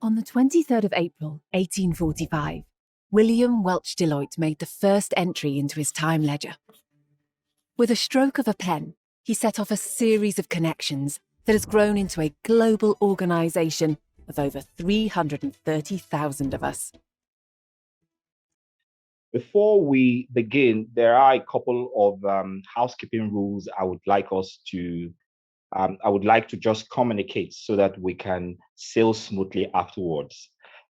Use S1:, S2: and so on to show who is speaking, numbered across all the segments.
S1: On the 23rd of April, 1845, William Welch Deloitte made the first entry into his time ledger. With a stroke of a pen, he set off a series of connections that has grown into a global organisation of over 330,000 of us.
S2: Before we begin, there are a couple of housekeeping rules I would like to just communicate so that we can sail smoothly afterwards.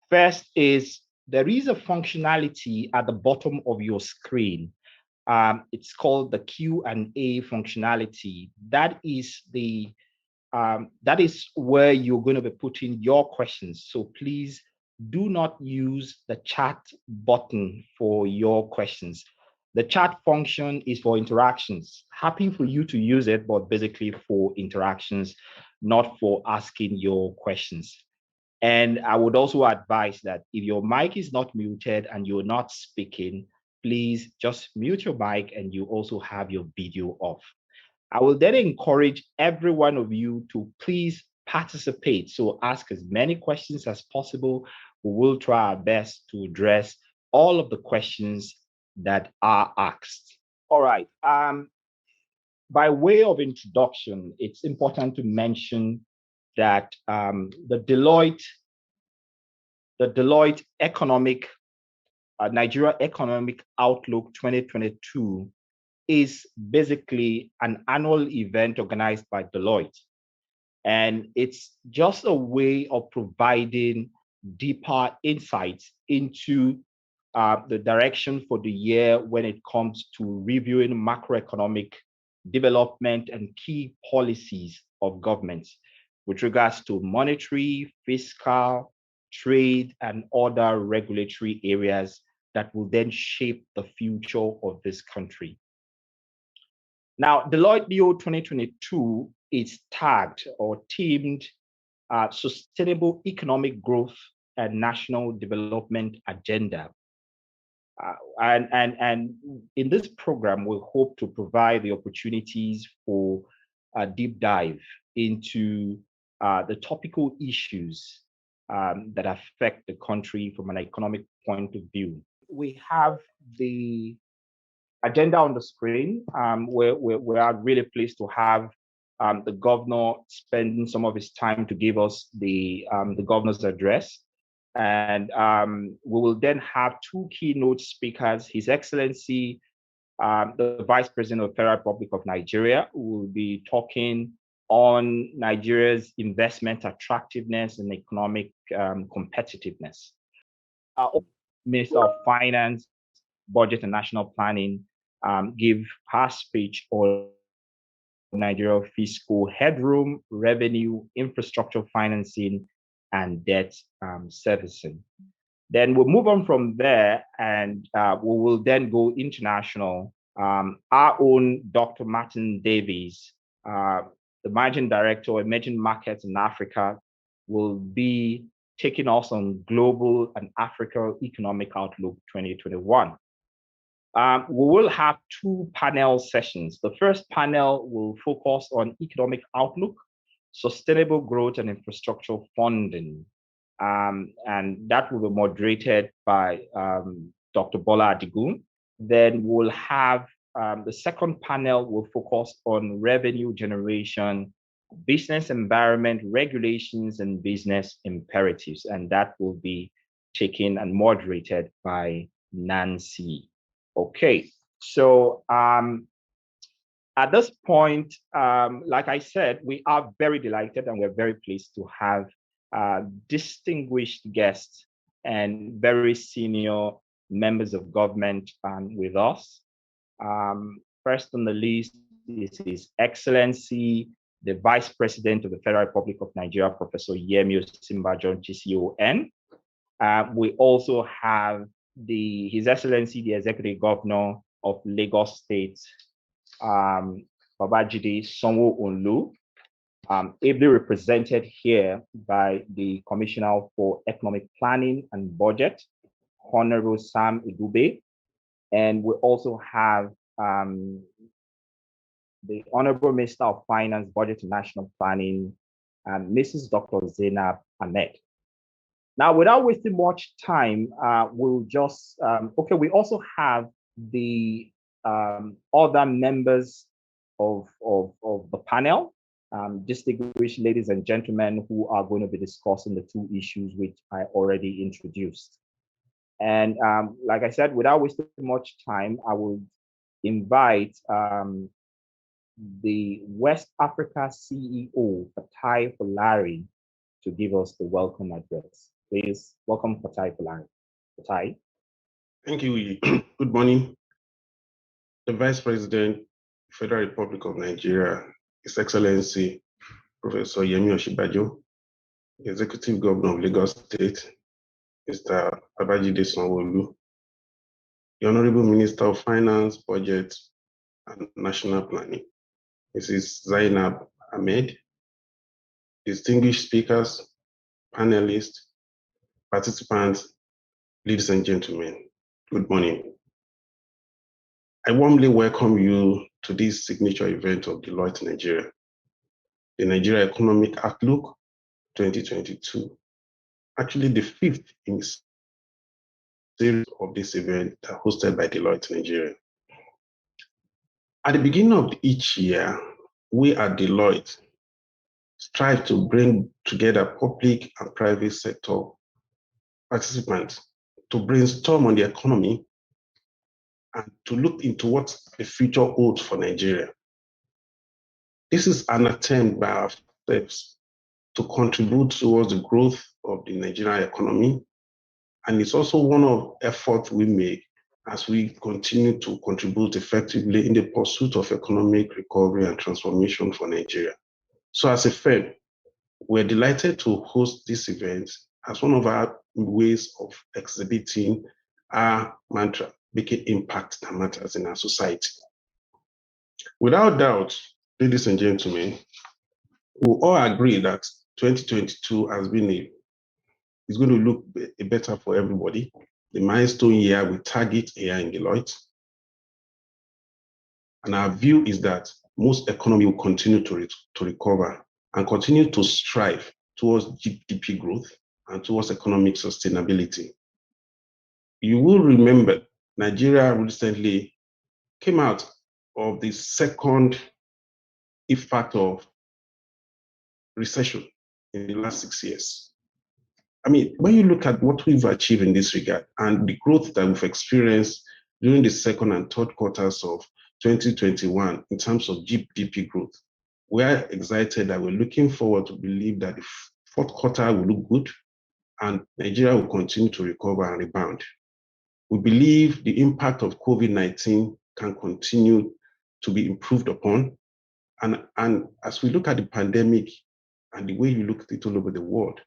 S2: First is there is a functionality at the bottom of your screen. It's called the Q&A functionality. That is where you're going to be putting your questions. So please do not use the chat button for your questions. The chat function is for interactions. Happy for you to use it, but basically for interactions, not for asking your questions. And I would also advise that if your mic is not muted and you're not speaking, please just mute your mic and you also have your video off. I will then encourage every one of you to please participate. So ask as many questions as possible. We will try our best to address all of the questions that are asked. All right. By way of introduction, it's important to mention that the Deloitte Nigeria Economic Outlook 2022 is basically an annual event organized by Deloitte. And it's just a way of providing deeper insights into the direction for the year when it comes to reviewing macroeconomic development and key policies of governments with regards to monetary, fiscal, trade, and other regulatory areas that will then shape the future of this country. Now, Deloitte Neo 2022 is tagged or themed Sustainable Economic Growth and National Development Agenda. And in this program, we hope to provide the opportunities for a deep dive into the topical issues that affect the country from an economic point of view. We have the agenda on the screen. We are really pleased to have the governor spending some of his time to give us the governor's address. And we will then have two keynote speakers, His Excellency, the Vice President of the Federal Republic of Nigeria, who will be talking on Nigeria's investment attractiveness and economic competitiveness. Our Minister of Finance, Budget and National Planning give her speech on Nigeria fiscal headroom, revenue, infrastructure financing, and debt servicing. Then we'll move on from there and we will then go international. Our own Dr. Martyn Davies, the Managing Director of Emerging Markets in Africa, will be taking us on Global and Africa Economic Outlook 2021. We will have two panel sessions. The first panel will focus on economic outlook, sustainable growth and infrastructure funding. And that will be moderated by Dr. Bola Adigun. Then we'll have the second panel will focus on revenue generation, business environment, regulations, and business imperatives. And that will be taken and moderated by Nsia. Okay, so at this point, like I said, we are very delighted and we're very pleased to have distinguished guests and very senior members of government with us. First on the list is His Excellency, the Vice President of the Federal Republic of Nigeria, Professor Yemi Osinbajo GCON. We also have His Excellency, the Executive Governor of Lagos State, Babajide Sanwo-Olu, ably represented here by the Commissioner for Economic Planning and Budget, Honorable Sam Idube. And we also have the Honorable Minister of Finance, Budget and National Planning, Mrs. Dr. Zainab Ahmed. Now, without wasting much time, we'll just, okay, we also have the other members of the panel, distinguished ladies and gentlemen who are going to be discussing the two issues which I already introduced. And like I said, without wasting much time, I will invite the West Africa CEO, Fatai Folarin, to give us the welcome address. Please welcome Fatai Folarin. Fatai.
S3: Thank you. Good morning. The Vice President, Federal Republic of Nigeria, His Excellency, Professor Yemi Osinbajo, the Executive Governor of Lagos State, Mr. Babajide Sanwo-Olu, the Honorable Minister of Finance, Budget, and National Planning, Mrs. Zainab Ahmed, distinguished speakers, panelists, participants, ladies and gentlemen, good morning. I warmly welcome you to this signature event of Deloitte Nigeria, the Nigeria Economic Outlook 2022. Actually, the fifth in the series of this event hosted by Deloitte Nigeria. At the beginning of each year, we at Deloitte strive to bring together public and private sector participants to brainstorm on the economy and to look into what the future holds for Nigeria. This is an attempt by our steps to contribute towards the growth of the Nigerian economy, and it's also one of efforts we make as we continue to contribute effectively in the pursuit of economic recovery and transformation for Nigeria. So as a firm, we're delighted to host this event as one of our ways of exhibiting our mantra, making impact that matters in our society. Without doubt, ladies and gentlemen, we all agree that 2022 has been is going to look better for everybody. The milestone year we target here in Deloitte. And our view is that most economy will continue to recover and continue to strive towards GDP growth and towards economic sustainability. You will remember Nigeria recently came out of the second effect of recession in the last 6 years. I mean, when you look at what we've achieved in this regard and the growth that we've experienced during the second and third quarters of 2021 in terms of GDP growth, we are excited that we're looking forward to believe that the fourth quarter will look good and Nigeria will continue to recover and rebound. We believe the impact of COVID-19 can continue to be improved upon. And as we look at the pandemic and the way you look at it all over the world,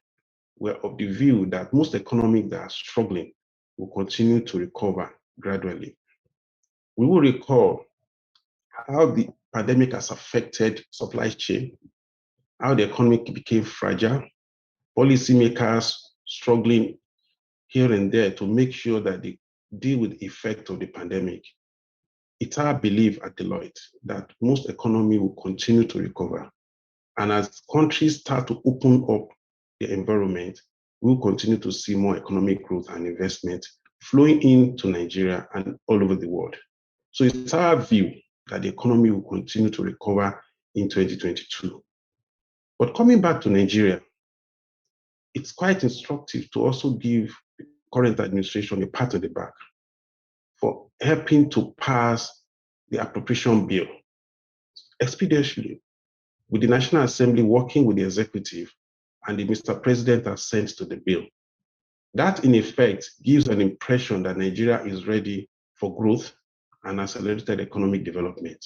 S3: we're of the view that most economies that are struggling will continue to recover gradually. We will recall how the pandemic has affected supply chain, how the economy became fragile, policymakers struggling here and there to make sure that they deal with the effect of the pandemic. It's our belief at Deloitte that most economy will continue to recover. And as countries start to open up the environment, we'll continue to see more economic growth and investment flowing into Nigeria and all over the world. So it's our view that the economy will continue to recover in 2022. But coming back to Nigeria, it's quite instructive to also give the current administration a pat on the back for helping to pass the appropriation bill expeditiously, with the National Assembly working with the executive and the Mr. President has sent to the bill. That, in effect, gives an impression that Nigeria is ready for growth and accelerated economic development.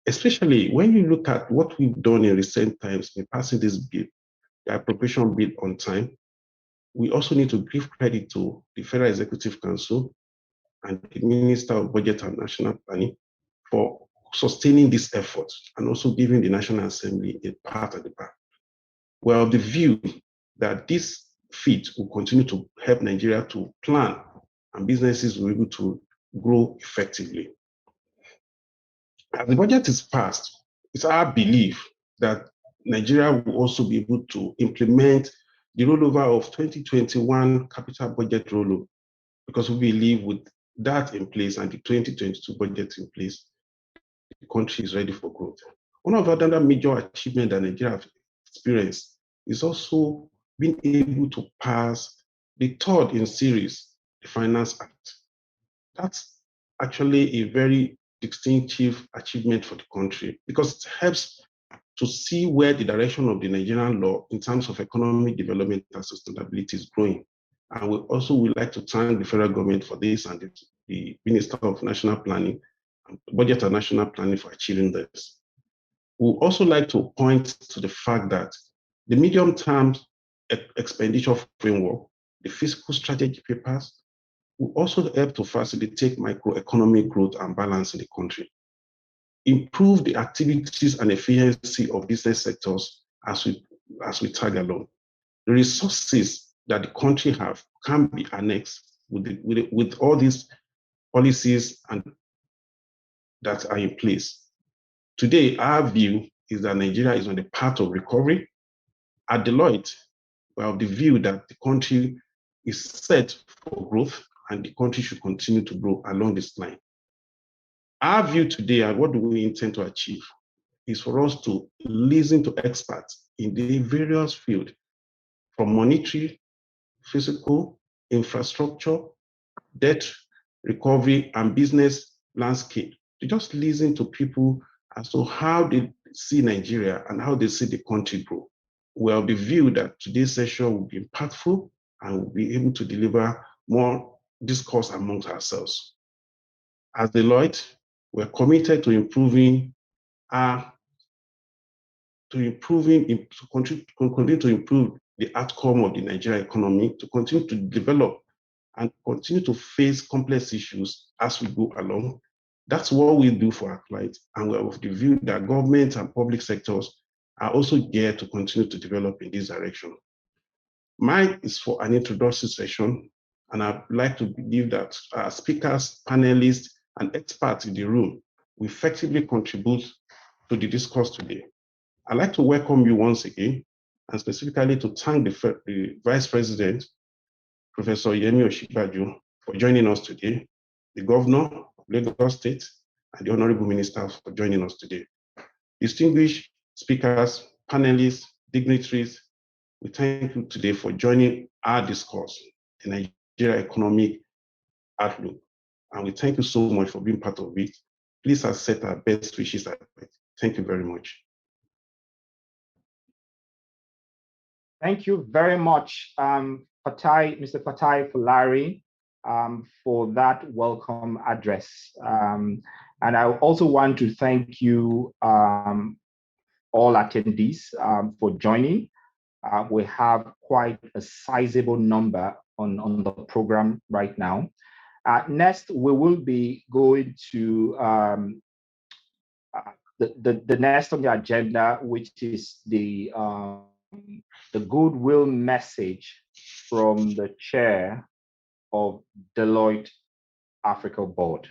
S3: Especially when you look at what we've done in recent times in passing this bill, the appropriation bill on time, we also need to give credit to the Federal Executive Council and the Minister of Budget and National Planning for sustaining this effort and also giving the National Assembly a pat at the back. We're of the view that this feat will continue to help Nigeria to plan and businesses will be able to grow effectively. As the budget is passed, it's our belief that Nigeria will also be able to implement the rollover of 2021 capital budget rollover, because we believe with that in place and the 2022 budget in place, the country is ready for growth. One of the other major achievements that Nigeria has experienced is also being able to pass the third in series, the Finance Act. That's actually a very distinctive achievement for the country because it helps to see where the direction of the Nigerian law in terms of economic development and sustainability is growing. And we also would like to thank the federal government for this and the Minister of National Planning, Budget and National Planning for achieving this. We would also like to point to the fact that the medium-term expenditure framework, the fiscal strategy papers, will also help to facilitate microeconomic growth and balance in the country, improve the activities and efficiency of business sectors as we tag along. The resources that the country have can be annexed with all these policies and that are in place. Today, our view is that Nigeria is on the path of recovery. At Deloitte, we have the view that the country is set for growth and the country should continue to grow along this line. Our view today and what do we intend to achieve is for us to listen to experts in the various fields, from monetary, fiscal, infrastructure, debt recovery, and business landscape, to just listen to people as to how they see Nigeria and how they see the country grow. Well, the view that today's session will be impactful and we'll be able to deliver more discourse amongst ourselves. As Deloitte, we're committed to continue to improve the outcome of the Nigerian economy, to continue to develop and continue to face complex issues as we go along. That's what we do for our clients, and we're of the view that government and public sectors are also geared to continue to develop in this direction. Mine is for an introductory session, and I'd like to believe that our speakers, panelists, and experts in the room will effectively contribute to the discourse today. I'd like to welcome you once again, and specifically to thank the Vice President, Professor Yemi Osinbajo, for joining us today, the Governor of Lagos State, and the Honorable Minister for joining us today. Distinguished speakers, panelists, dignitaries, we thank you today for joining our discourse, the Nigeria Economic Outlook, and we thank you so much for being part of it. Please accept our best wishes. Thank you very much.
S2: Thank you very much, Mr. Fatai Folarin, for that welcome address. And I also want to thank you, all attendees, for joining. We have quite a sizable number on the program right now. Next, we will be going to the next on the agenda, which is the goodwill message from the chair of Deloitte Africa Board.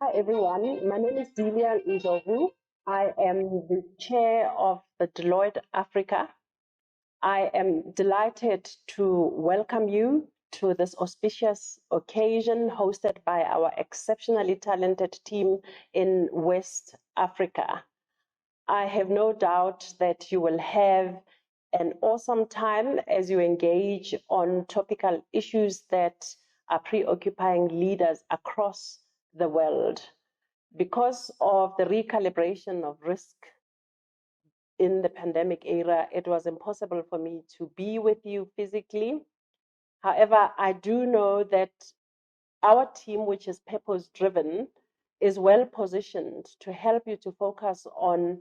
S4: Hi everyone, my name is Delia Ndlovu. I am the chair of the Deloitte Africa. I am delighted to welcome you to this auspicious occasion hosted by our exceptionally talented team in West Africa. I have no doubt that you will have an awesome time as you engage on topical issues that are preoccupying leaders across the world. Because of the recalibration of risk in the pandemic era, it was impossible for me to be with you physically. However, I do know that our team, which is purpose-driven, is well positioned to help you to focus on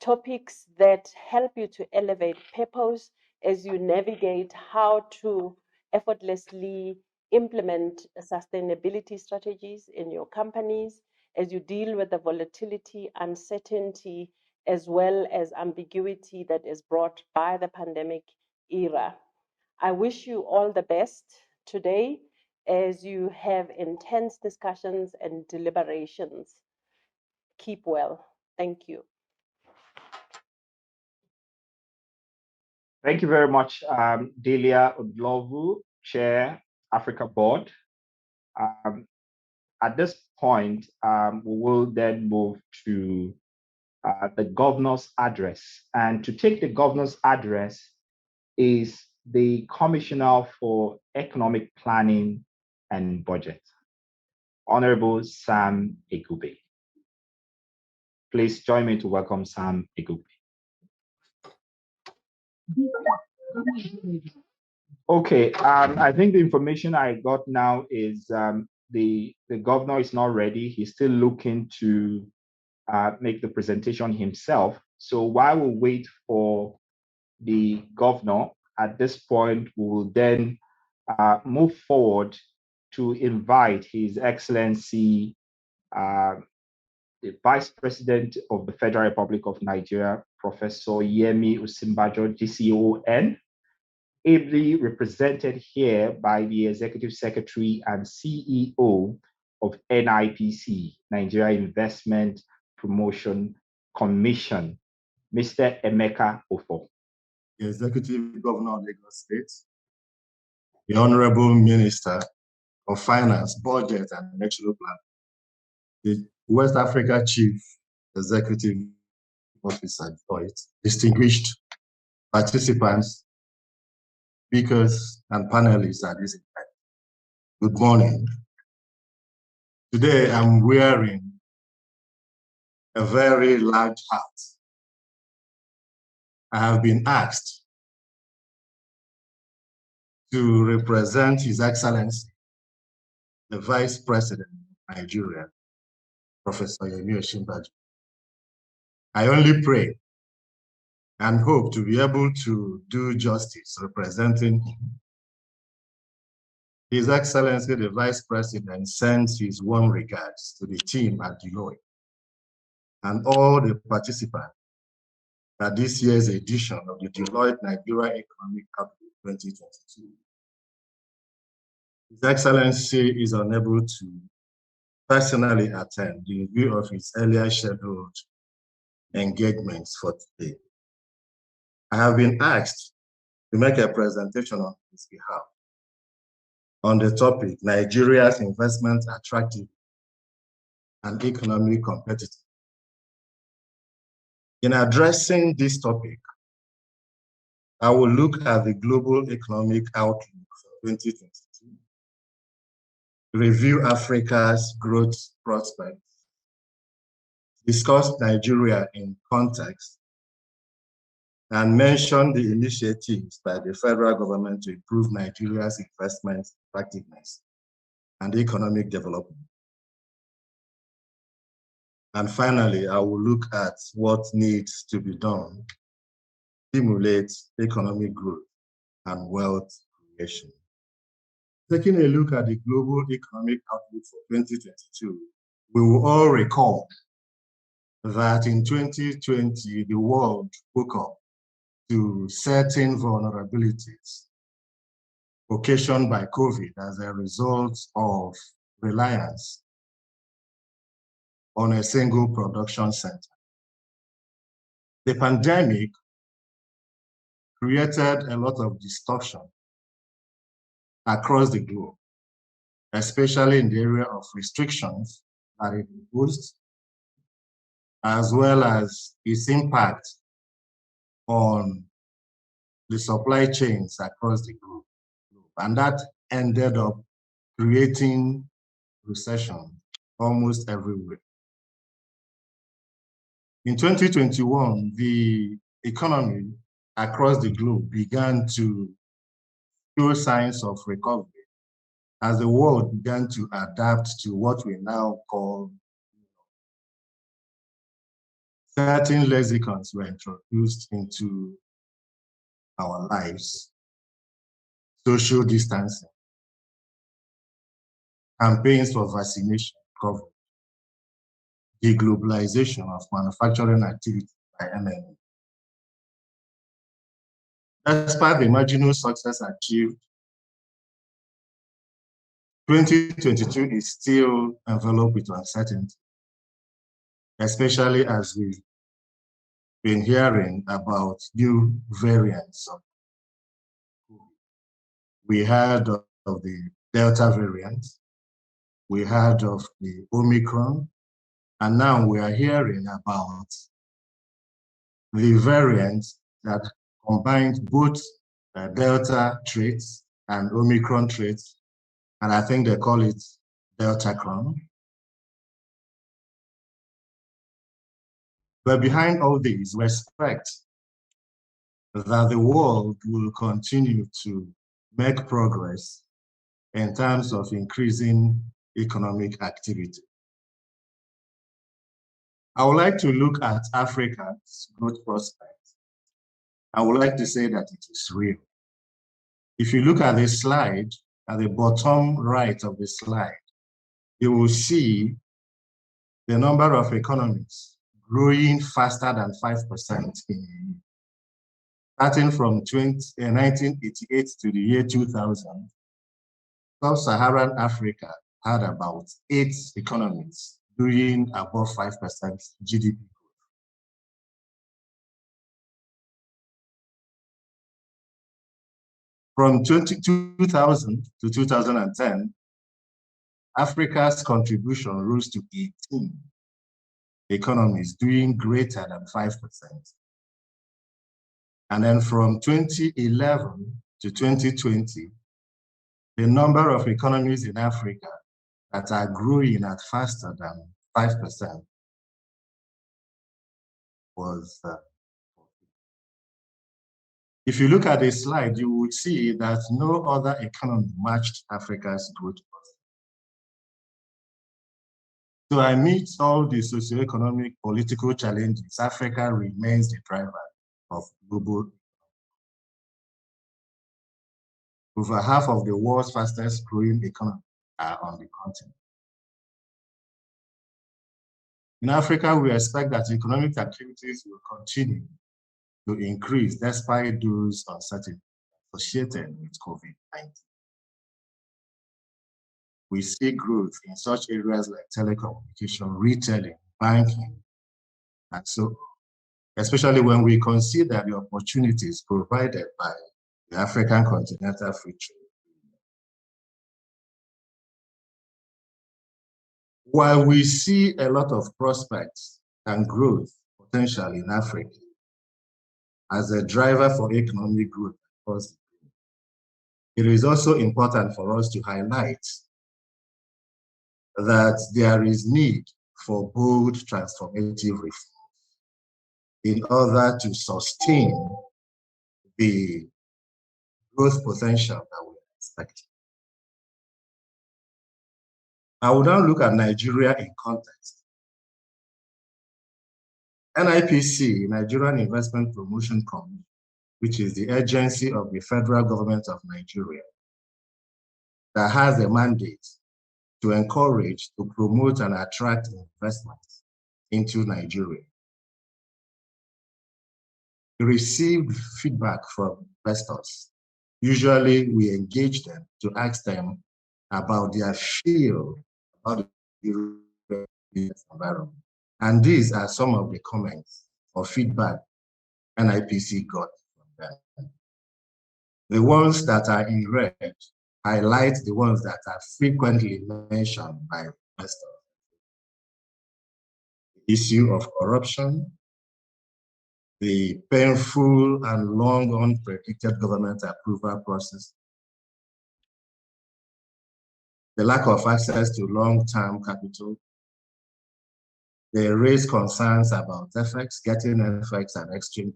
S4: topics that help you to elevate purpose as you navigate how to effortlessly implement sustainability strategies in your companies, as you deal with the volatility, uncertainty, as well as ambiguity that is brought by the pandemic era. I wish you all the best today as you have intense discussions and deliberations. Keep well. Thank you.
S2: Thank you very much, Delia Ndlovu, Chair, Africa Board. At this point, we will then move to the governor's address. And to take the governor's address is the Commissioner for Economic Planning and Budget, Honorable Sam Egube. Please join me to welcome Sam Egube. Okay, I think the information I got now is the governor is not ready. He's still looking to make the presentation himself. So while we wait for the governor, at this point, we will then move forward to invite His Excellency, the Vice President of the Federal Republic of Nigeria, Professor Yemi Osinbajo GCON, ably represented here by the Executive Secretary and CEO of NIPC, Nigeria Investment Promotion Commission, Mr. Emeka Ofo.
S5: The Executive Governor of Lagos State, the Honorable Minister of Finance, Budget and National Plan, the West Africa Chief Executive Officer, Deloitte, distinguished participants, speakers, and panelists at this event. Good morning. Today, I'm wearing a very large hat. I have been asked to represent His Excellency, the Vice President of Nigeria, Professor Yemi Osinbajo. I only pray and hope to be able to do justice representing him. His Excellency, the Vice President, sends his warm regards to the team at Deloitte and all the participants at this year's edition of the Deloitte Nigeria Economic Outlook 2022. His Excellency is unable to personally attend in view of his earlier scheduled engagements for today. I have been asked to make a presentation on his behalf on the topic, Nigeria's investment attractiveness and economic competitiveness. In addressing this topic, I will look at the global economic outlook for 2022, review Africa's growth prospects, discuss Nigeria in context, and mention the initiatives by the federal government to improve Nigeria's investment effectiveness and economic development. And finally, I will look at what needs to be done to stimulate economic growth and wealth creation. Taking a look at the global economic outlook for 2022, we will all recall that in 2020, the world woke up to certain vulnerabilities occasioned by COVID as a result of reliance on a single production center. The pandemic created a lot of distortion across the globe, especially in the area of restrictions that it imposed, as well as its impact on the supply chains across the globe. And that ended up creating recession almost everywhere. In 2021, the economy across the globe began to show signs of recovery as the world began to adapt to what we now call certain lexicons were introduced into our lives: social distancing, campaigns for vaccination coverage, deglobalization of manufacturing activity by MNE. Despite the marginal success achieved, 2022 is still enveloped with uncertainty, especially as we've been hearing about new variants of We heard of the Delta variant. We heard of the Omicron. And now we are hearing about the variant that combines both Delta traits and Omicron traits. And I think they call it Deltacron. But behind all these, we expect that the world will continue to make progress in terms of increasing economic activity. I would like to look at Africa's growth prospects. I would like to say that it is real. If you look at the slide, at the bottom right of the slide, you will see the number of economies growing faster than 5% in a year. Starting from 1988 to the year 2000, Sub-Saharan Africa had about 8 economies doing above 5% GDP growth. From 2000 to 2010, Africa's contribution rose to 18 economies doing greater than 5%. And then from 2011 to 2020, the number of economies in Africa that are growing at faster than 5% was if you look at the slide, you would see that no other economy matched Africa's growth. So amidst all the socioeconomic political challenges, Africa remains the driver of global. Over half of the world's fastest growing economies are on the continent. In Africa, we expect that economic activities will continue to increase despite those uncertainties associated with COVID-19. We see growth in such areas like telecommunication, retailing, banking, and so on, especially when we consider the opportunities provided by the African Continental Free Trade. While we see a lot of prospects and growth potential in Africa as a driver for economic growth, it is also important for us to highlight that there is need for bold transformative reforms in order to sustain the growth potential that we expect. I will now look at Nigeria in context. NIPC, Nigerian Investment Promotion Commission, which is the agency of the federal government of Nigeria, that has a mandate to encourage, to promote, and attract investments into Nigeria. We received feedback from investors. Usually, we engage them to ask them about their feel about the business environment. And these are some of the comments or feedback NIPC got from them. The ones that are in red highlight the ones that are frequently mentioned by investors. The issue of corruption, the painful and long unpredicted government approval process, the lack of access to long-term capital. They raise concerns about FX, getting FX and exchange.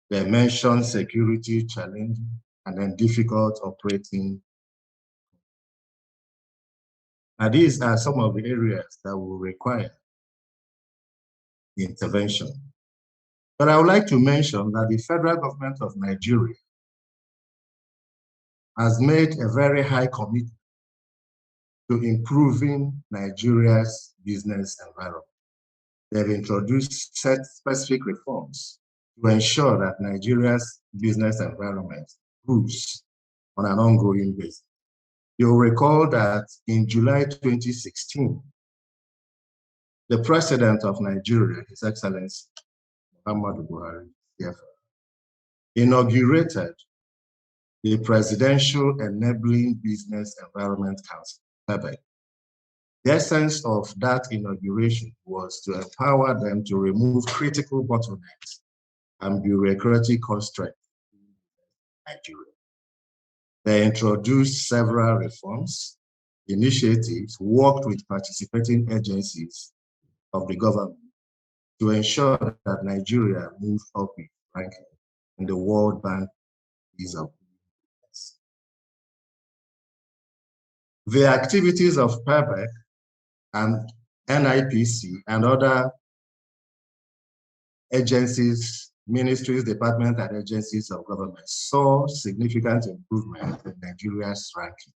S5: They mention security challenge and then difficult operating. And these are some of the areas that will require intervention. But I would like to mention that the federal government of Nigeria has made a very high commitment to improving Nigeria's business environment. They've introduced specific reforms to ensure that Nigeria's business environment improves on an ongoing basis. You'll recall that in July 2016, the President of Nigeria, His Excellency Muhammadu Buhari, inaugurated the Presidential Enabling Business Environment Council, PEBEC. The essence of that inauguration was to empower them to remove critical bottlenecks and bureaucratic constraints in Nigeria. They introduced several reforms, initiatives, worked with participating agencies of the government to ensure that Nigeria moves up its ranking in the World Bank Ease of Business. The activities of PEBEC and NIPC and other agencies, ministries, departments, and agencies of government saw significant improvement in Nigeria's ranking.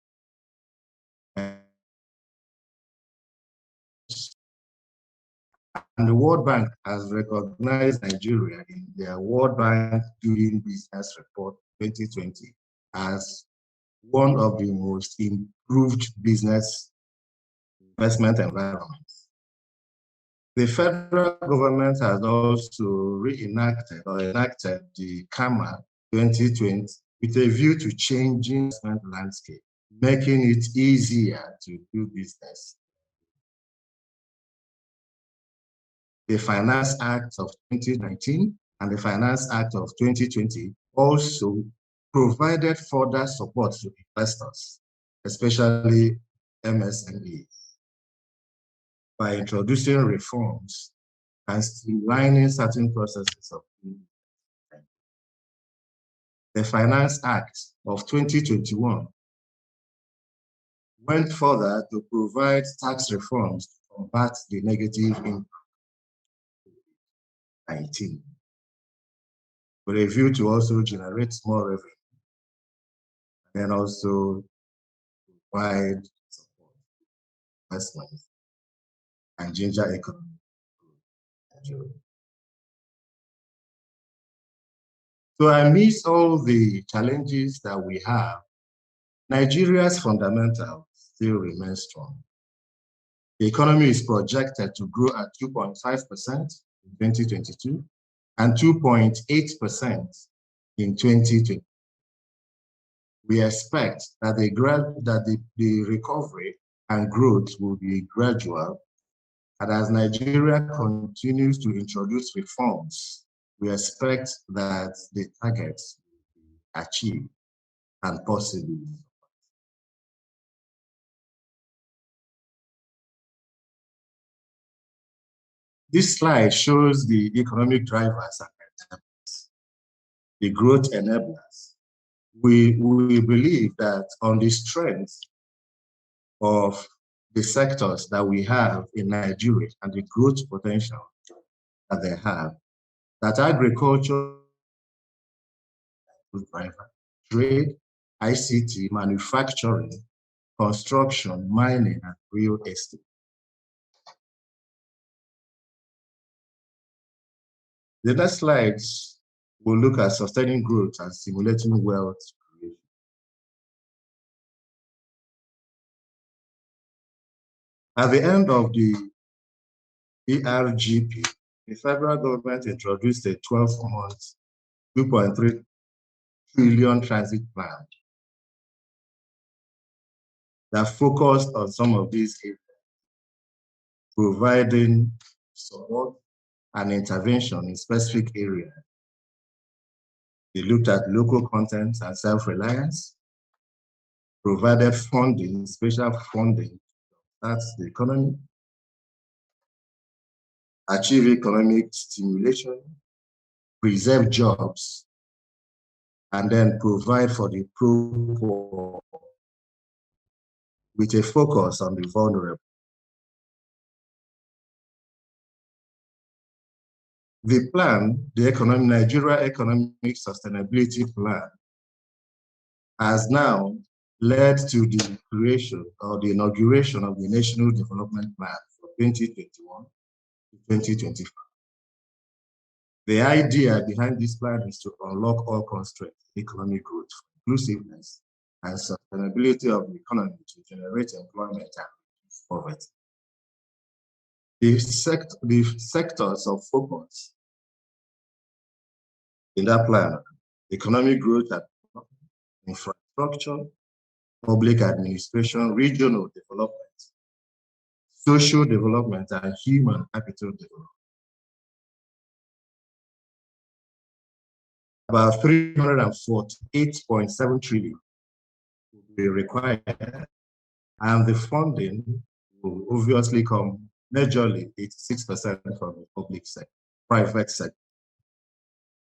S5: And the World Bank has recognized Nigeria in their World Bank Doing Business Report 2020 as one of the most improved business investment environments. The federal government has also reenacted or enacted the CAMA 2020 with a view to changing investment landscape, making it easier to do business. The Finance Act of 2019 and the Finance Act of 2020 also provided further support to investors, especially MSMEs, by introducing reforms and streamlining certain processes of investment. The Finance Act of 2021 went further to provide tax reforms to combat the negative impact of COVID-19, with a view to also generate more revenue, and then also provide support, investments, and ginger economy. So amidst all the challenges that we have, Nigeria's fundamentals still remain strong. The economy is projected to grow at 2.5% in 2022 and 2.8% in 2020. We expect that the recovery and growth will be gradual, and as Nigeria continues to introduce reforms, we expect that the targets will be achieved and possible. This slide shows the economic drivers and enablers, the growth enablers. We believe that on the strength of the sectors that we have in Nigeria and the growth potential that they have, that agriculture, driver, trade, ICT, manufacturing, construction, mining, and real estate. The next slides will look at sustaining growth and stimulating wealth creation. At the end of the ERGP, the federal government introduced a 12-month, 2.3 trillion transit plan that focused on some of these areas, providing support and intervention in specific areas. They looked at local content and self-reliance, provided funding, special funding, that's the economy, achieve economic stimulation, preserve jobs, and then provide for the poor with a focus on the vulnerable. The plan, the Nigeria Economic Sustainability Plan, has now led to the creation or the inauguration of the National Development Plan for 2021 to 2025. The idea behind this plan is to unlock all constraints, economic growth, inclusiveness, and sustainability of the economy to generate employment and reduce poverty. The sectors of focus in that plan, economic growth and infrastructure, public administration, regional development, social development, and human capital development. About 348.7 trillion will be required, and the funding will obviously come majorly 86% from the public sector, private sector.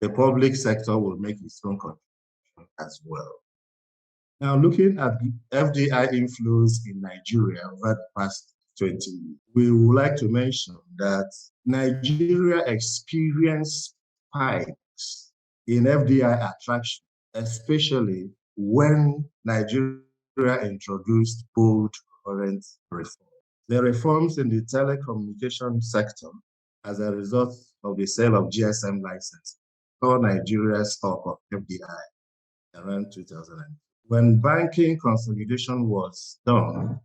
S5: The public sector will make its own contribution as well. Now, looking at the FDI inflows in Nigeria over the past 20 years, we would like to mention that Nigeria experienced spikes in FDI attraction, especially when Nigeria introduced bold current reforms. The reforms in the telecommunication sector as a result of the sale of GSM license saw Nigeria's stock of FDI around 2000. When banking consolidation was done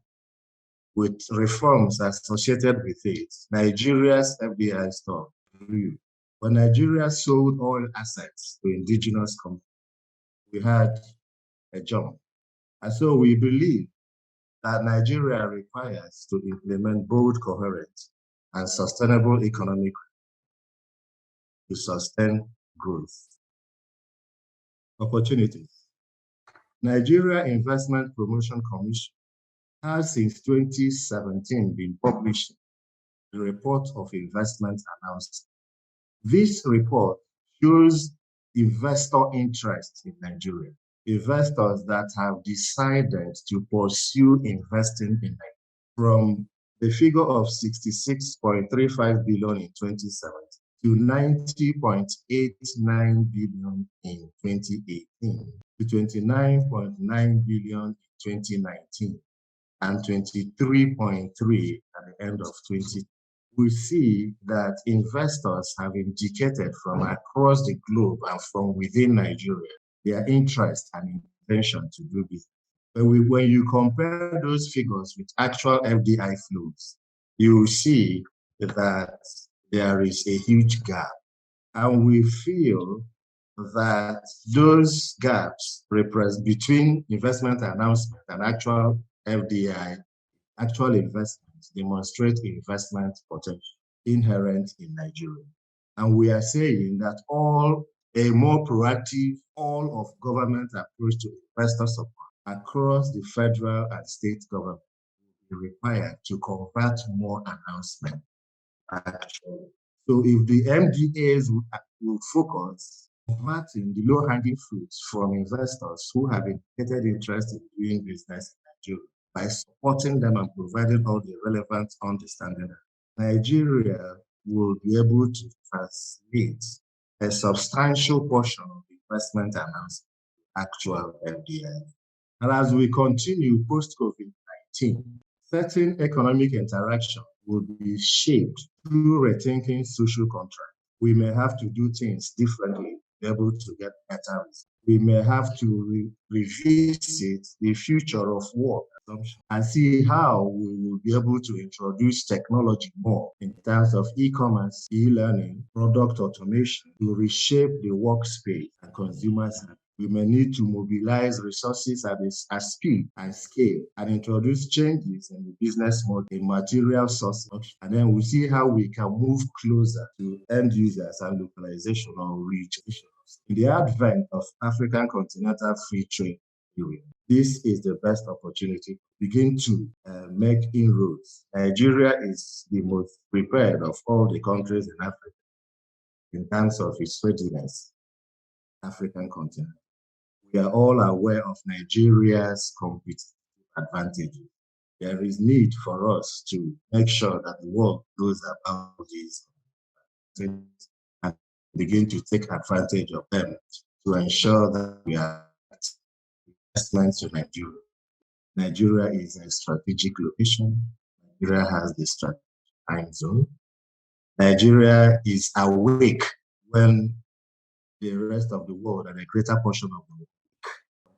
S5: with reforms associated with it, Nigeria's FDI stock grew. When Nigeria sold oil assets to indigenous companies, we had a jump. And so we believe that Nigeria requires to implement bold, coherent, and sustainable economic to sustain growth. Opportunities. Nigeria Investment Promotion Commission has since 2017 been publishing the report of investment announcement. This report shows investor interest in Nigeria, investors that have decided to pursue investing in Nigeria, from the figure of 66.35 billion in 2017 to 90.89 billion in 2018, to 29.9 billion in 2019, and 23.3 at the end of 2020. We see that investors have indicated from across the globe and from within Nigeria their interest and intention to do business. But when you compare those figures with actual FDI flows, you will see that there is a huge gap. And we feel that those gaps between investment announcement and actual FDI, actual investments, demonstrate investment potential inherent in Nigeria. And we are saying that a more proactive, all of government approach to investor support across the federal and state government will be required to convert more announcements actually. So if the MDAs will focus on converting the low-hanging fruits from investors who have indicated interest in doing business in Nigeria by supporting them and providing all the relevant understanding, Nigeria will be able to translate a substantial portion of the investment announced actual FDI. And as we continue post-COVID-19, certain economic interaction will be shaped through rethinking social contract. We may have to do things differently to be able to get better results. We may have to revisit the future of work and see how we will be able to introduce technology more in terms of e-commerce, e-learning, product automation to reshape the workspace and consumers. We may need to mobilize resources at speed and scale and introduce changes in the business model, in material sources, and then we'll see how we can move closer to end users and localization or regions. In the advent of African continental free trade area, this is the best opportunity to begin to make inroads. Nigeria is the most prepared of all the countries in Africa in terms of its readiness, African continent. We are all aware of Nigeria's competitive advantages. There is need for us to make sure that the world knows about these and begin to take advantage of them to ensure that we are investments to Nigeria. Nigeria is a strategic location. Nigeria has the strategic time zone. Nigeria is awake when the rest of the world and a greater portion of the world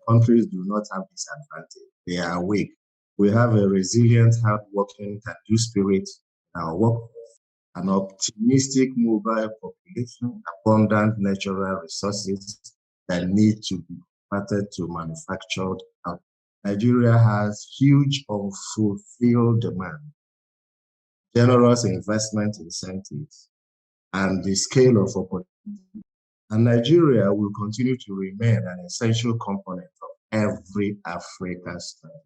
S5: countries do not have this advantage. They are awake. We have a resilient, hardworking, can-do spirit in our workforce, an optimistic, mobile population, abundant natural resources that need to be converted to manufactured output. Nigeria has huge unfulfilled demand, generous investment incentives, and the scale of opportunity. And Nigeria will continue to remain an essential component of every African strategy.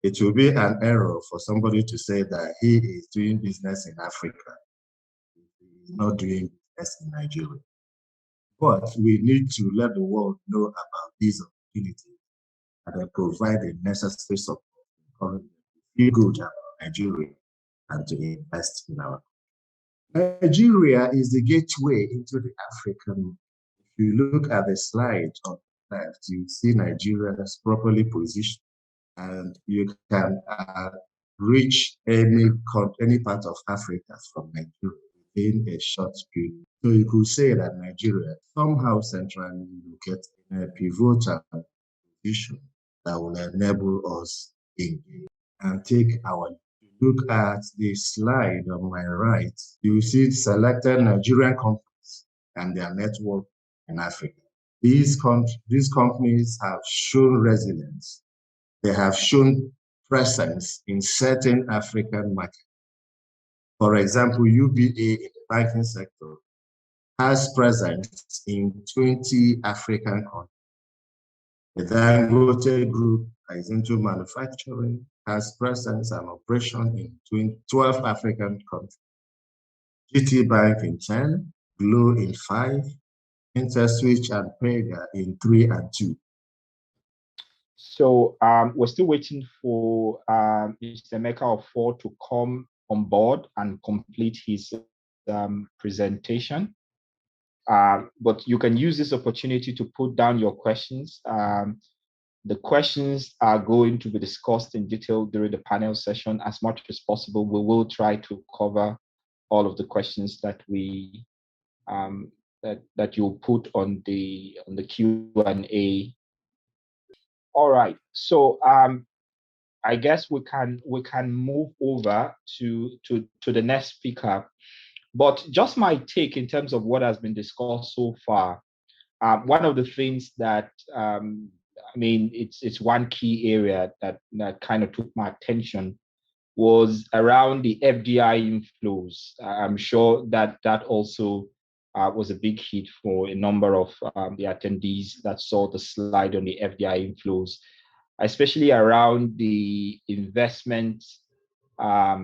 S5: It will be an error for somebody to say that he is doing business in Africa if he is not doing business in Nigeria. But we need to let the world know about these opportunities and then provide the necessary support to feel good about Nigeria and to invest in our country. Nigeria is the gateway into the African market. If you look at the slide on the left, you see Nigeria is properly positioned, and you can reach any part of Africa from Nigeria within a short period. So you could say that Nigeria somehow centrally located in a pivotal position that will enable us engage and take our. Look at the slide on my right, you see selected Nigerian companies and their network in Africa. These companies have shown resilience. They have shown presence in certain African markets. For example, UBA in the banking sector has presence in 20 African countries. The Dangote Group is into manufacturing, has presence and operation in 12 African countries. GT Bank in 10, Glo in 5, InterSwitch and Pega in 3 and 2.
S2: So we're still waiting for Mr. Emeka Ofor to come on board and complete his presentation. But you can use this opportunity to put down your questions. The questions are going to be discussed in detail during the panel session. As much as possible, we will try to cover all of the questions that we that you'll put on the Q&A. All right, so I guess we can move over to the next speaker. But just my take in terms of what has been discussed so far. One of the things that I mean, it's one key area that kind of took my attention was around the FDI inflows. I'm sure that also was a big hit for a number of the attendees that saw the slide on the FDI inflows, especially around the investment, the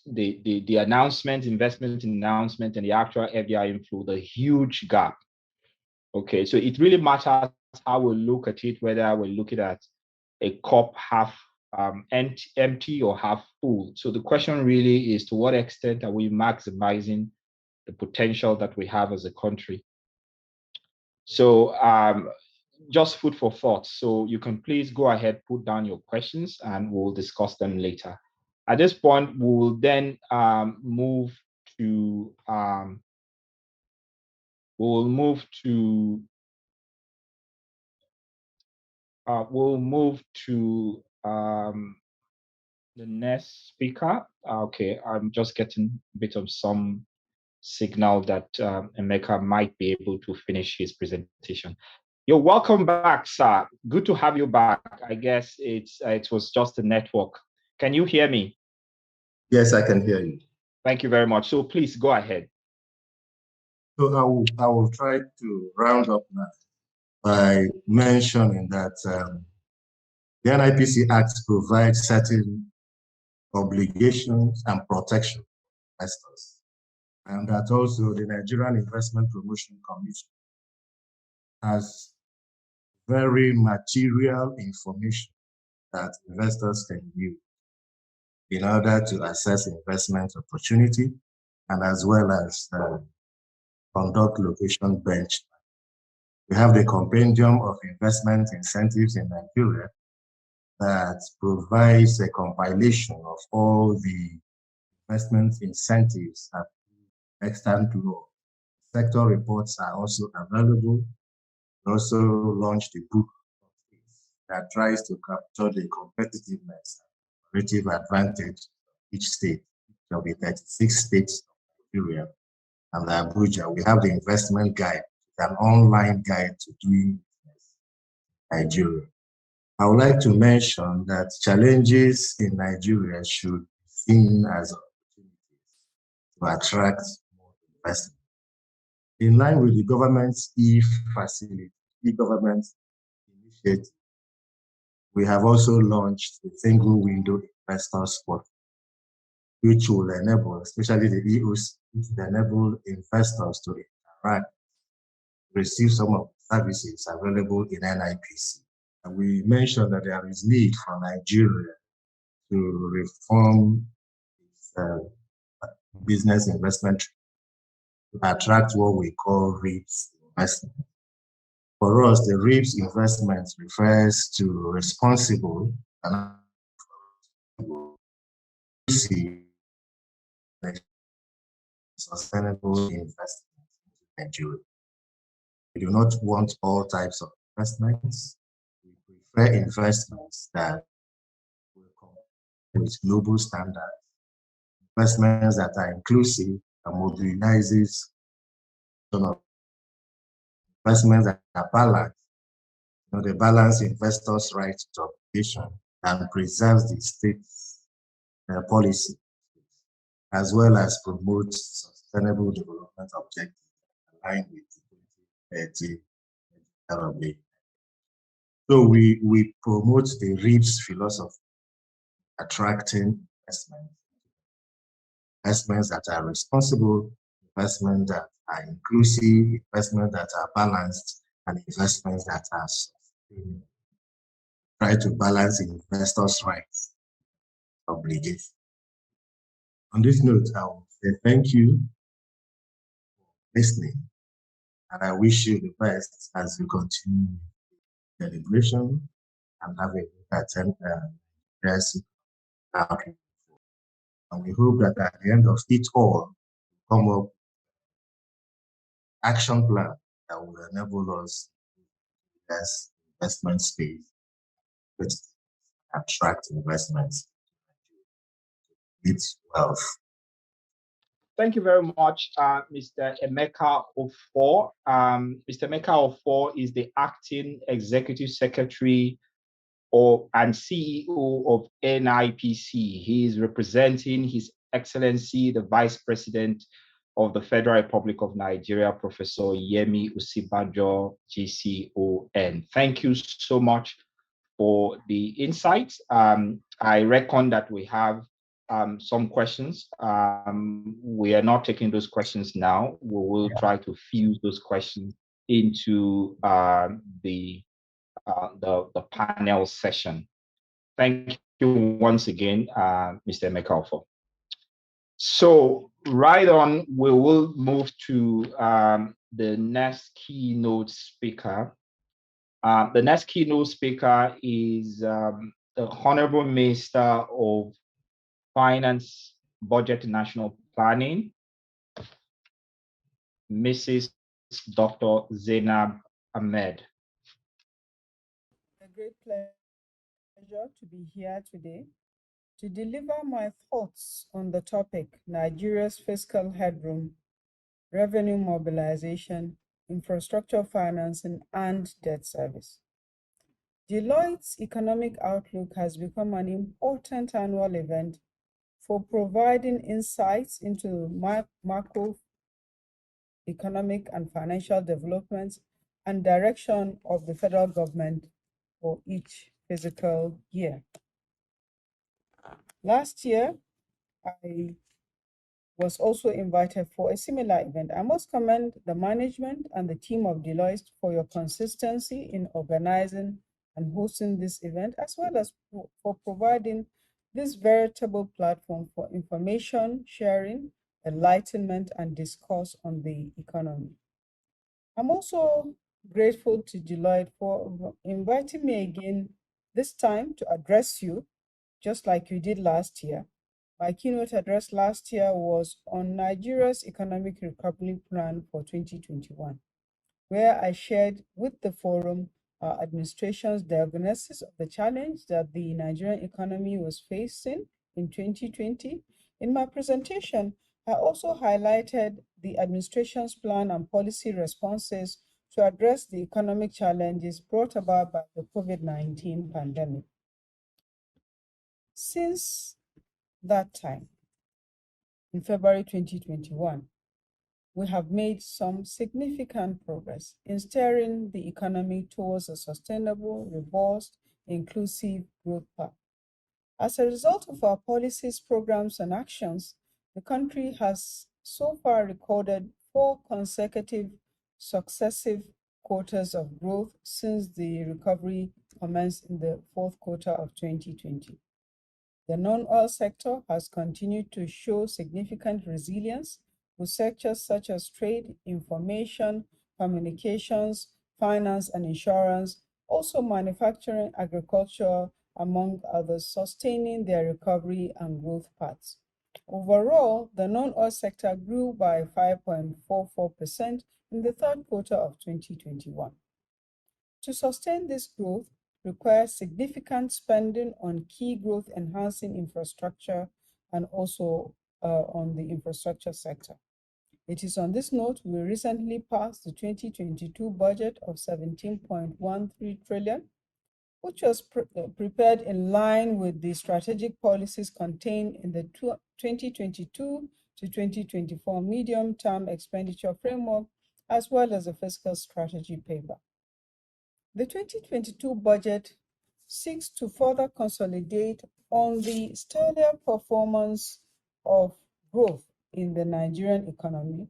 S2: investment announcement and the actual FDI inflow, the huge gap. Okay, so it really matters how we look at it, whether we're looking at a cup half empty or half full. So the question really is, to what extent are we maximizing the potential that we have as a country? So just food for thought. So you can please go ahead, put down your questions, and we'll discuss them later. At this point, we will then move to the next speaker. Okay, I'm just getting a bit of some signal that Emeka might be able to finish his presentation. You're welcome back, sir. Good to have you back. I guess it was just a network. Can you hear me?
S5: Yes, I can hear you.
S2: Thank you very much. So please go ahead.
S5: So I will try to round up now by mentioning that the NIPC Act provides certain obligations and protection for investors, and that also the Nigerian Investment Promotion Commission has very material information that investors can use in order to assess investment opportunity and as well as conduct location benchmark. We have the Compendium of Investment Incentives in Nigeria that provides a compilation of all the investment incentives at extant law. Sector reports are also available. We also launched a book that tries to capture the competitiveness and comparative advantage of each state. There will be 36 states of Nigeria and Abuja. We have the investment guide, an online guide to doing Nigeria. I would like to mention that challenges in Nigeria should be seen as opportunities to attract more investment. In line with the government's e-facility, e-government initiative, we have also launched the single window investors portal, which will enable, especially the EOC, which will enable investors to interact, receive some of the services available in NIPC. And we mentioned that there is need for Nigeria to reform its business investment to attract what we call REIPs investment. For us, the REIPs investment refers to responsible and sustainable investment in Nigeria. We do not want all types of investments. We prefer investments that will comply with global standards, investments that are inclusive and mobilizes investments that are balanced. They balance investors' right to obligation and preserves the state's policy, as well as promote sustainable development objectives aligned with the 2030 development. So we promote the REIPs philosophy, attracting investments that are responsible, investments that are inclusive, investments that are balanced, and investments that are sustainable. Try to balance investors' rights, obligations. On this note, I will say thank you for listening, and I wish you the best as you continue deliberation and have a good attention. And we hope that at the end of it all, come up action plan that will enable us as investment space to attract investments. It's wealth.
S2: Thank you very much, Mr. Emeka Ofor. Mr. Emeka Ofor is the Acting Executive Secretary and CEO of NIPC. He is representing His Excellency, the Vice President of the Federal Republic of Nigeria, Professor Yemi Osinbajo GCON. Thank you so much for the insights. I reckon that we have some questions. We are not taking those questions now. We will try to fuse those questions into the panel session. Thank you once again, Mr. Emeka Ofor. So right on, we will move to the next keynote speaker. The next keynote speaker is the Honorable Minister of Finance, Budget and National Planning, Mrs. Dr. Zainab Ahmed.
S6: A great pleasure to be here today to deliver my thoughts on the topic, Nigeria's fiscal headroom, revenue mobilization, infrastructure financing, and debt service. Deloitte's Economic Outlook has become an important annual event for providing insights into macroeconomic and financial developments and direction of the federal government for each fiscal year. Last year, I was also invited for a similar event. I must commend the management and the team of Deloitte for your consistency in organizing and hosting this event, as well as for providing this veritable platform for information sharing, enlightenment, and discourse on the economy. I'm also grateful to Deloitte for inviting me again, this time to address you, just like you did last year. My keynote address last year was on Nigeria's Economic Recovery Plan for 2021, where I shared with the forum our administration's diagnosis of the challenge that the Nigerian economy was facing in 2020. In my presentation, I also highlighted the administration's plan and policy responses to address the economic challenges brought about by the COVID-19 pandemic. Since that time, in February 2021, we have made some significant progress in steering the economy towards a sustainable, robust, inclusive growth path. As a result of our policies, programs, and actions, the country has so far recorded 4 consecutive successive quarters of growth since the recovery commenced in the 4th quarter of 2020. The non-oil sector has continued to show significant resilience, with sectors such as trade, information, communications, finance, and insurance, also manufacturing, agriculture, among others, sustaining their recovery and growth paths. Overall, the non-oil sector grew by 5.44% in the 3rd quarter of 2021. To sustain this growth requires significant spending on key growth-enhancing infrastructure and also on the infrastructure sector. It is on this note we recently passed the 2022 budget of 17.13 trillion, which was prepared in line with the strategic policies contained in the 2022 to 2024 medium-term expenditure framework, as well as the fiscal strategy paper. The 2022 budget seeks to further consolidate on the stellar performance of growth in the Nigerian economy,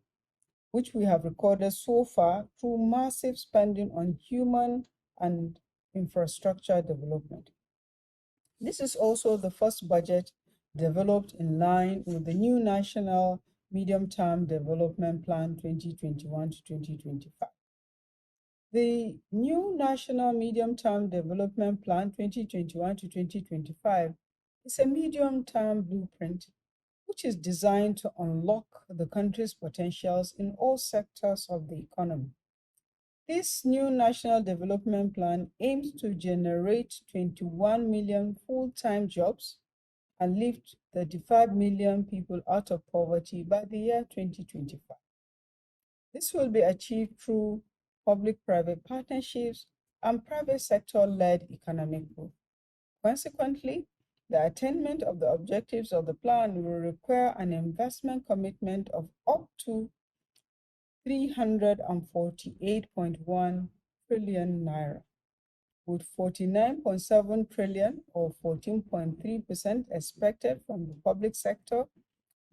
S6: which we have recorded so far through massive spending on human and infrastructure development. This is also the first budget developed in line with the new National Medium-Term Development Plan 2021 to 2025. The new National Medium-Term Development Plan 2021 to 2025 is a medium-term blueprint which is designed to unlock the country's potentials in all sectors of the economy. This new National Development Plan aims to generate 21 million full-time jobs and lift 35 million people out of poverty by the year 2025. This will be achieved through public-private partnerships and private sector-led economic growth. Consequently, the attainment of the objectives of the plan will require an investment commitment of up to 348.1 trillion naira, with 49.7 trillion or 14.3% expected from the public sector,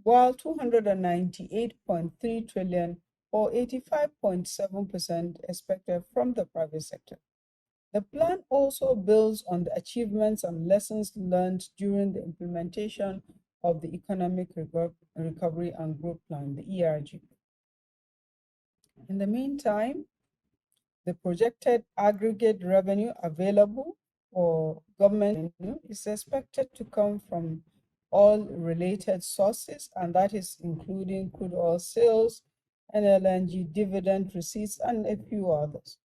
S6: while 298.3 trillion or 85.7% expected from the private sector. The plan also builds on the achievements and lessons learned during the implementation of the Economic Recovery and Growth Plan, the ERG. In the meantime, the projected aggregate revenue available for government revenue is expected to come from all related sources, and that is including crude oil sales, NLNG dividend receipts, and a few others,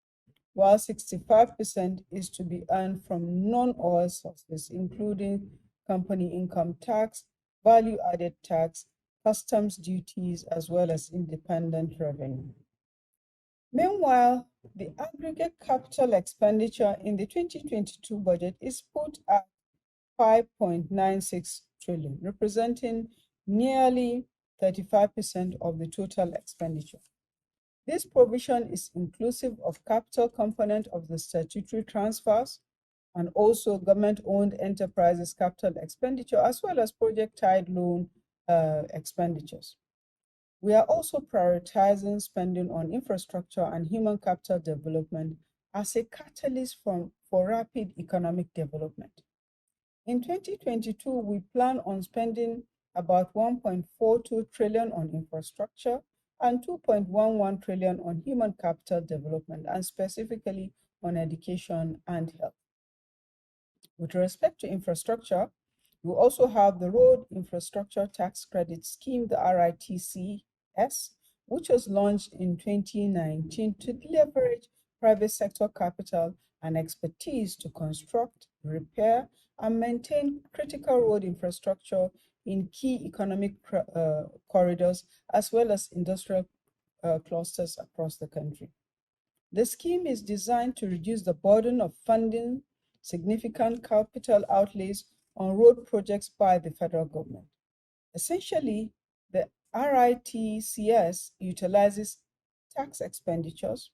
S6: while 65% is to be earned from non-oil sources, including company income tax, value-added tax, customs duties, as well as independent revenue. Meanwhile, the aggregate capital expenditure in the 2022 budget is put at 5.96 trillion, representing nearly 35% of the total expenditure. This provision is inclusive of capital component of the statutory transfers and also government-owned enterprises capital expenditure, as well as project-tied loan expenditures. We are also prioritizing spending on infrastructure and human capital development as a catalyst for rapid economic development. In 2022, we plan on spending about 1.42 trillion on infrastructure and 2.11 trillion on human capital development, and specifically on education and health. With respect to infrastructure, we also have the Road Infrastructure Tax Credit Scheme, the RITCS, which was launched in 2019 to leverage private sector capital and expertise to construct, repair, and maintain critical road infrastructure in key economic corridors, as well as industrial clusters across the country. The scheme is designed to reduce the burden of funding significant capital outlays on road projects by the federal government. Essentially, the RITCS utilizes tax expenditures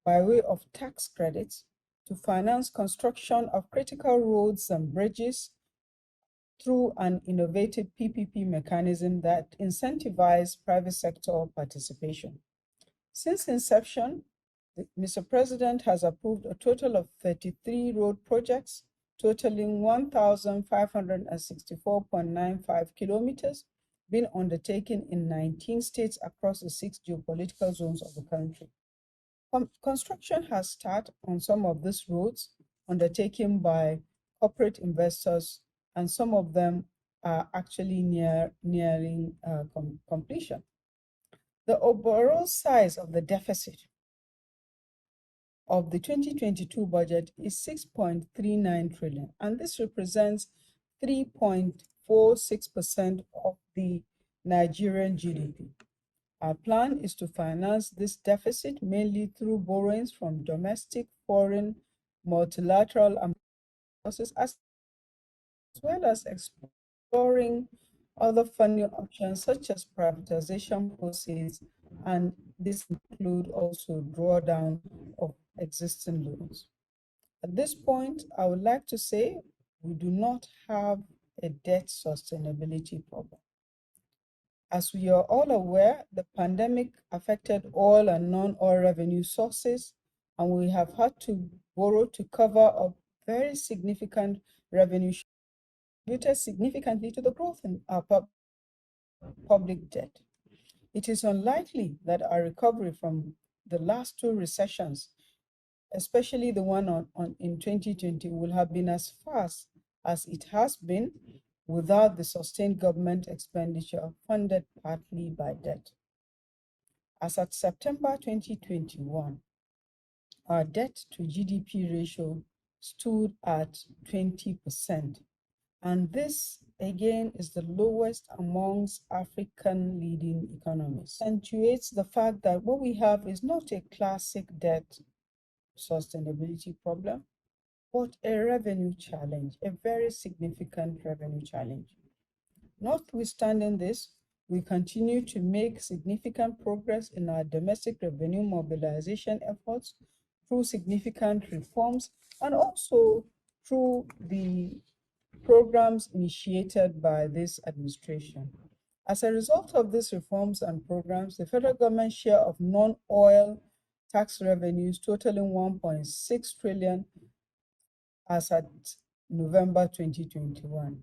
S6: by way of tax credits to finance construction of critical roads and bridges through an innovative PPP mechanism that incentivizes private sector participation. Since inception, Mr. President has approved a total of 33 road projects totaling 1,564.95 kilometers being undertaken in 19 states across the 6 geopolitical zones of the country. Construction has started on some of these roads undertaken by corporate investors, and some of them are actually nearing completion. The overall size of the deficit of the 2022 budget is 6.39 trillion, and this represents 3.46% of the Nigerian GDP. Our plan is to finance this deficit mainly through borrowings from domestic, foreign, multilateral, and sources, as well as exploring other funding options such as privatization proceeds, and this include also drawdown of existing loans. At this point, I would like to say we do not have a debt sustainability problem. As we are all aware, the pandemic affected oil and non-oil revenue sources, and we have had to borrow to cover up very significant revenue, contributed significantly to the growth in our public debt. It is unlikely that our recovery from the last 2 recessions, especially the one in 2020, will have been as fast as it has been without the sustained government expenditure funded partly by debt. As at September 2021, our debt to GDP ratio stood at 20%. And this, again, is the lowest amongst African leading economies. It accentuates the fact that what we have is not a classic debt sustainability problem, but a revenue challenge, a very significant revenue challenge. Notwithstanding this, we continue to make significant progress in our domestic revenue mobilization efforts through significant reforms and also through the programs initiated by this administration. As a result of these reforms and programs, the federal government's share of non-oil tax revenues totaling 1.6 trillion as at November 2021.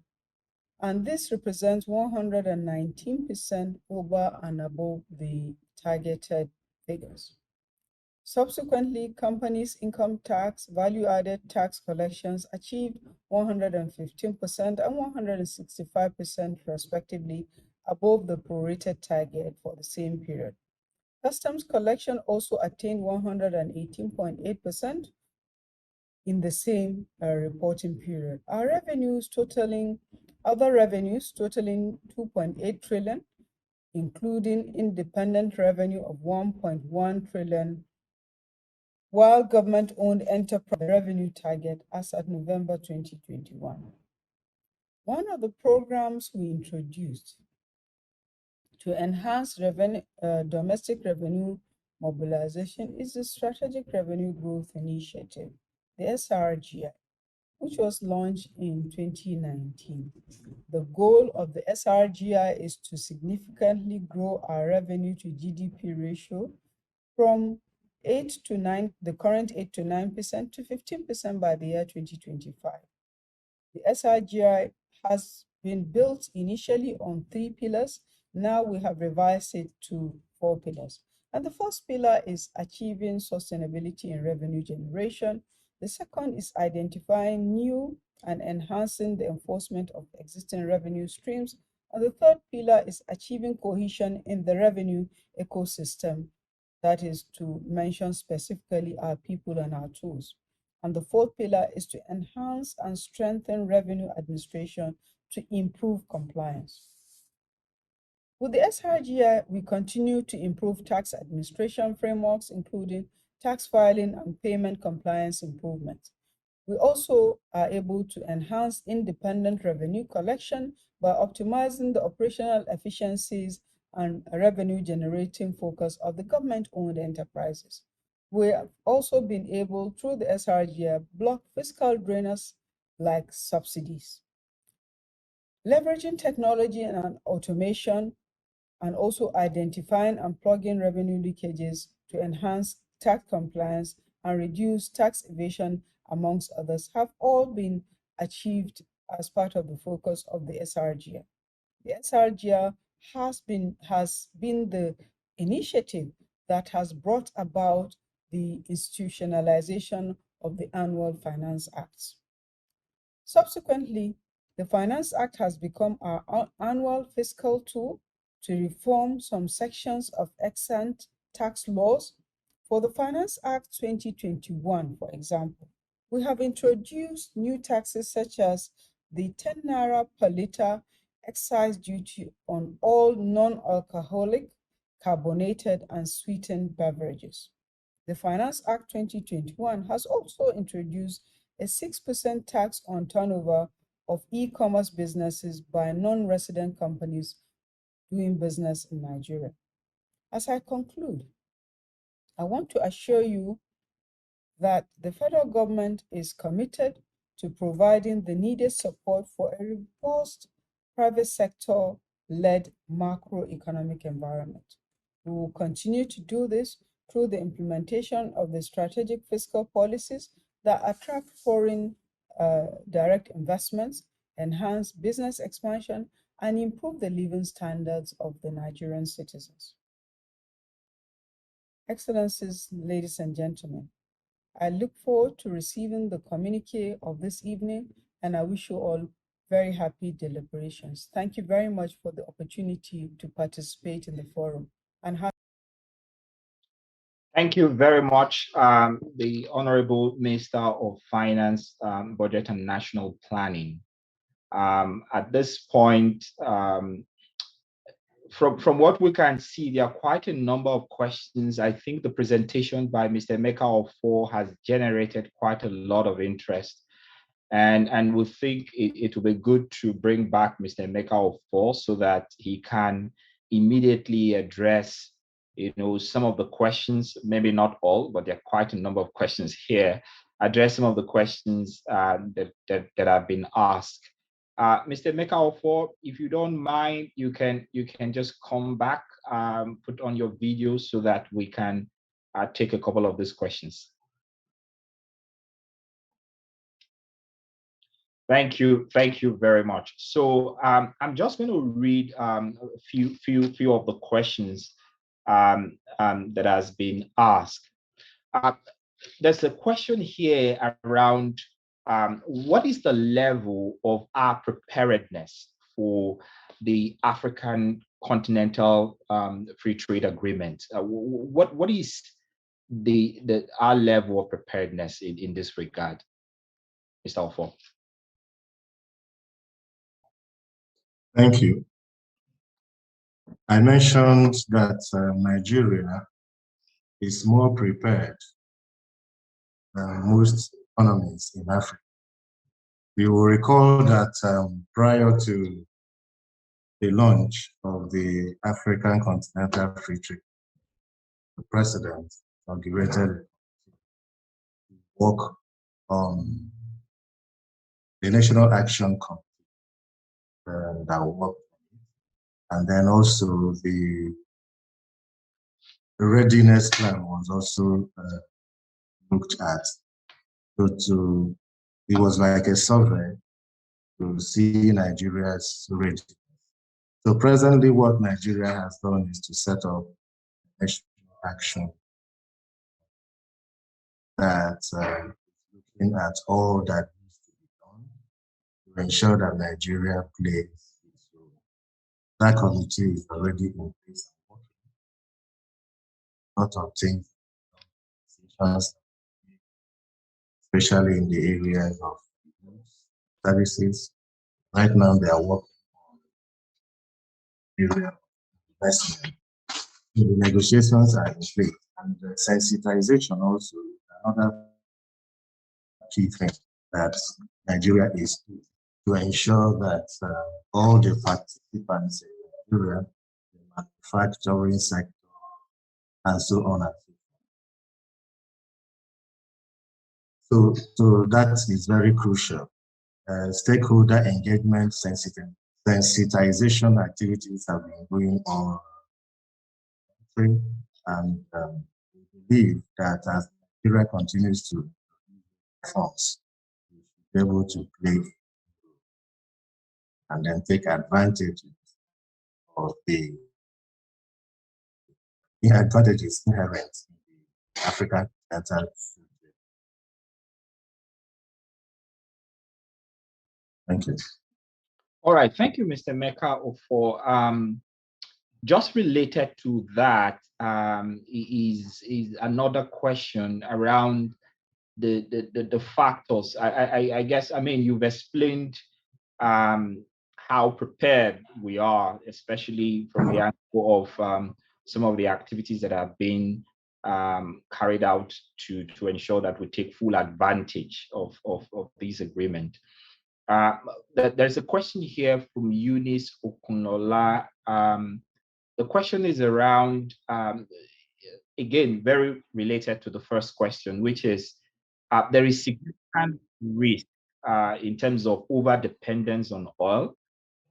S6: And this represents 119% over and above the targeted figures. Subsequently, companies' income tax, value-added tax collections achieved 115% and 165% respectively above the prorated target for the same period. Customs collection also attained 118.8% in the same reporting period. Our other revenues totaling 2.8 trillion, including independent revenue of 1.1 trillion, while government-owned enterprise revenue target as at November 2021. One of the programs we introduced to enhance domestic revenue mobilization is the Strategic Revenue Growth Initiative, the SRGI, which was launched in 2019. The goal of the SRGI is to significantly grow our revenue to GDP ratio from the current 8 to 9% to 15% by the year 2025. The SRGI has been built initially on 3 pillars. Now we have revised it to 4 pillars. And the first pillar is achieving sustainability in revenue generation. The second is identifying new and enhancing the enforcement of existing revenue streams. And the third pillar is achieving cohesion in the revenue ecosystem. That is to mention specifically our people and our tools. And the fourth pillar is to enhance and strengthen revenue administration to improve compliance. With the SRGI, we continue to improve tax administration frameworks, including tax filing, and payment compliance improvements. We also are able to enhance independent revenue collection by optimizing the operational efficiencies and revenue generating focus of the government-owned enterprises. We have also been able, through the SRGR, block fiscal drainers like subsidies. Leveraging technology and automation, and also identifying and plugging revenue leakages to enhance tax compliance and reduce tax evasion, amongst others, have all been achieved as part of the focus of the SRGR. The SRGR has been the initiative that has brought about the institutionalization of the Annual Finance Acts. Subsequently, the Finance Act has become our annual fiscal tool to reform some sections of ex-ante tax laws. For the Finance Act 2021, for example, we have introduced new taxes such as the 10 naira per liter excise duty on all non-alcoholic, carbonated, and sweetened beverages. The Finance Act 2021 has also introduced a 6% tax on turnover of e-commerce businesses by non-resident companies doing business in Nigeria. As I conclude, I want to assure you that the federal government is committed to providing the needed support for a robust private sector-led macroeconomic environment. We will continue to do this through the implementation of the strategic fiscal policies that attract foreign direct investments, enhance business expansion, and improve the living standards of the Nigerian citizens. Excellencies, ladies and gentlemen, I look forward to receiving the communique of this evening, and I wish you all very happy deliberations. Thank you very much for the opportunity to participate in the forum.
S2: Thank you very much, the Honorable Minister of Finance, Budget and National Planning. At this point, from what we can see, there are quite a number of questions. I think the presentation by Mr. Emeka Ofor has generated quite a lot of interest. And we think it will be good to bring back Mr. Emeka Ofor so that he can immediately address some of the questions, maybe not all, but there are quite a number of questions here, address some of the questions that have been asked. Mr. Emeka Ofor, if you don't mind, you can just come back, put on your video so that we can take a couple of these questions. Thank you very much. So I'm just going to read a few of the questions that has been asked. There's a question here around what is the level of our preparedness for the African Continental Free Trade Agreement? What is our level of preparedness in this regard, Mr. Ofor?
S5: Thank you. I mentioned that Nigeria is more prepared than most economies in Africa. You will recall that prior to the launch of the African Continental Free Trade, the president inaugurated work on the National Action Committee that will work, and then also the readiness plan was also looked at. So it was like a survey to see Nigeria's readiness. So presently what Nigeria has done is to set up national action that is looking at all that needs to be done to ensure that Nigeria plays its role. That committee is already in place and working. A lot of things, especially in the areas of services. Right now they are working on the area of investment. So the negotiations are in place. And sensitization also, another key thing that Nigeria is to ensure that all the participants in Nigeria, the manufacturing sector, and so on and so forth. So that is very crucial. Stakeholder engagement, sensitization activities have been going on, and we believe that as Nigeria continues to force, we should be able to play and then take advantage of the advantages inherent in the African continental. Thank you.
S2: All right, thank you, Mr. Mecca, for just related to that is another question around the factors. I guess, I mean, you've explained how prepared we are, especially from the angle of some of the activities that have been carried out to ensure that we take full advantage of this agreement. There's a question here from Eunice Okunola. The question is around, again, very related to the first question, which is there is significant risk in terms of over-dependence on oil,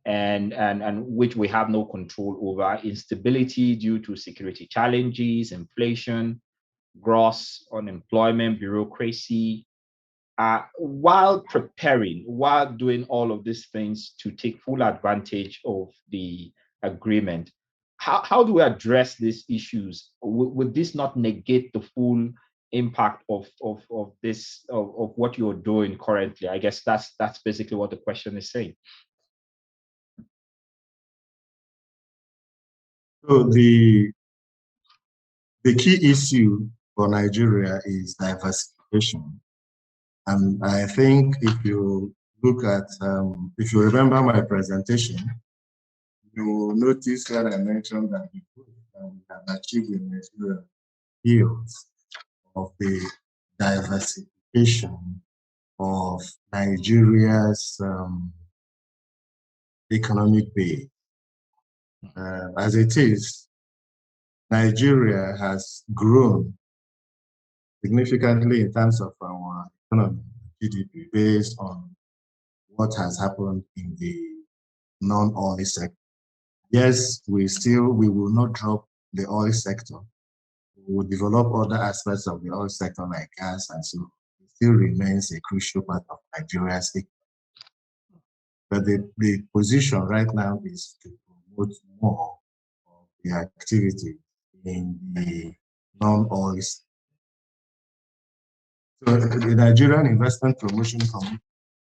S2: and which we have no control over, instability due to security challenges, inflation, gross unemployment, bureaucracy. While preparing, while doing all of these things to take full advantage of the agreement, how do we address these issues? Would this not negate the full impact of this of what you're doing currently? I guess that's basically what the question is saying.
S5: So the key issue for Nigeria is diversification. And I think if you look at, if you remember my presentation, you will notice that I mentioned that we have achieved in Nigeria fields of the diversification of Nigeria's economic base. As it is, Nigeria has grown significantly in terms of our economy, GDP, based on what has happened in the non-oil sector. Yes, we will not drop the oil sector. We will develop other aspects of the oil sector like gas, and so it still remains a crucial part of Nigeria's economy. But the position right now is to promote more of the activity in the non-oil sector. So the Nigerian Investment Promotion Committee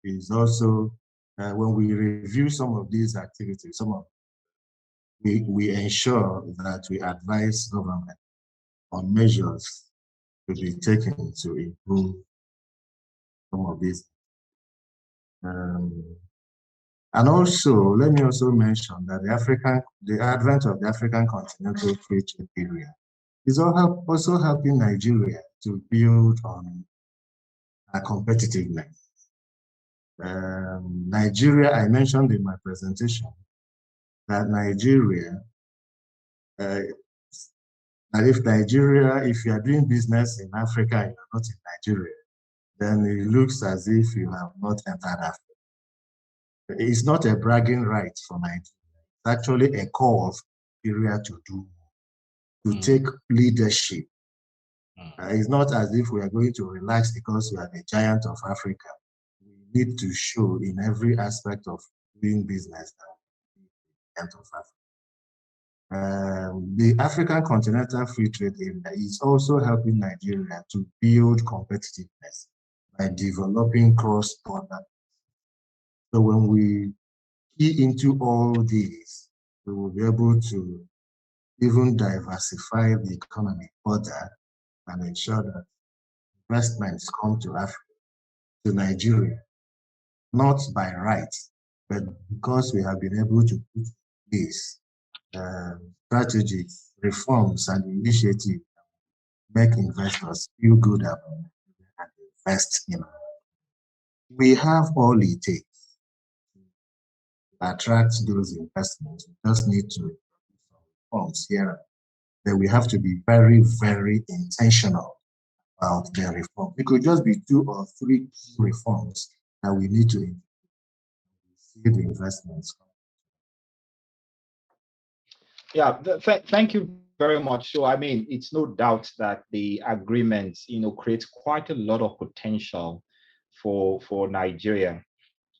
S5: is also, when we review some of these activities, we ensure that we advise government on measures to be taken to improve some of these. And also, let me also mention that the advent of the African Continental Free Trade Area is also helping Nigeria to build on a competitiveness. Nigeria, I mentioned in my presentation that Nigeria, if you are doing business in Africa and you're not in Nigeria, then it looks as if you have not entered Africa. It's not a bragging right for Nigeria. It's actually a call for Nigeria to take leadership. It's not as if we are going to relax because we are the giant of Africa. We need to show in every aspect of doing business that we are the giant of Africa. The African Continental Free Trade Area is also helping Nigeria to build competitiveness by developing cross-border. So when we key into all these, we will be able to even diversify the economy further and ensure that investments come to Africa, to Nigeria, not by right, but because we have been able to put in place strategies, reforms, and initiatives make investors feel good about it and invest in it. We have all it takes to attract those investments. We just need to reforms here. Then we have to be very, very intentional about the reform. It could just be 2 or 3 key reforms that we need to see the investments.
S2: Yeah, thank you very much. So, I mean, it's no doubt that the agreement, creates quite a lot of potential for Nigeria.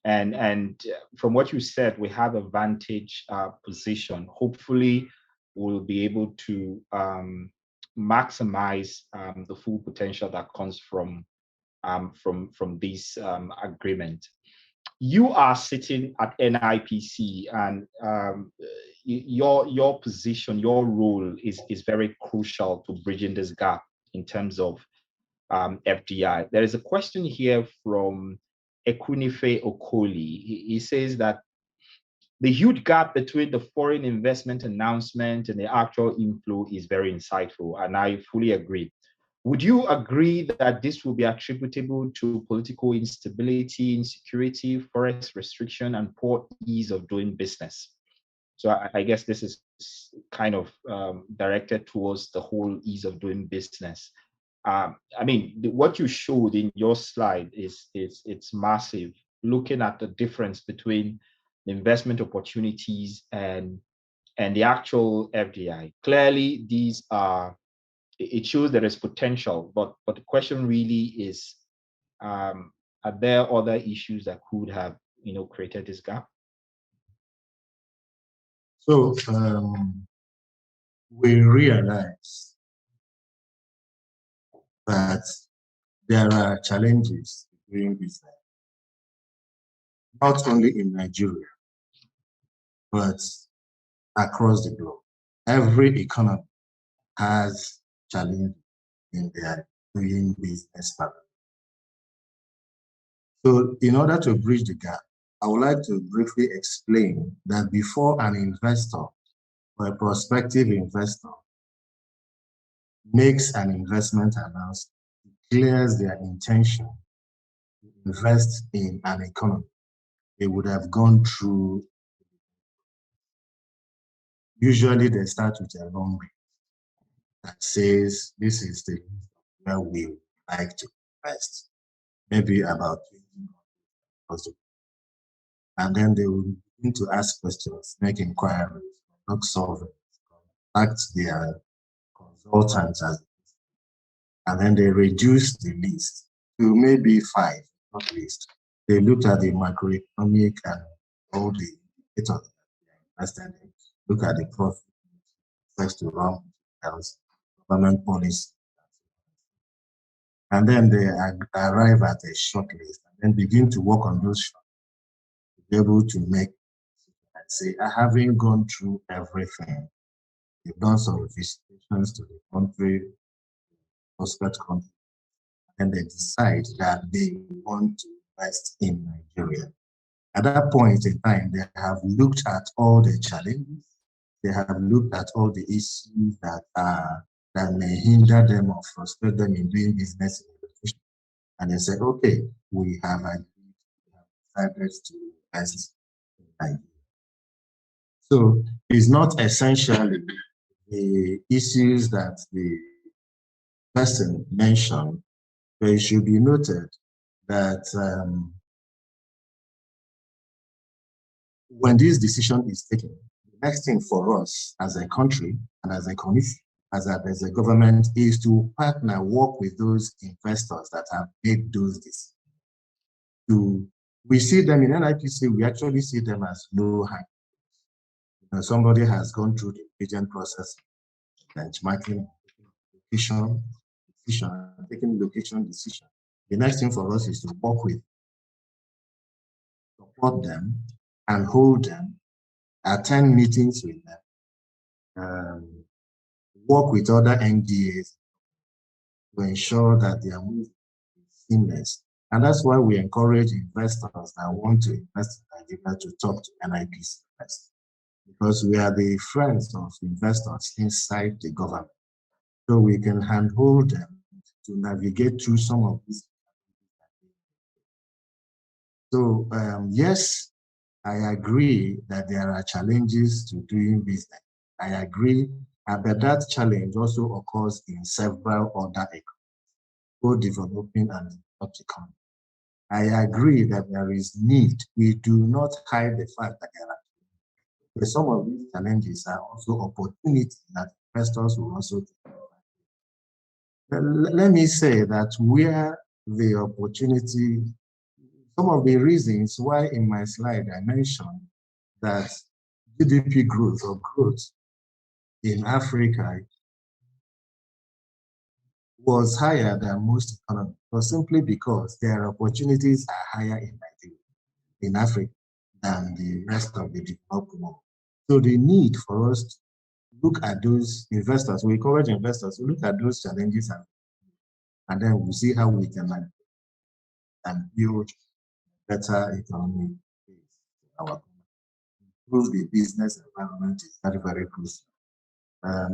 S2: And from what you said, we have a vantage position. Hopefully, we'll be able to maximize the full potential that comes from this agreement. You are sitting at NIPC, and your position, your role is very crucial to bridging this gap in terms of FDI. There is a question here from Ekunife Okoli. He says that the huge gap between the foreign investment announcement and the actual inflow is very insightful, and I fully agree. Would you agree that this will be attributable to political instability, insecurity, forex restriction, and poor ease of doing business? So I guess this is kind of directed towards the whole ease of doing business. I mean, what you showed in your slide it's massive. Looking at the difference between the investment opportunities and the actual FDI. Clearly, these are. It shows there is potential, but the question really is, are there other issues that could have created this gap?
S5: So we realize that there are challenges doing business, not only in Nigeria, but across the globe. Every economy has challenges in their doing business pattern. So in order to bridge the gap, I would like to briefly explain that before an investor or a prospective investor makes an investment announcement, declares their intention to invest in an economy, they would have gone through. Usually they start with a long read that says this is the where we like to invest, maybe about 20. And then they will begin to ask questions, make inquiries, conduct surveys, contact their consultants, and then they reduce the list to maybe 5, not least. They looked at the macroeconomic and all the indicators that they are invested in, look at the profit, access to raw materials, government policy, and then they arrive at a short list and then begin to work on those short to be able to make and say, having gone through everything, they've done some visitations to the country, prospect country, and they decide that they want to invest in Nigeria. At that point in time, they have looked at all the challenges, they have looked at all the issues that may hinder them or frustrate them in doing business in education. And they say, okay, we have decided to invest in Nigeria. So it's not essentially the issues that the person mentioned, but it should be noted that when this decision is taken, the next thing for us as a country and as a commission, as a government, is to partner, work with those investors that have made those decisions. We see them in NIPC, we actually see them as low hanging. Somebody has gone through the agent process, benchmarking, taking location decision. The next thing for us is to work with, support them, and hold them, attend meetings with them, work with other NDAs to ensure that their move is seamless. And that's why we encourage investors that want to invest in Nigeria to talk to NIPC first, because we are the friends of investors inside the government. so we can handhold them to navigate through some of these. So yes, I agree that there are challenges to doing business. I agree, but that challenge also occurs in several other economies, both developing and developed economies. I agree that there is need. We do not hide the fact that there are. But some of these challenges are also opportunities that investors will also take. Let me say that where the opportunity, some of the reasons why in my slide I mentioned that GDP growth or growth in Africa was higher than most economies was simply because their opportunities are higher in Nigeria, in Africa, than the rest of the developed world. So the need for us to look at those investors, we encourage investors to look at those challenges and then we'll see how we can and build better economic base for our improve the business environment is very, very crucial.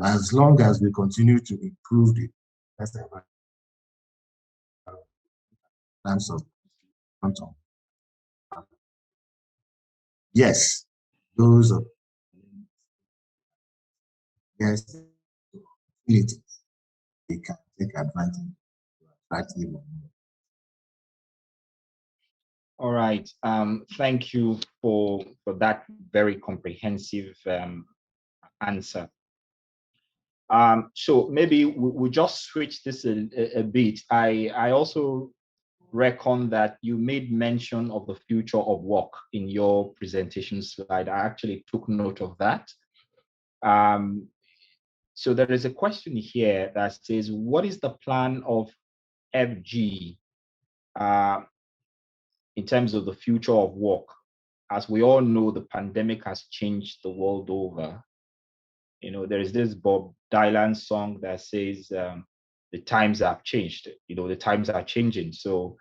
S5: As long as we continue to improve the business environment in terms of quantum, yes, those are yes, opportunities we can take advantage to attract even more.
S2: All right. Thank you for that very comprehensive answer. So maybe we'll just switch this a bit. I also reckon that you made mention of the future of work in your presentation slide. I actually took note of that. So there is a question here that says, what is the plan of FG in terms of the future of work? As we all know, the pandemic has changed the world over. You know, there is this Bob Dylan song that says, the times have changed, you know, the times are changing. So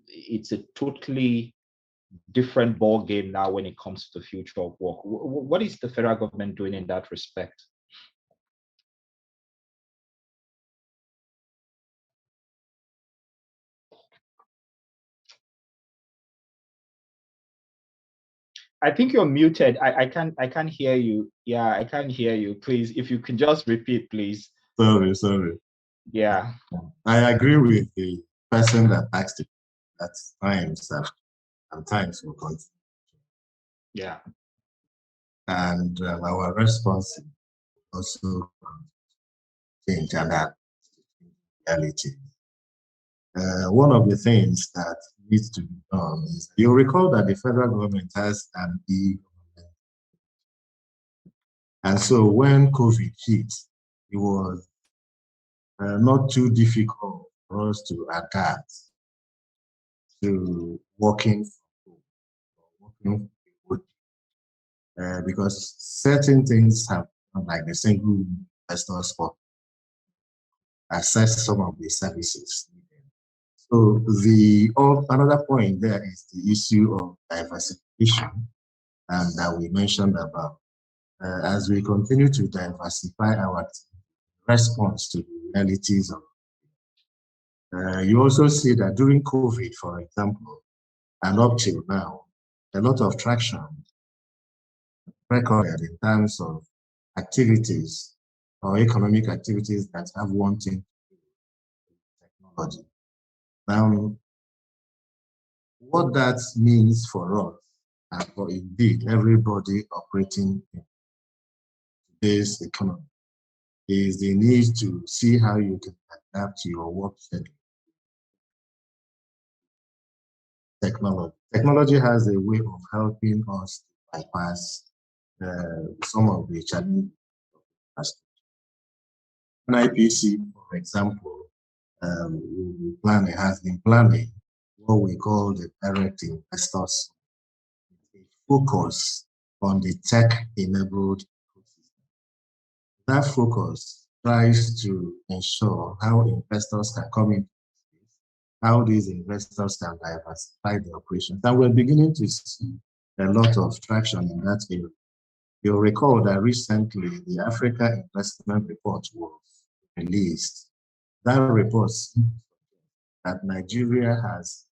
S2: it's a totally different ball game now when it comes to the future of work. What is the federal government doing in that respect? I think you're muted. I can't hear you. Yeah, I can't hear you. Please, if you can just repeat, please.
S5: Sorry.
S2: Yeah.
S5: I agree with the person that asked it at times and times will continue.
S2: Yeah.
S5: And our response also change and that reality. One of the things that needs to be done is, you'll recall that the federal government has an e-government. And so when COVID hit, it was not too difficult for us to adapt to working from home, because certain things have, like the single investor spot, access some of the services. So another point there is the issue of diversification, and that we mentioned about. As we continue to diversify our response to the realities of, you also see that during COVID, for example, and up till now, a lot of traction recorded in terms of activities or economic activities that have one thing to do with technology. Now, what that means for us, and for indeed everybody operating in today's economy, is the need to see how you can adapt your work schedule. Technology. Technology has a way of helping us to bypass some of the challenges. IPC, for example, has been planning what we call the direct investors, a focus on the tech-enabled ecosystem. That focus tries to ensure how investors can come into space, how these investors can diversify their operations. And we're beginning to see a lot of traction in that area. You'll recall that recently the Africa Investment Report was released, that report that Nigeria has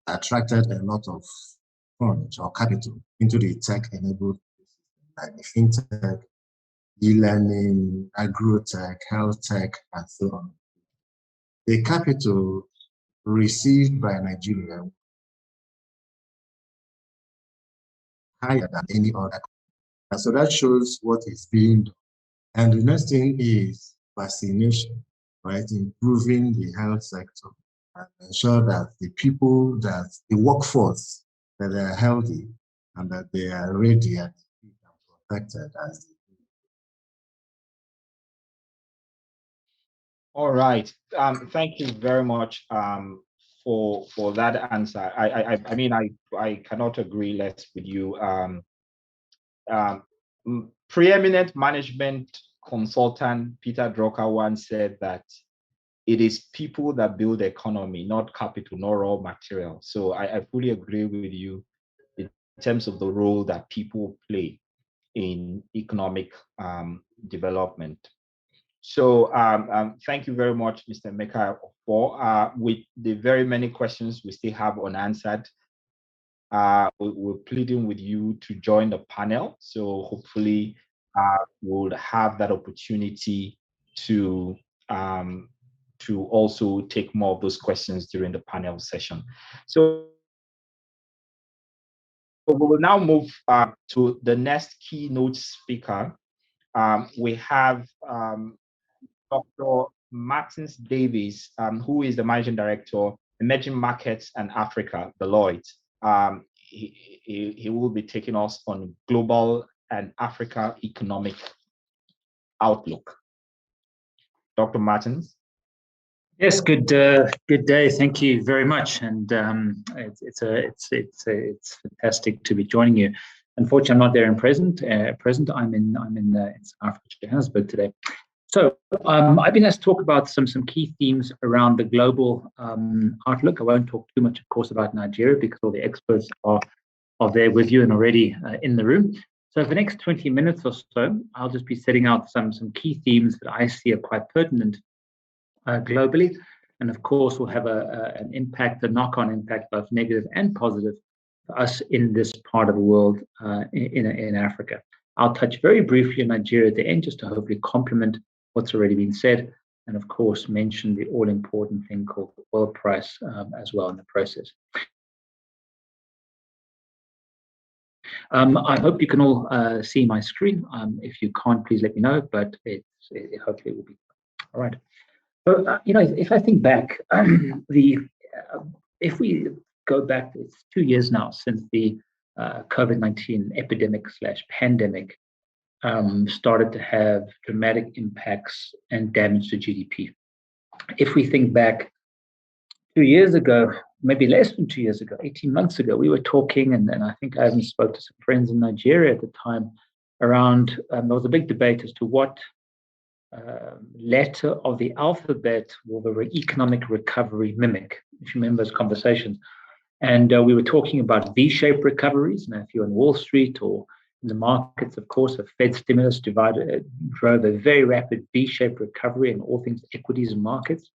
S5: attracted a lot of funds or capital into the tech-enabled like fintech, e-learning, agro-tech, health tech, and so on. The capital received by Nigeria higher than any other. And so that shows what is being done. And the next thing is vaccination, right? Improving the health sector and ensure that the people, that the workforce, that they are healthy and that they are ready and protected as they do.
S2: All right. Thank you very much for that answer. I mean, I cannot agree less with you. Preeminent management consultant Peter Drucker once said that it is people that build the economy, not capital, not raw material. So I fully agree with you in terms of the role that people play in economic development. So thank you very much, Mr. Meka, for with the very many questions we still have unanswered. We're pleading with you to join the panel. So hopefully we'll have that opportunity to also take more of those questions during the panel session. So we will now move to the next keynote speaker. We have Dr. Martyn Davies, who is the Managing Director, Emerging Markets and Africa, Deloitte. He will be taking us on global and Africa economic outlook. Dr. Martyn.
S7: Yes, good day. Thank you very much, and it's fantastic to be joining you. Unfortunately, I'm not there in present. I'm in South Africa, Johannesburg today. So I've been asked to talk about some key themes around the global outlook. I won't talk too much, of course, about Nigeria because all the experts are there with you and already in the room. So for the next 20 minutes or so, I'll just be setting out some key themes that I see are quite pertinent globally, and of course will have an impact, a knock-on impact, both negative and positive, for us in this part of the world in Africa. I'll touch very briefly on Nigeria at the end, just to hopefully complement what's already been said, and of course mention the all-important thing called the oil price as well in the process. I hope you can all see my screen. If you can't, please let me know, but hopefully it will be all right. So, if I think back, if we go back, it's 2 years now since the COVID-19 epidemic/pandemic started to have dramatic impacts and damage to GDP. If we think back 2 years ago, maybe less than 2 years ago, 18 months ago, we were talking, and I think I even spoke to some friends in Nigeria at the time around, there was a big debate as to what letter of the alphabet will the economic recovery mimic, if you remember those conversations. And we were talking about V-shaped recoveries. Now, if you're on Wall Street or in the markets, of course, a Fed stimulus drove a very rapid V-shaped recovery in all things equities and markets.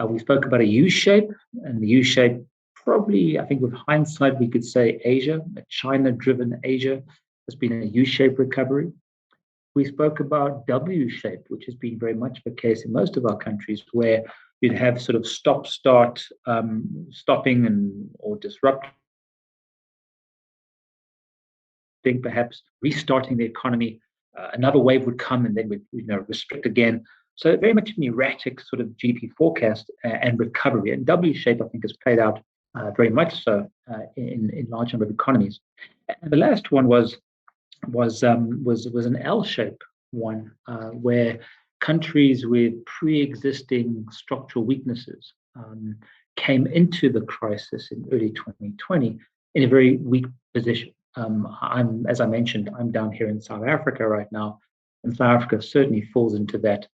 S7: We spoke about a U-shape, and the U-shape probably, I think with hindsight, we could say Asia, a China-driven Asia has been a U-shaped recovery. We spoke about W-shape, which has been very much the case in most of our countries, where you'd have sort of stop-start, stopping or disrupting, perhaps restarting the economy. Another wave would come, and then we'd restrict again. So very much an erratic sort of GDP forecast and recovery. And W-shape, I think, has played out very much so in large number of economies. And the last one was an L-shape one, where countries with pre-existing structural weaknesses came into the crisis in early 2020 in a very weak position. As I mentioned, I'm down here in South Africa right now, and South Africa certainly falls into that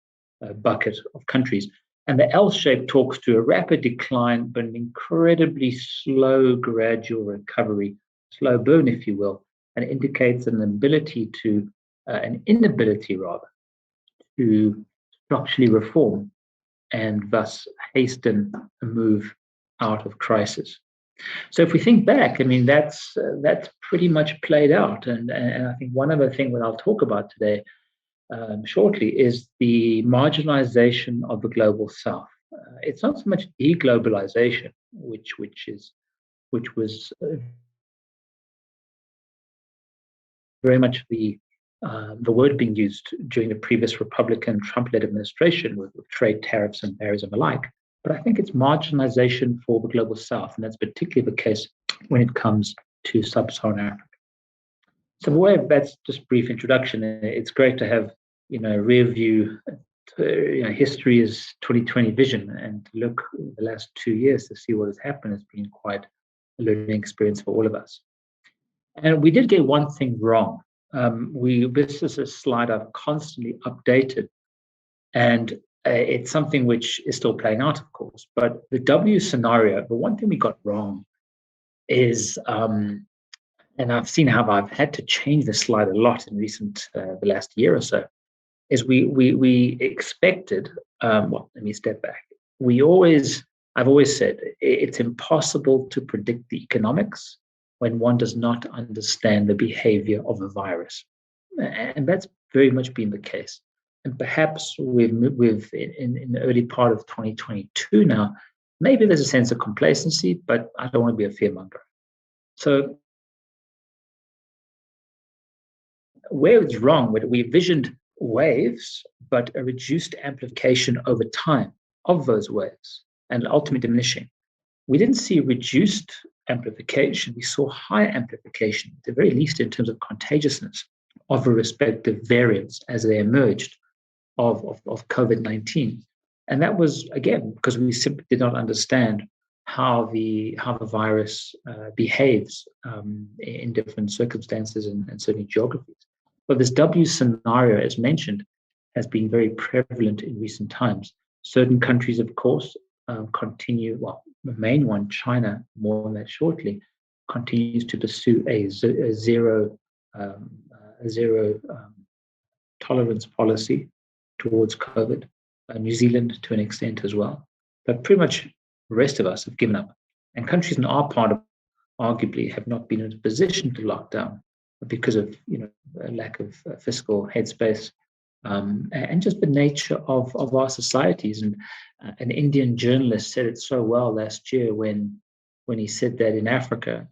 S7: bucket of countries. And the L shape talks to a rapid decline, but an incredibly slow, gradual recovery, slow burn, if you will, and indicates an inability to structurally reform and thus hasten a move out of crisis. So if we think back, I mean, that's pretty much played out. And I think one other thing that I'll talk about today shortly is the marginalization of the global South. It's not so much deglobalization, which was very much the word being used during the previous Republican Trump-led administration with trade tariffs and barriers and the like. But I think it's marginalization for the global South, and that's particularly the case when it comes to sub-Saharan Africa. So that's just a brief introduction. It's great to have, rear view. History is 2020 vision, and to look the last 2 years to see what has happened has been quite a learning experience for all of us. And we did get one thing wrong. This is a slide I've constantly updated, and it's something which is still playing out, of course. But the W scenario, the one thing we got wrong is, and I've seen how I've had to change the slide a lot in the last year or so, is we expected. Well, let me step back. I've always said it's impossible to predict the economics when one does not understand the behavior of a virus, and that's very much been the case. And perhaps in the early part of 2022 now, maybe there's a sense of complacency, but I don't want to be a fearmonger. So where it's wrong, we envisioned waves, but a reduced amplification over time of those waves and ultimately diminishing. We didn't see reduced amplification. We saw high amplification, at the very least in terms of contagiousness of the respective variants as they emerged of COVID-19. And that was, again, because we simply did not understand how the virus behaves in different circumstances and certainly geographies. But this W scenario, as mentioned, has been very prevalent in recent times. Certain countries, of course, continue, well, the main one, China, more on that shortly, continues to pursue a zero tolerance policy towards COVID. New Zealand to an extent as well. But pretty much the rest of us have given up. And countries in our part of arguably have not been in a position to lock down because of a lack of fiscal headspace and just the nature of our societies. And an Indian journalist said it so well last year when he said that in Africa,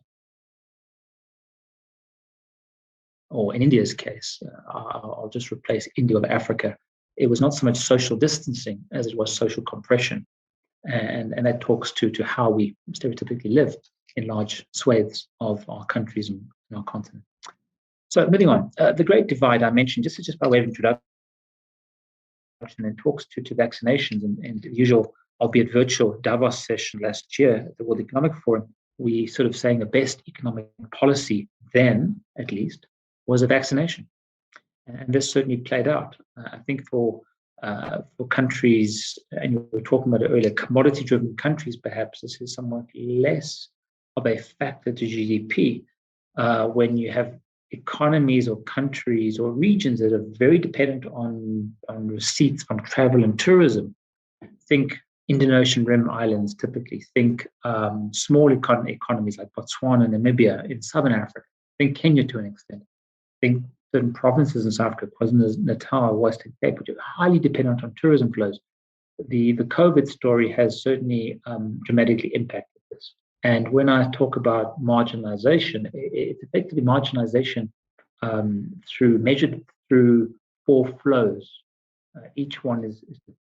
S7: or in India's case, I'll just replace India with Africa, it was not so much social distancing as it was social compression. And that talks to how we stereotypically live in large swathes of our countries and our continent. So moving on, the Great Divide I mentioned, just by way of introduction, and talks to vaccinations and the usual, albeit virtual, Davos session last year at the World Economic Forum. We sort of saying the best economic policy then, at least, was a vaccination. And this certainly played out. I think for countries, and you were talking about it earlier, commodity-driven countries, perhaps this is somewhat less of a factor to GDP when you have economies or countries or regions that are very dependent on receipts from travel and tourism. Think Indian Ocean Rim islands, typically. Think small economies like Botswana, Namibia in Southern Africa. Think Kenya to an extent. Think certain provinces in South Africa, KwaZulu-Natal, Western Cape, which are highly dependent on tourism flows. The COVID story has certainly dramatically impacted this. And when I talk about marginalization, it's effectively marginalization measured through 4 flows. Each one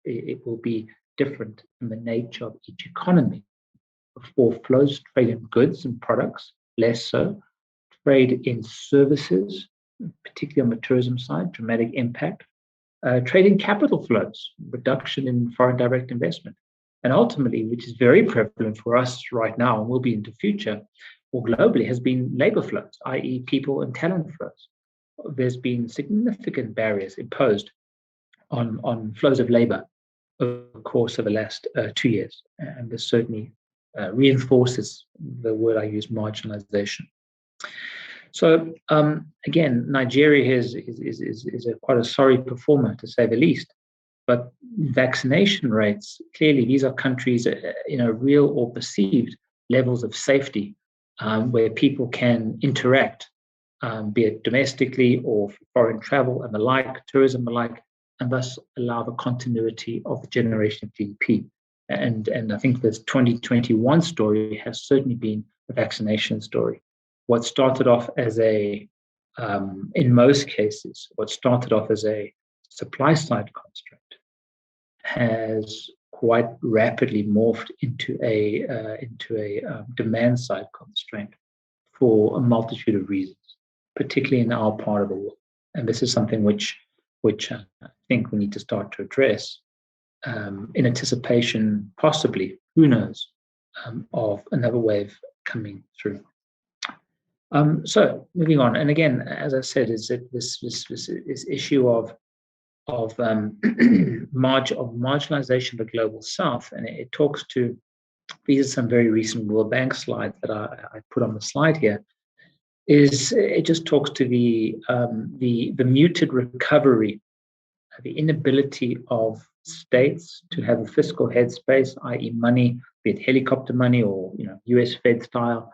S7: it will be different in the nature of each economy. The 4 flows: trade in goods and products, less so; trade in services, particularly on the tourism side, dramatic impact; trade in capital flows, reduction in foreign direct investment; and ultimately, which is very prevalent for us right now and will be into future, or globally, has been labor flows, i.e. people and talent flows. There's been significant barriers imposed on flows of labor over the course of the last 2 years. And this certainly reinforces the word I use, marginalization. So again, Nigeria is quite a sorry performer, to say the least. But vaccination rates, clearly these are countries, real or perceived levels of safety where people can interact, be it domestically or foreign travel and the like, tourism and the like, and thus allow the continuity of the generation of GDP. And I think this 2021 story has certainly been a vaccination story. What started off as in most cases, what started off as a supply side constraint has quite rapidly morphed into a demand side constraint for a multitude of reasons, particularly in our part of the world. And this is something which I think we need to start to address in anticipation, possibly, who knows, of another wave coming through. So moving on, and again, as I said, is that this issue of marginalization of the global South, and it talks to, these are some very recent World Bank slides that I put on the slide here, it just talks to the muted recovery, the inability of states to have a fiscal headspace, i.e. money, be it helicopter money or US Fed style,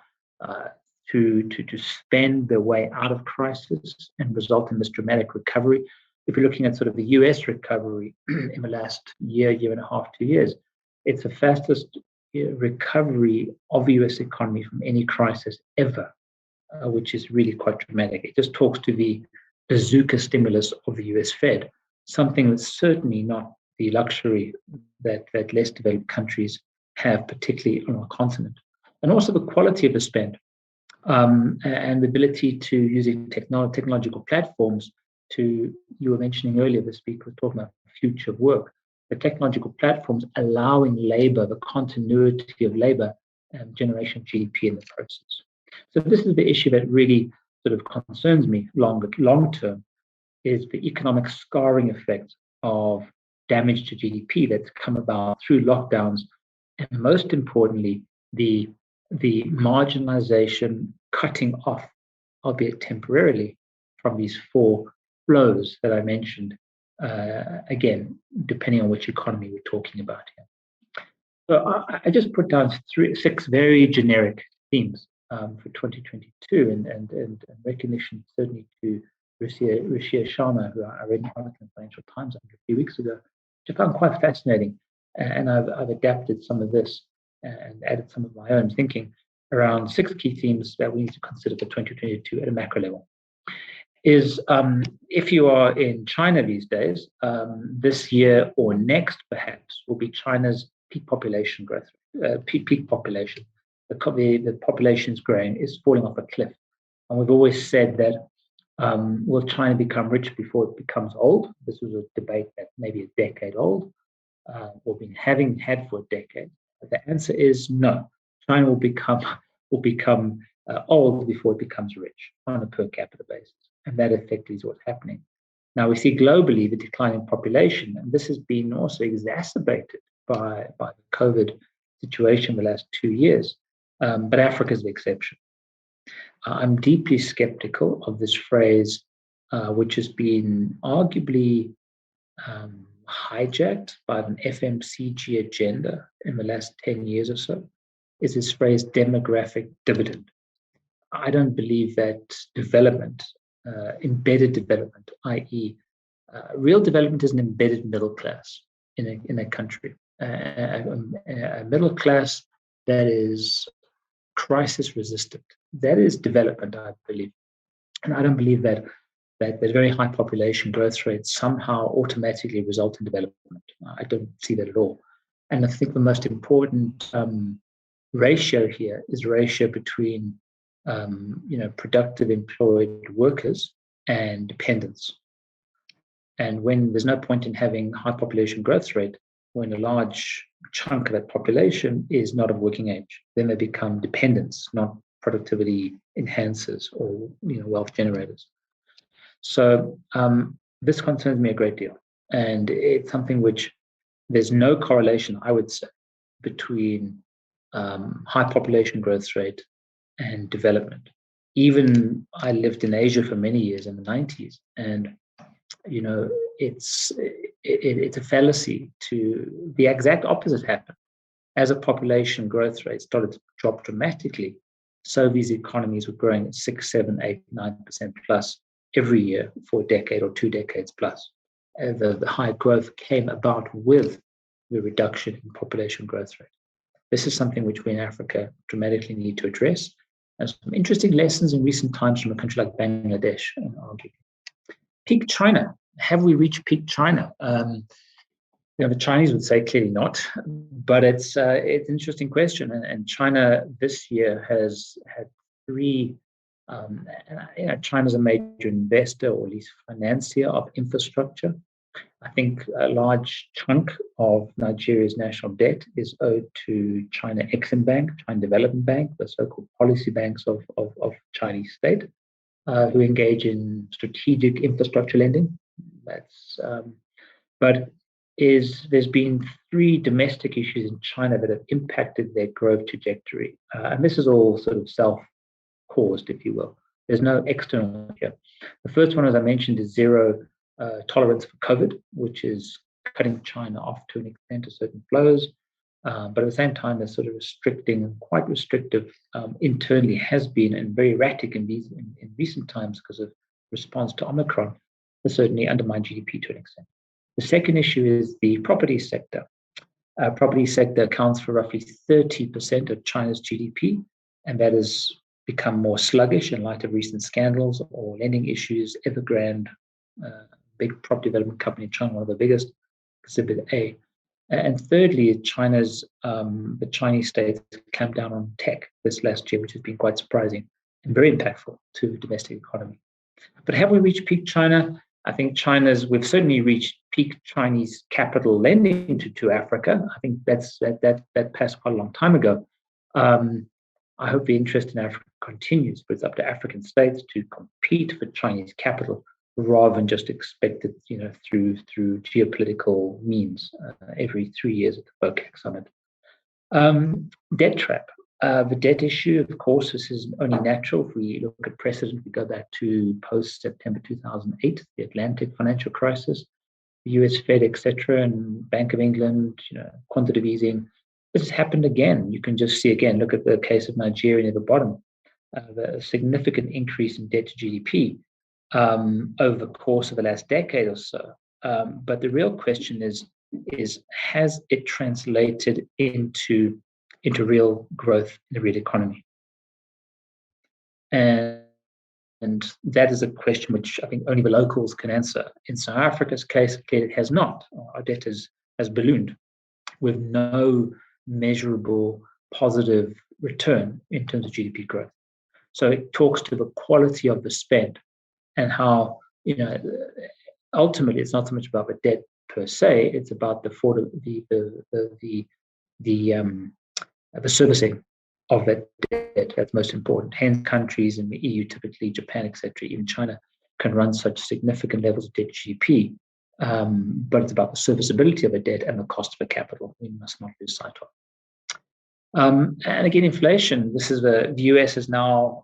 S7: to spend their way out of crisis and result in this dramatic recovery. If you're looking at sort of the US recovery in the last year and a half, 2 years, it's the fastest recovery of the US economy from any crisis ever, which is really quite dramatic. It just talks to the bazooka stimulus of the US Fed, something that's certainly not the luxury that less developed countries have, particularly on our continent. And also the quality of the spend and the ability to using technological platforms to, you were mentioning earlier, the speaker was talking about the future of work, the technological platforms allowing labor, the continuity of labor and generation of GDP in the process. So this is the issue that really sort of concerns me long term, is the economic scarring effect of damage to GDP that's come about through lockdowns, and most importantly, the marginalization, cutting off, albeit temporarily, from these four flows that I mentioned, again, depending on which economy we're talking about here. So I just put down 6 very generic themes for 2022, and recognition certainly to Rashia Sharma, who I read in the Financial Times a few weeks ago, which I found quite fascinating. And I've adapted some of this and added some of my own thinking around 6 key themes that we need to consider for 2022 at a macro level. Is if you are in China these days, this year or next perhaps will be China's peak population growth, peak population. The population's growing, is falling off a cliff. And we've always said that will China become rich before it becomes old? This was a debate that maybe a decade old, or been having had for a decade. But the answer is no. China will become old before it becomes rich on a per capita basis. And that effectively is what's happening. Now we see globally the decline in population, and this has been also exacerbated by the COVID situation the last 2 years. But Africa is the exception. I'm deeply skeptical of this phrase, which has been arguably hijacked by an FMCG agenda in the last 10 years or so, is this phrase demographic dividend. I don't believe that development, embedded development, i.e. Real development is an embedded middle class in a country, a middle class that is crisis resistant. That is development, I believe. And I don't believe that very high population growth rates somehow automatically result in development. I don't see that at all. And I think the most important ratio here is the ratio between productive employed workers and dependents. And when there's no point in having high population growth rate, when a large chunk of that population is not of working age, then they become dependents, not productivity enhancers or wealth generators. So this concerns me a great deal, and it's something which there's no correlation, I would say, between high population growth rate and development. Even I lived in Asia for many years in the 90s, and it's a fallacy. To the exact opposite happened. As a population growth rate started to drop dramatically, so these economies were growing at 6, 7, 8, 9% plus every year for a decade or 2 decades plus. The high growth came about with the reduction in population growth rate. This is something which we in Africa dramatically need to address. And some interesting lessons in recent times from a country like Bangladesh, arguably. Peak China. Have we reached peak China? The Chinese would say clearly not, but it's an interesting question. And China this year has had 3. China's a major investor, or at least financier of infrastructure. I think a large chunk of Nigeria's national debt is owed to China Exim Bank, China Development Bank, the so-called policy banks of Chinese state, who engage in strategic infrastructure lending. There's been 3 domestic issues in China that have impacted their growth trajectory. And this is all sort of self-caused, if you will. There's no external here. The first one, as I mentioned, is zero tolerance for COVID, which is cutting China off to an extent of certain flows. But at the same time, they're sort of restricting, and quite restrictive internally has been, and very erratic in recent times because of response to Omicron, has certainly undermined GDP to an extent. The second issue is the property sector. Property sector accounts for roughly 30% of China's GDP, and that has become more sluggish in light of recent scandals or lending issues. Evergrande, big property development company in China, one of the biggest, Exhibit A. And thirdly, the Chinese state clamped down on tech this last year, which has been quite surprising and very impactful to the domestic economy. But have we reached peak China? I think we've certainly reached peak Chinese capital lending to Africa. I think that passed quite a long time ago. I hope the interest in Africa continues, but it's up to African states to compete for Chinese capital rather than just expect it, through geopolitical means every 3 years at the FOCAC summit. Debt trap. The debt issue, of course, this is only natural. If we look at precedent, we go back to post-September 2008, the Atlantic financial crisis, the US Fed, etc., and Bank of England, quantitative easing. This has happened again. You can just see again, look at the case of Nigeria near the bottom, the significant increase in debt to GDP over the course of the last decade or so. But the real question is has it translated into real growth in the real economy? And that is a question which I think only the locals can answer. In South Africa's case, clearly it has not. Our debt has ballooned with no measurable positive return in terms of GDP growth. So it talks to the quality of the spend and how, ultimately it's not so much about the debt per se, it's about the servicing of that debt. That's most important. Hence, countries in the EU, typically Japan, etc., even China, can run such significant levels of debt to GDP. But it's about the serviceability of the debt and the cost of the capital. We must not lose sight of. And again, inflation. This is the US is now,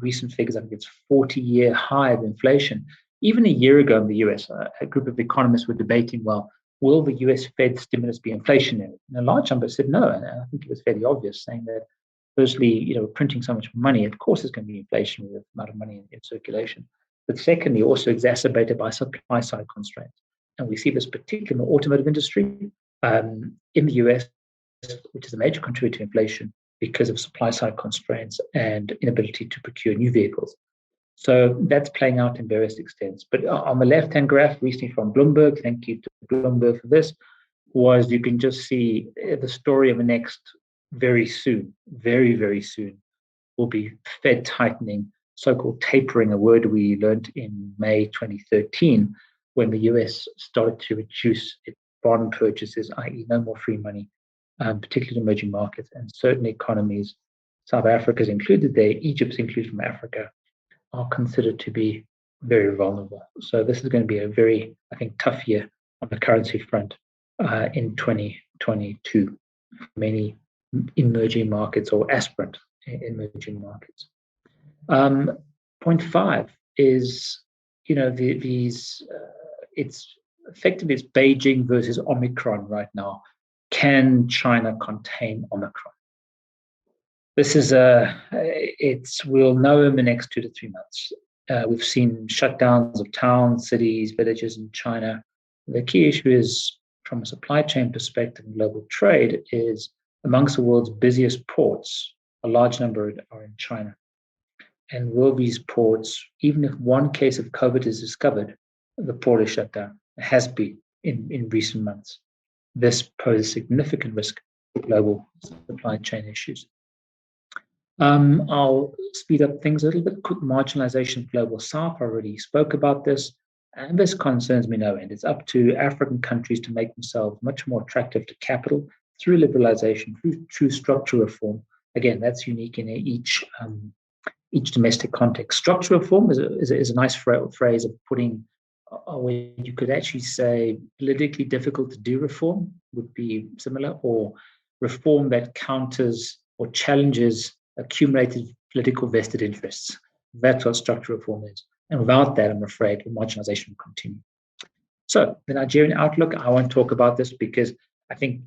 S7: recent figures, I think it's 40-year high of inflation. Even a year ago in the US, a group of economists were debating, well, will the US Fed stimulus be inflationary? And a large number said no, and I think it was fairly obvious, saying that firstly, printing so much money, of course, is going to be inflationary with the amount of money in circulation. But secondly, also exacerbated by supply side constraints. And we see this particularly in the automotive industry in the US, which is a major contributor to inflation because of supply side constraints and inability to procure new vehicles. So that's playing out in various extents. But on the left-hand graph, recently from Bloomberg, thank you to Bloomberg for this, was you can just see the story of the next very soon, very, very soon, will be Fed tightening, so-called tapering, a word we learned in May 2013, when the US started to reduce its bond purchases, i.e. no more free money, particularly in emerging markets and certain economies. South Africa's included there, Egypt's included from Africa, are considered to be very vulnerable. So this is going to be a very, I think, tough year on the currency front in 2022 for many emerging markets or aspirant emerging markets. Point 5 is it's effectively it's Beijing versus Omicron right now. Can China contain Omicron? This is we'll know in the next 2 to 3 months. We've seen shutdowns of towns, cities, villages in China. The key issue is, from a supply chain perspective and global trade, is amongst the world's busiest ports, a large number are in China. And will these ports, even if one case of COVID is discovered, the port is shut down? It has been in recent months. This poses significant risk to global supply chain issues. I'll speed up things a little bit. Quick marginalization of global south. I already spoke about this, and this concerns me no end. It's up to African countries to make themselves much more attractive to capital through liberalization, through structural reform. Again, that's unique in each domestic context. Structural reform is a nice phrase of putting where you could actually say politically difficult to do reform would be similar, or reform that counters or challenges accumulated political vested interests. That's what structural reform is. And without that, I'm afraid marginalization will continue. So the Nigerian Outlook, I won't talk about this because I think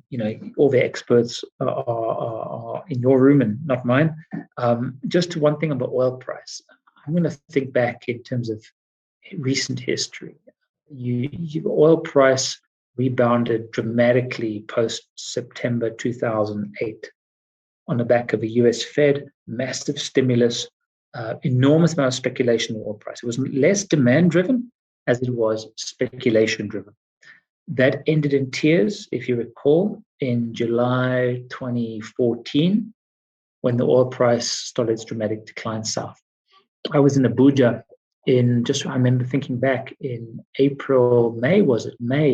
S7: all the experts are in your room and not mine. Just one thing on the oil price. I'm going to think back in terms of recent history. Oil price rebounded dramatically post-September 2008 on the back of the US Fed, massive stimulus, enormous amount of speculation in oil price. It was less demand-driven as it was speculation-driven. That ended in tears, if you recall, in July 2014, when the oil price started its dramatic decline south. I was in Abuja I remember thinking back in May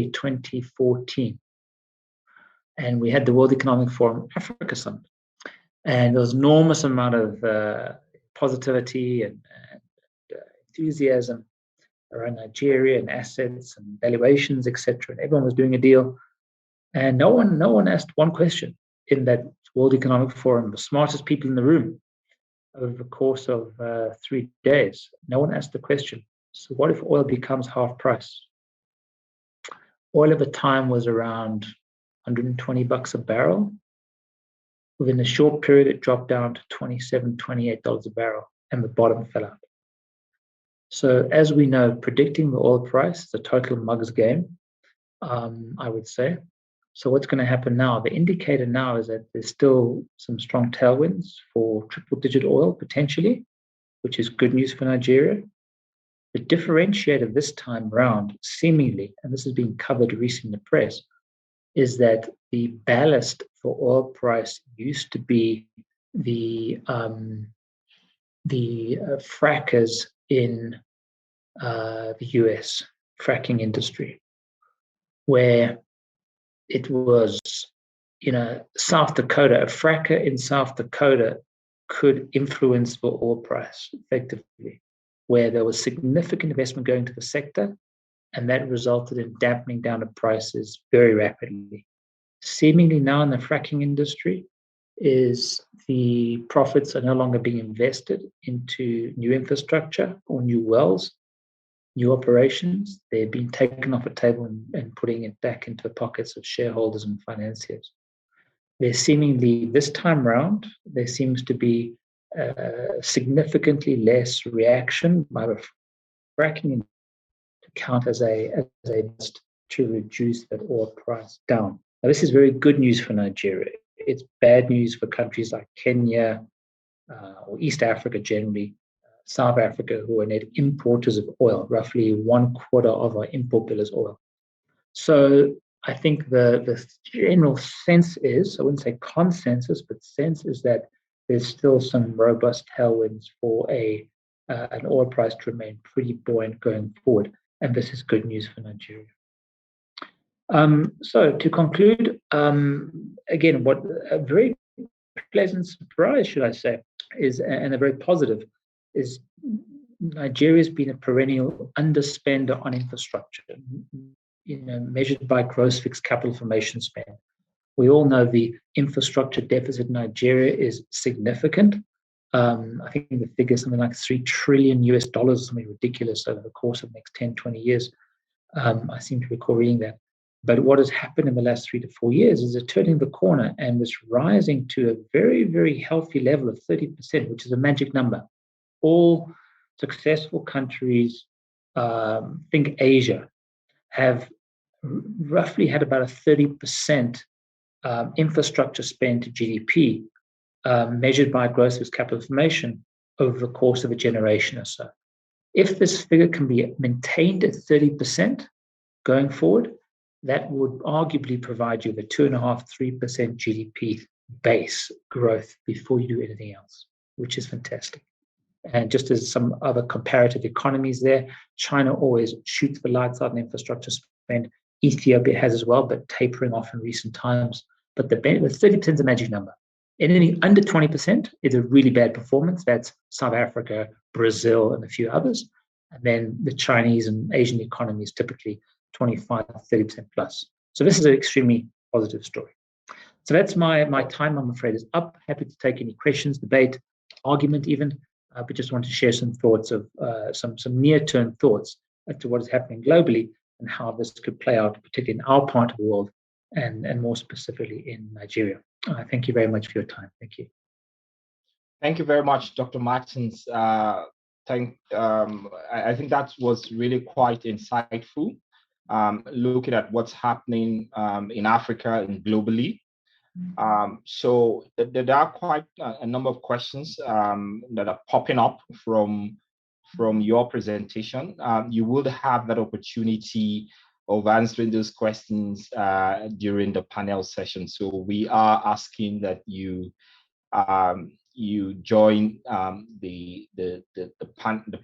S7: 2014. And we had the World Economic Forum Africa Summit. And there was enormous amount of positivity and enthusiasm around Nigeria and assets and valuations, etc. And everyone was doing a deal. And no one asked one question in that World Economic Forum, the smartest people in the room, over the course of 3 days. No one asked the question, so what if oil becomes half price? Oil at the time was around $120 a barrel. Within a short period, it dropped down to $27, $28 a barrel, and the bottom fell out. So as we know, predicting the oil price is a total mug's game, I would say. So what's going to happen now? The indicator now is that there's still some strong tailwinds for triple-digit oil, potentially, which is good news for Nigeria. The differentiator this time around, seemingly, and this has been covered recently in the press, is that the ballast for oil price used to be the frackers in the US, fracking industry, where it was, South Dakota, a fracker in South Dakota could influence the oil price effectively, where there was significant investment going to the sector, and that resulted in dampening down the prices very rapidly. Seemingly now in the fracking industry is the profits are no longer being invested into new infrastructure or new wells, new operations. They're being taken off the table and putting it back into the pockets of shareholders and financiers. There's seemingly, this time round, there seems to be significantly less reaction by the fracking to count as a to reduce that oil price down. Now, this is very good news for Nigeria. It's bad news for countries like Kenya or East Africa generally, South Africa, who are net importers of oil. Roughly 1/4 of our import bill is oil. So I think the general sense is, I wouldn't say consensus, but sense is that there's still some robust tailwinds for an oil price to remain pretty buoyant going forward. And this is good news for Nigeria. So to conclude, again, what a very pleasant surprise, should I say, is, and a very positive, is Nigeria's been a perennial underspender on infrastructure, measured by gross fixed capital formation spend. We all know the infrastructure deficit in Nigeria is significant. I think the figure is something like $3 trillion US, something ridiculous over the course of the next 10, 20 years. I seem to recall reading that. But what has happened in the last 3 to 4 years is it's turning the corner and it's rising to a very, very healthy level of 30%, which is a magic number. All successful countries, think Asia, have roughly had about a 30% infrastructure spend to GDP, measured by gross capital formation over the course of a generation or so. If this figure can be maintained at 30% going forward, that would arguably provide you with a 2.5–3% GDP base growth before you do anything else, which is fantastic. And just as some other comparative economies there, China always shoots the lights out in infrastructure spend. Ethiopia has as well, but tapering off in recent times. But the 30% is a magic number. Anything under 20% is a really bad performance. That's South Africa, Brazil, and a few others. And then the Chinese and Asian economies typically 25–30% plus. So this is an extremely positive story. So that's my time, I'm afraid, is up. Happy to take any questions, debate, argument even, but just want to share some thoughts of some near-term thoughts as to what is happening globally and how this could play out, particularly in our part of the world and more specifically in Nigeria. Thank you very much for your time. Thank you.
S2: Thank you very much, Dr. Martins. I think that was really quite insightful, looking at what's happening in Africa and globally. So there are quite a number of questions that are popping up from your presentation. You will have that opportunity of answering those questions during the panel session. So we are asking that you join the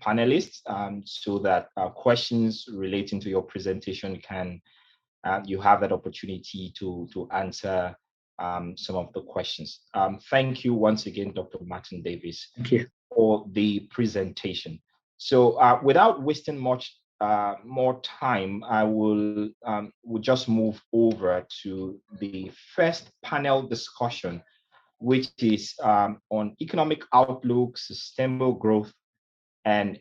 S2: panelists so that questions relating to your presentation can you have that opportunity to answer some of the questions. Thank you once again, Dr. Martyn Davies,
S7: Thank you
S2: for the presentation. So without wasting much more time, I will we'll just move over to the first panel discussion, which is on economic outlook, sustainable growth, and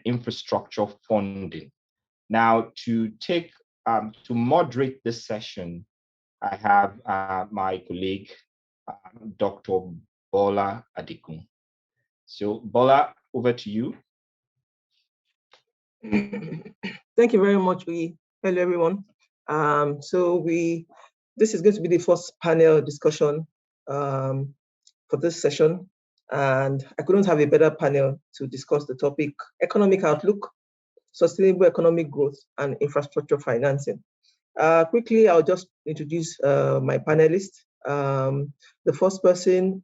S2: infrastructure funding. Now, to moderate this session, I have my colleague, Dr. Bola Adigun. So, Bola, over to you.
S8: Thank you very much. Hello, everyone. This is going to be the first panel discussion for this session, and I couldn't have a better panel to discuss the topic: economic outlook, sustainable economic growth, and infrastructure financing. Quickly, I'll just introduce my panelists. The first person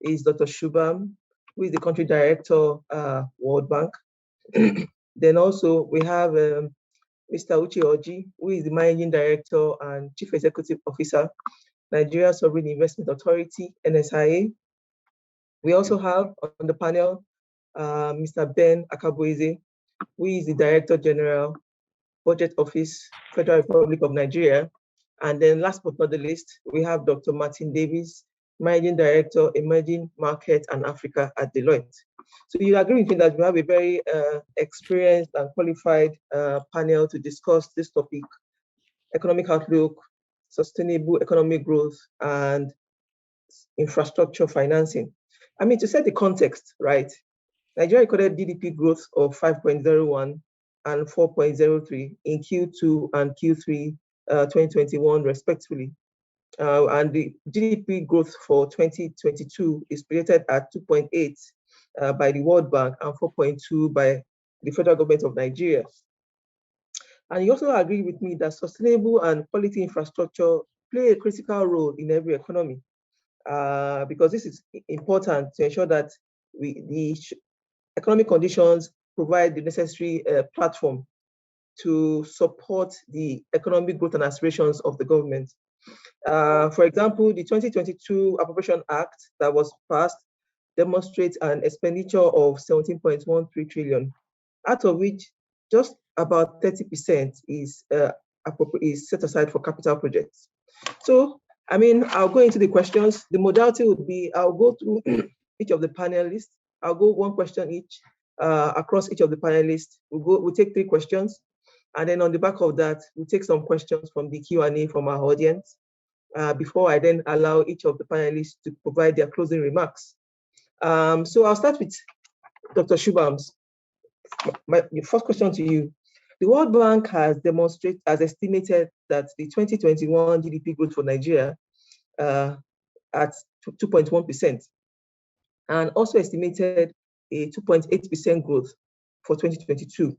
S8: is Dr. Shubhum, who is the country director, World Bank. Then also we have Mr. Uche Oji, who is the managing director and chief executive officer, Nigeria Sovereign Investment Authority, NSIA. We also have on the panel Mr. Ben Akabueze, who is the Director General, Budget Office, Federal Republic of Nigeria. And then last but not the least, we have Dr. Martyn Davies, Managing Director, Emerging Market and Africa at Deloitte. So you agree with me that we have a very experienced and qualified panel to discuss this topic: economic outlook, sustainable economic growth, and infrastructure financing. I mean, to set the context, right? Nigeria recorded GDP growth of 5.01 and 4.03 in Q2 and Q3 2021, respectively. And the GDP growth for 2022 is projected at 2.8 by the World Bank and 4.2 by the federal government of Nigeria. And you also agree with me that sustainable and quality infrastructure play a critical role in every economy, because this is important to ensure that the economic conditions provide the necessary platform to support the economic growth and aspirations of the government. For example, the 2022 Appropriation Act that was passed demonstrates an expenditure of 17.13 trillion, out of which just about 30% is set aside for capital projects. So I mean, I'll go into the questions. The modality would be, I'll go through each of the panelists. I'll go one question each across each of the panelists. We'll take 3 questions. And then on the back of that, we'll take some questions from the Q&A from our audience before I then allow each of the panelists to provide their closing remarks. So I'll start with Dr. Shubham. My first question to you. The World Bank has estimated that the 2021 GDP growth for Nigeria at 2.1%, and also estimated a 2.8% growth for 2022.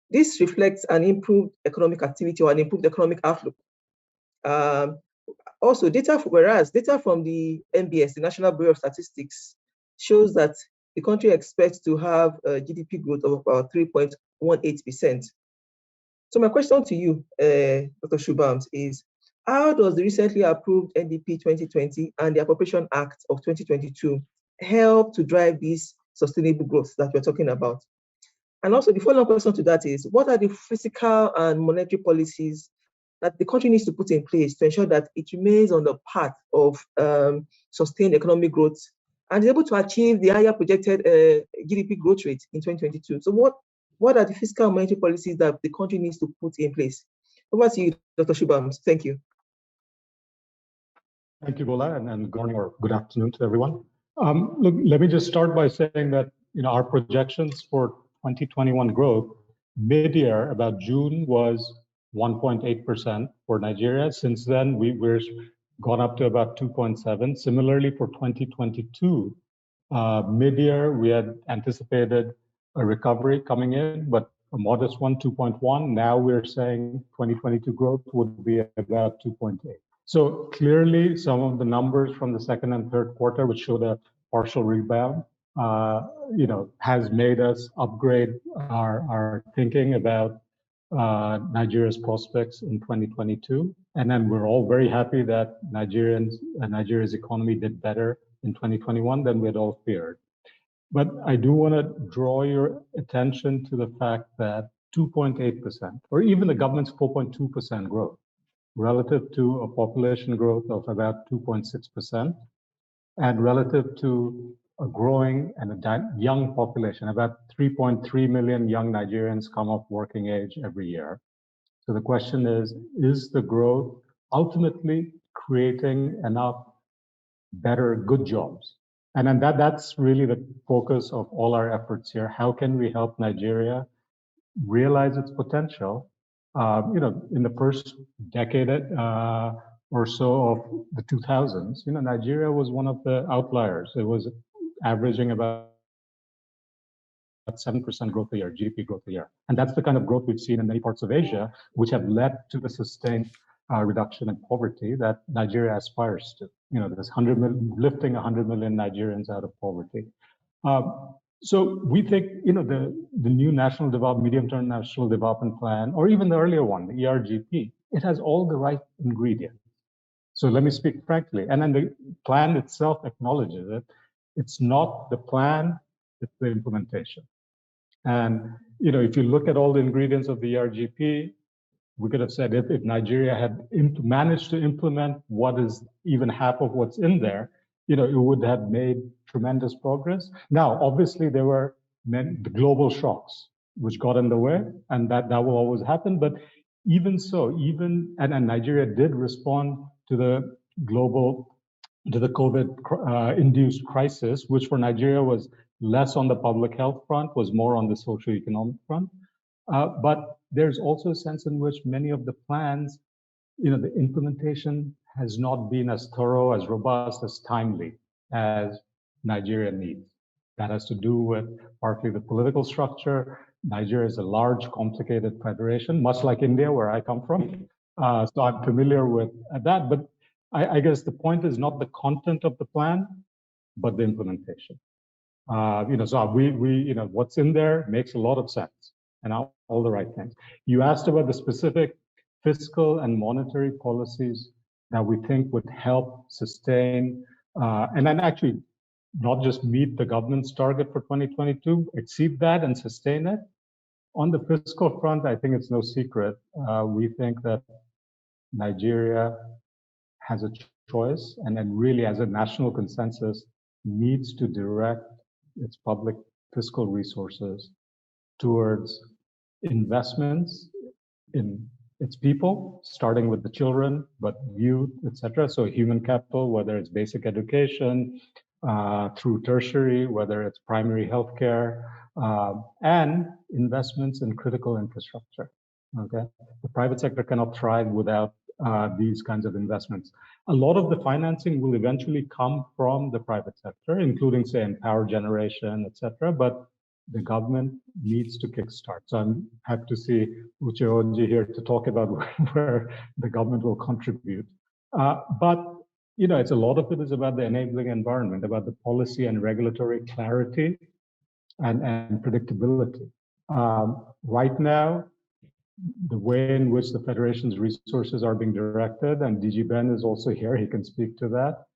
S8: This reflects an improved economic activity or an improved economic outlook. Also, data from the NBS, the National Bureau of Statistics, shows that the country expects to have a GDP growth of about 3.18%. So my question to you, Dr. Shubham, is how does the recently approved NDP 2020 and the Appropriation Act of 2022 help to drive this sustainable growth that we're talking about? And also the follow-up question to that is, what are the fiscal and monetary policies that the country needs to put in place to ensure that it remains on the path of sustained economic growth and is able to achieve the higher projected GDP growth rate in 2022? So what are the fiscal and monetary policies that the country needs to put in place? Over to you, Dr. Shubham. Thank you.
S9: Thank you, Bola, and good morning or good afternoon to everyone. Look, let me just start by saying that our projections for 2021 growth mid-year, about June, was 1.8% for Nigeria. Since then, we're gone up to about 2.7. Similarly, for 2022, mid-year, we had anticipated a recovery coming in, but a modest one, 2.1. Now we're saying 2022 growth would be about 2.8. So clearly, some of the numbers from the second and third quarter, which showed a partial rebound, has made us upgrade our thinking about Nigeria's prospects in 2022. And then we're all very happy that Nigeria's economy did better in 2021 than we had all feared. But I do want to draw your attention to the fact that 2.8%, or even the government's 4.2% growth, relative to a population growth of about 2.6%, and relative to a growing and a young population, about 3.3 million young Nigerians come of working age every year. So the question is the growth ultimately creating enough better, good jobs? And then that's really the focus of all our efforts here. How can we help Nigeria realize its potential? In the first decade or so of the 2000s, Nigeria was one of the outliers. It was averaging about 7% growth a year, GDP growth a year. And that's the kind of growth we've seen in many parts of Asia, which have led to the sustained reduction in poverty that Nigeria aspires to. There's lifting 100 million Nigerians out of poverty. So we think, the new medium-term national development plan, or even the earlier one, the ERGP, it has all the right ingredients. So let me speak frankly. And then the plan itself acknowledges it. It's not the plan, it's the implementation. And, if you look at all the ingredients of the ERGP, we could have said if Nigeria had managed to implement what is even half of what's in there, it would have made tremendous progress. Now, obviously, there were the global shocks which got in the way, and that will always happen. But even so, and Nigeria did respond to the COVID-induced crisis, which for Nigeria was less on the public health front, was more on the socio-economic front. But there's also a sense in which many of the plans, the implementation has not been as thorough, as robust, as timely as Nigeria needs. That has to do with partly the political structure. Nigeria is a large, complicated federation, much like India, where I come from. So I'm familiar with that. But I guess the point is not the content of the plan, but the implementation. So what's in there makes a lot of sense and all the right things. You asked about the specific fiscal and monetary policies that we think would help sustain, and then actually not just meet the government's target for 2022, exceed that and sustain it. On the fiscal front, I think it's no secret. We think that Nigeria has a choice, and then really as a national consensus needs to direct its public fiscal resources towards investments in its people, starting with the children, but youth, etc. So human capital, whether it's basic education, through tertiary, whether it's primary healthcare, and investments in critical infrastructure. Okay, the private sector cannot thrive without these kinds of investments. A lot of the financing will eventually come from the private sector, including, say, in power generation, etc. But the government needs to kickstart. So I'm happy to see Uche Oji here to talk about where the government will contribute. But you know, it's a lot of it is about the enabling environment, about the policy and regulatory clarity and predictability. Right now, the way in which the Federation's resources are being directed, and DG Ben is also here, he can speak to that.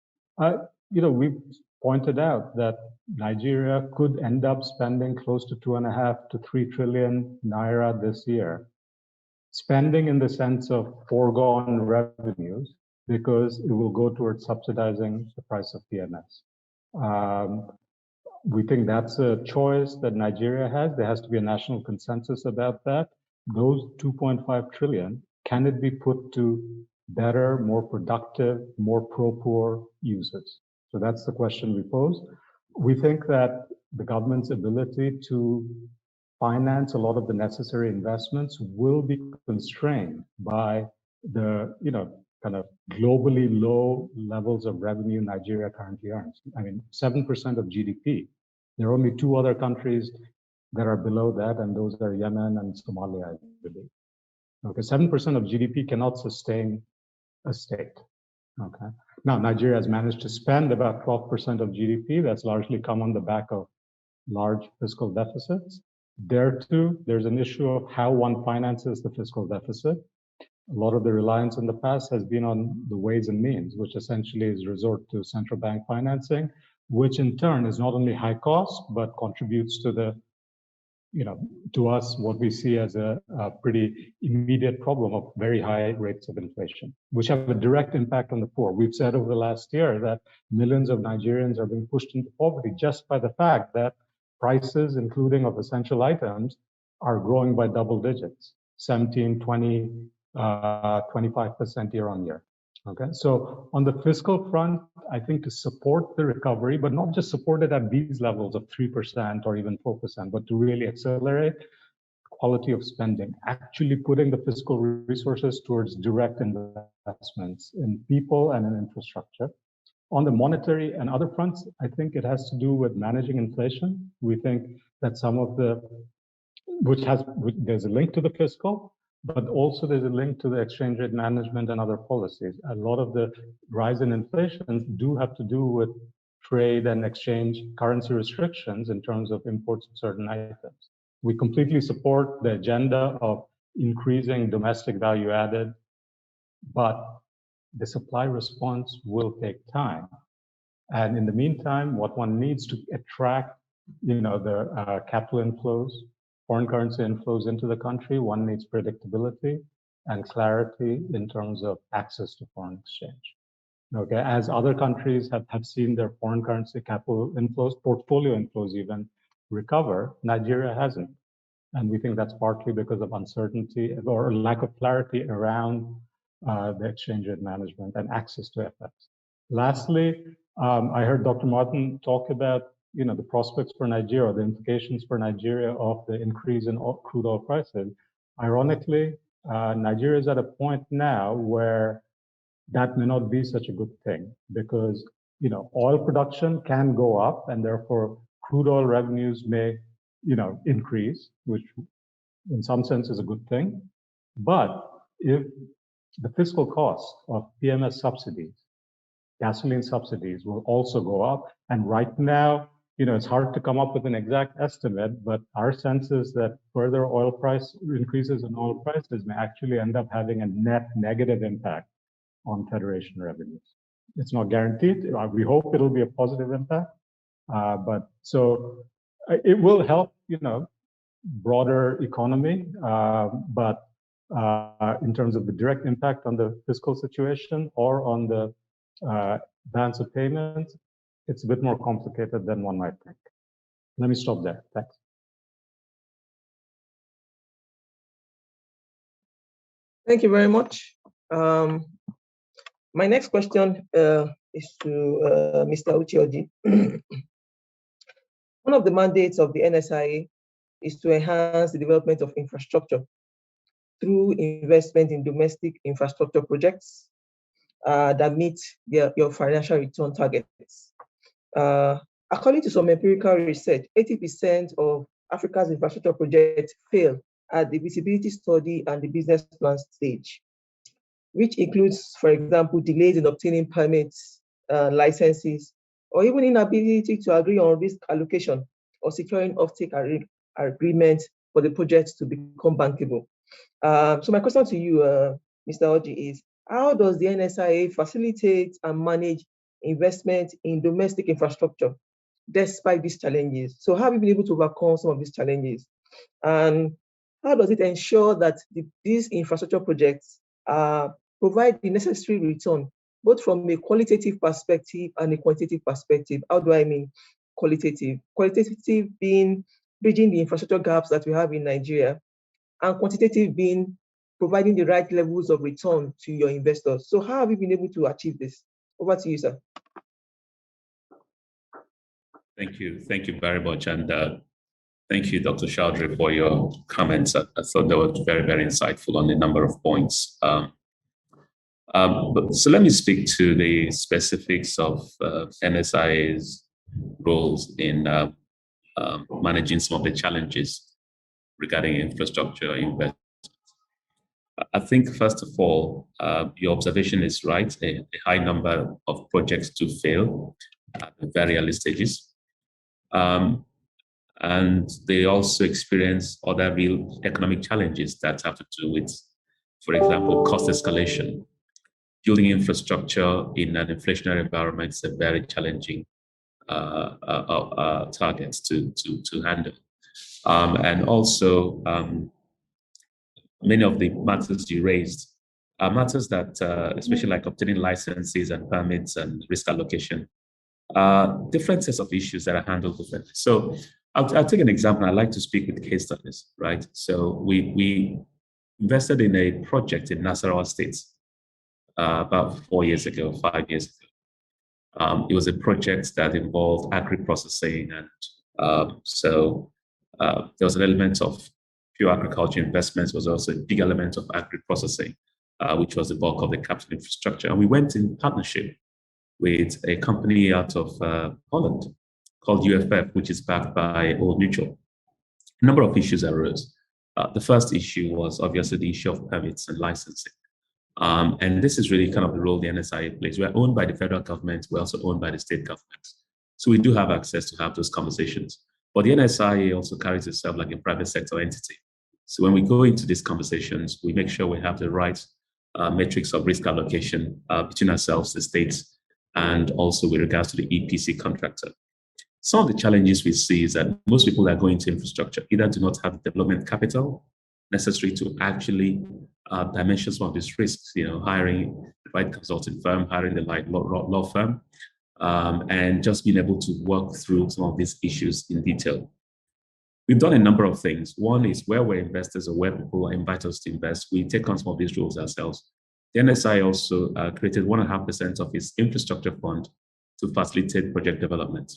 S9: You know, we've pointed out that Nigeria could end up spending close to 2.5 to 3 trillion naira this year. Spending in the sense of foregone revenues, because it will go towards subsidizing the price of PMS. We think that's a choice that Nigeria has. There has to be a national consensus about that. Those 2.5 trillion, can it be put to better, more productive, more pro-poor uses? So that's the question we pose. We think that the government's ability to finance a lot of the necessary investments will be constrained by the, you know, kind of globally low levels of revenue Nigeria currently earns. I mean, 7% of GDP. There are only 2 other countries that are below that, and those are Yemen and Somalia, I believe. Okay, 7% of GDP cannot sustain a state. Okay. Now, Nigeria has managed to spend about 12% of GDP. That's largely come on the back of large fiscal deficits. There too, there's an issue of how one finances the fiscal deficit. A lot of the reliance in the past has been on the ways and means, which essentially is resort to central bank financing, which in turn is not only high cost, but contributes to the, you know, to us, what we see as a pretty immediate problem of very high rates of inflation, which have a direct impact on the poor. We've said over the last year that millions of Nigerians are being pushed into poverty just by the fact that prices, including of essential items, are growing by double digits, 17, 20, 25% year on year. Okay, so on the fiscal front, I think to support the recovery, but not just support it at these levels of 3% or even 4%, but to really accelerate quality of spending, actually putting the fiscal resources towards direct investments in people and in infrastructure. On the monetary and other fronts, I think it has to do with managing inflation. We think that some of the, there's a link to the fiscal, but also there's a link to the exchange rate management and other policies. A lot of the rise in inflation do have to do with trade and exchange currency restrictions in terms of imports of certain items. We completely support the agenda of increasing domestic value added, but the supply response will take time. And in the meantime, what one needs to attract, you know, the capital inflows, foreign currency inflows into the country, one needs predictability and clarity in terms of access to foreign exchange. Okay, as other countries have seen their foreign currency capital inflows, portfolio inflows even recover, Nigeria hasn't. And we think that's partly because of uncertainty or lack of clarity around the exchange rate management and access to FX. Lastly, I heard Dr. Martyn talk about, you know, the prospects for Nigeria, the implications for Nigeria of the increase in crude oil prices. Ironically, Nigeria is at a point now where that may not be such a good thing because, you know, oil production can go up and therefore crude oil revenues may, you know, increase, which in some sense is a good thing. But if the fiscal cost of PMS subsidies, gasoline subsidies will also go up. And right now, you know, it's hard to come up with an exact estimate, but our sense is that further oil price increases in oil prices may actually end up having a net negative impact on Federation revenues. It's not guaranteed. We hope it'll be a positive impact, but so it will help, you know, broader economy, but in terms of the direct impact on the fiscal situation or on the balance of payments, it's a bit more complicated than one might think. Let me stop there. Thanks.
S8: Thank you very much. My next question is to Mr. Uche. One of the mandates of the NSIA is to enhance the development of infrastructure through investment in domestic infrastructure projects that meet your financial return targets. According to some empirical research, 80% of Africa's infrastructure projects fail at the visibility study and the business plan stage, which includes, for example, delays in obtaining permits, licenses, or even inability to agree on risk allocation or securing offtake agreements for the projects to become bankable. So my question to you, Mr. Oji, is how does the NSIA facilitate and manage investment in domestic infrastructure despite these challenges? So how have you been able to overcome some of these challenges? And how does it ensure that these infrastructure projects provide the necessary return, both from a qualitative perspective and a quantitative perspective? How do I mean qualitative? Qualitative being bridging the infrastructure gaps that we have in Nigeria, and quantitative being providing the right levels of return to your investors. So how have you been able to achieve this? Over to you, sir.
S10: Thank you very much. And thank you, Dr. Chaudhuri, for your comments. I thought they were very, very insightful on a number of points. So let me speak to the specifics of NSIA's roles in managing some of the challenges regarding infrastructure investment. I think, first of all, your observation is right. A high number of projects do fail at the very early stages. And they also experience other real economic challenges that have to do with, for example, cost escalation. Building infrastructure in an inflationary environment is a very challenging target to handle. And also, many of the matters you raised are matters that, especially like obtaining licenses and permits and risk allocation, different sets of issues that are handled differently. So I'll take an example. I like to speak with case studies, right? So we invested in a project in Nasarawa State about 4 years ago, 5 years ago. It was a project that involved agri-processing, and so there was an element of pure agriculture investments. Was also a big element of agri-processing, which was the bulk of the capital infrastructure. And we went in partnership with a company out of Holland called UFF, which is backed by Old Mutual. A number of issues arose. The first issue was obviously the issue of permits and licensing. And this is really kind of the role the NSIA plays. We're owned by the federal government. We're also owned by the state governments. So we do have access to have those conversations. But the NSIA also carries itself like a private sector entity. So when we go into these conversations, we make sure we have the right metrics of risk allocation between ourselves, the states, and also with regards to the EPC contractor. Some of the challenges we see is that most people that go into infrastructure either do not have the development capital necessary to actually dimension some of these risks, hiring the right consulting firm, hiring the right law firm, and just being able to work through some of these issues in detail. We've done a number of things. One is where we're investors or where people invite us to invest, we take on some of these roles ourselves. The NSI also created 1.5% of its infrastructure fund to facilitate project development.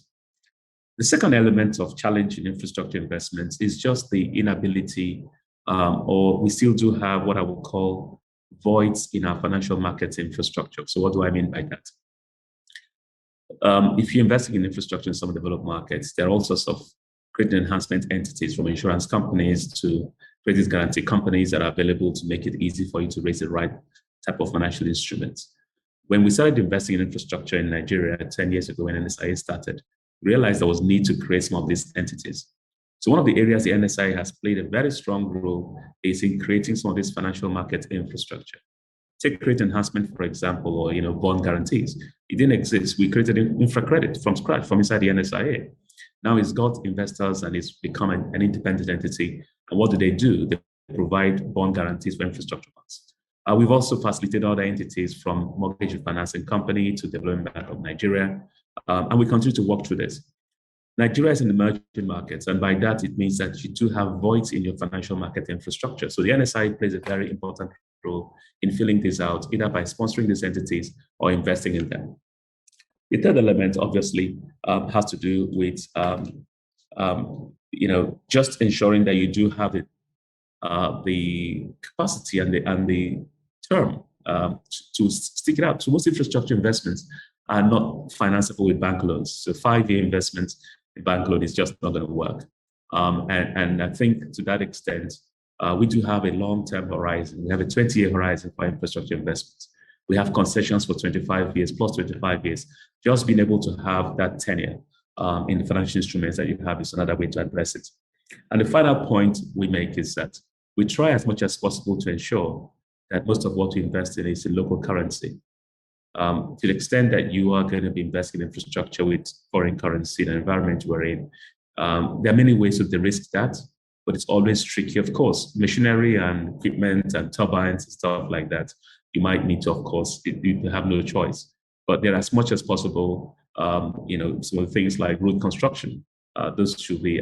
S10: The second element of challenge in infrastructure investments is just the inability, or we still do have what I would call voids in our financial markets infrastructure. So what do I mean by that? If you're investing in infrastructure in some developed markets, there are all sorts of credit enhancement entities, from insurance companies to credit guarantee companies, that are available to make it easy for you to raise the right type of financial instruments. When we started investing in infrastructure in Nigeria 10 years ago, when NSIA started, we realized there was need to create some of these entities. So one of the areas the NSIA has played a very strong role is in creating some of this financial market infrastructure. Take credit enhancement, for example, or bond guarantees. It didn't exist. We created infracredit from scratch, from inside the NSIA. Now it's got investors and it's become an independent entity. And what do? They provide bond guarantees for infrastructure funds. We've also facilitated other entities from Mortgage Financing Company to Development Bank of Nigeria, and we continue to work through this. Nigeria is in emerging markets, and by that it means that you do have voids in your financial market infrastructure. So the NSI plays a very important role in filling this out, either by sponsoring these entities or investing in them. The third element, obviously, has to do with just ensuring that you do have the capacity and the term to stick it out. So most infrastructure investments are not financeable with bank loans. So 5-year investments, the bank loan is just not going to work. And I think to that extent, we do have a long-term horizon. We have a 20-year horizon for infrastructure investments. We have concessions for 25 years plus 25 years. Just being able to have that tenure in the financial instruments that you have is another way to address it. And the final point we make is that we try as much as possible to ensure that most of what we invest in is in local currency. To the extent that you are going to be investing in infrastructure with foreign currency in the environment we're in, there are many ways to de-risk that, but it's always tricky. Of course, machinery and equipment and turbines and stuff like that, you might need to, of course, you have no choice. But there, as much as possible, some of the things like road construction, those should be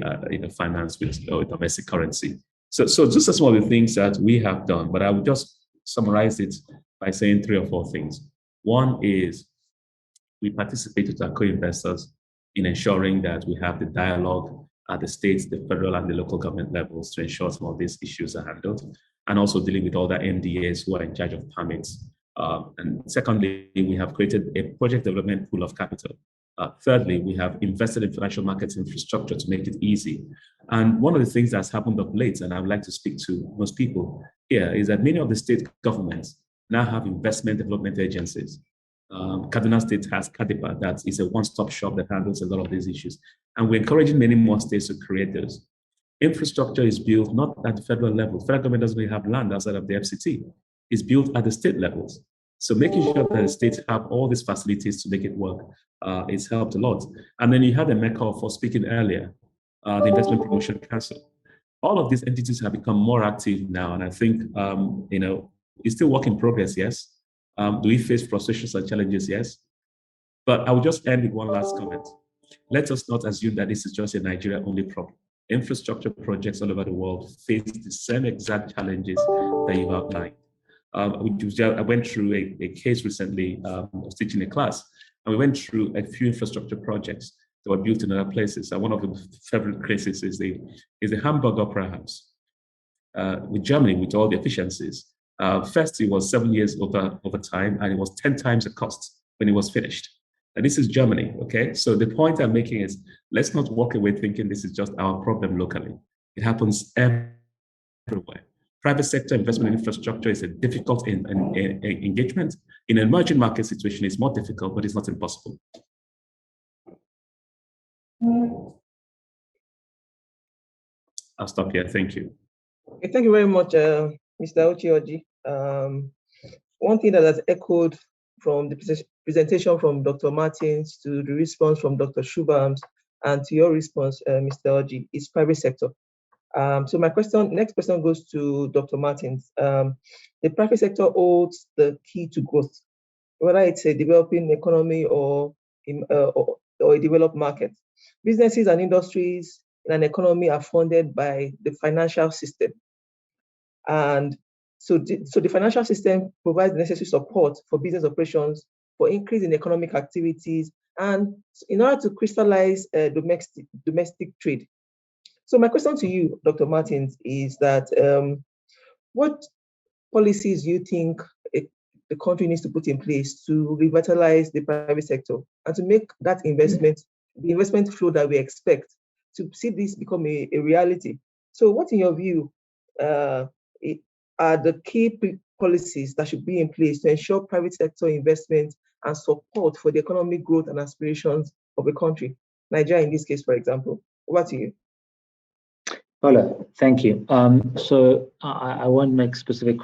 S10: financed with domestic currency. So just as some of the things that we have done, but I would just summarize it by saying 3 or 4 things. One is we participate with our co-investors in ensuring that we have the dialogue at the states, the federal and the local government levels to ensure some of these issues are handled, and also dealing with all the MDAs who are in charge of permits. And secondly, we have created a project development pool of capital. Thirdly, we have invested in financial markets infrastructure to make it easy. And one of the things that's happened of late, and I would like to speak to most people here, is that many of the state governments now have investment development agencies. Kaduna State has Kadipa, that is a one-stop shop that handles a lot of these issues. And we're encouraging many more states to create those. Infrastructure is built not at the federal level. Federal government doesn't really have land outside of the FCT. It's built at the state levels. So making sure that the states have all these facilities to make it work is helped a lot. And then you had a MECA for speaking earlier, the Investment Promotion Council. All of these entities have become more active now. And I think, it's still work in progress, yes. Do we face frustrations and challenges? Yes. But I will just end with one last comment. Let us not assume that this is just a Nigeria-only problem. Infrastructure projects all over the world face the same exact challenges that you've outlined. I went through a case recently. I was teaching a class, and we went through a few infrastructure projects that were built in other places. And one of the favorite cases is the Hamburg Opera House with Germany, with all the efficiencies. First, it was 7 years over time, and it was 10 times the cost when it was finished. And this is Germany, okay? So the point I'm making is, let's not walk away thinking this is just our problem locally. It happens everywhere. Private sector investment in infrastructure is a difficult engagement. In an emerging market situation, it's more difficult, but it's not impossible. I'll stop here. Thank you.
S8: Okay, thank you very much, Mr. Ochioji. One thing that has echoed from the presentation from Dr. Martyn to the response from Dr. Shubham and to your response, Mr. Oji, is private sector. So my next question goes to Dr. Martyn. The private sector holds the key to growth, whether it's a developing economy or a developed market. Businesses and industries in an economy are funded by the financial system. And so the financial system provides the necessary support for business operations, for increase in economic activities, and in order to crystallize domestic trade. So my question to you, Dr. Martyn, is that what policies do you think the country needs to put in place to revitalize the private sector and to make that investment, the investment flow that we expect, to see this become a reality? So what, in your view, are the key policies that should be in place to ensure private sector investment and support for the economic growth and aspirations of a country, Nigeria in this case, for example? Over to you.
S7: Paula, thank you. So I won't make specific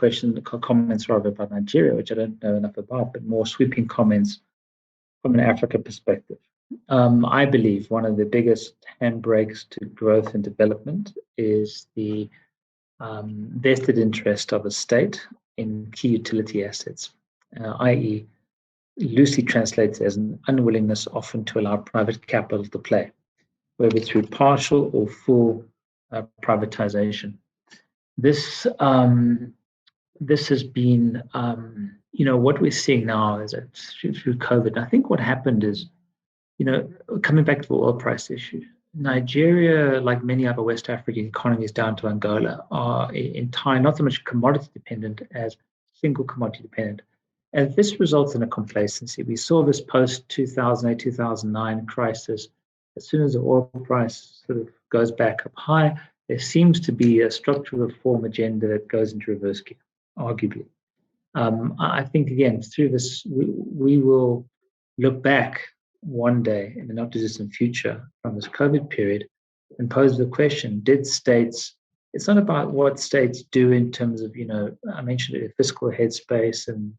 S7: comments rather about Nigeria, which I don't know enough about, but more sweeping comments from an Africa perspective. I believe one of the biggest handbrakes to growth and development is the vested interest of a state in key utility assets, i.e., loosely translates as an unwillingness often to allow private capital to play, whether through partial or full privatization. This has been, what we're seeing now is that through COVID. I think what happened is, coming back to the oil price issue, Nigeria, like many other West African economies down to Angola, are entirely not so much commodity dependent as single commodity dependent. And this results in a complacency. We saw this post 2008, 2009 crisis. As soon as the oil price sort of goes back up high, there seems to be a structural reform agenda that goes into reverse gear, arguably. I think, again, through this, we will look back one day in the not too distant future from this COVID period and pose the question, did states, it's not about what states do in terms of, I mentioned it, fiscal headspace and,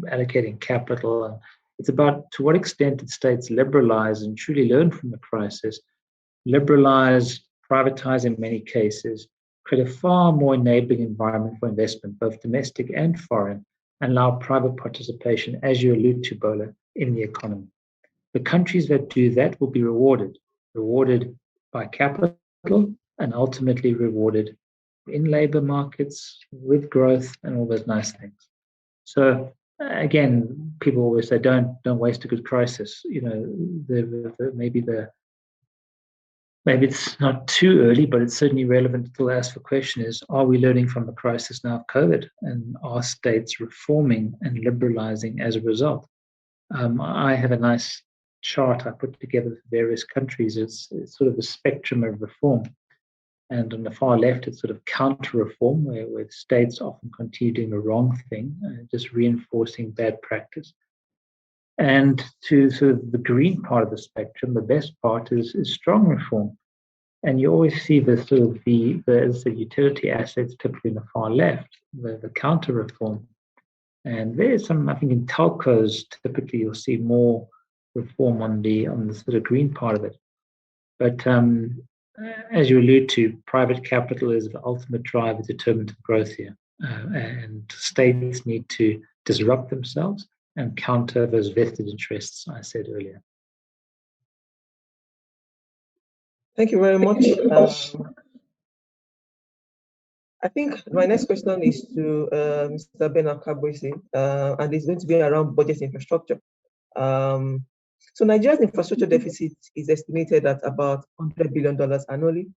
S7: allocating capital. And it's about to what extent did states liberalize and truly learn from the crisis, liberalize, privatize in many cases, create a far more enabling environment for investment, both domestic and foreign, and allow private participation, as you allude to, Bola, in the economy. The countries that do that will be rewarded by capital and ultimately rewarded in labor markets with growth and all those nice things. So again, people always say, don't waste a good crisis. Maybe it's not too early, but it's certainly relevant to ask the question is, are we learning from the crisis now of COVID? And are states reforming and liberalizing as a result? I have a nice chart I put together for various countries. It's sort of a spectrum of reform. And on the far left, it's sort of counter-reform, where states often continue doing the wrong thing, just reinforcing bad practice. And to sort of the green part of the spectrum, the best part is strong reform. And you always see the sort of the utility assets typically in the far left, the counter-reform. And there's some, I think in telcos, typically you'll see more reform on the sort of green part of it. But as you allude to, private capital is the ultimate driver determinant of growth here. And states need to disrupt themselves and counter those vested interests I said earlier.
S8: Thank you very much. I think my next question is to Mr. Bernard Kabwesi, and it's going to be around budget infrastructure. So Nigeria's infrastructure deficit is estimated at about $100 billion annually,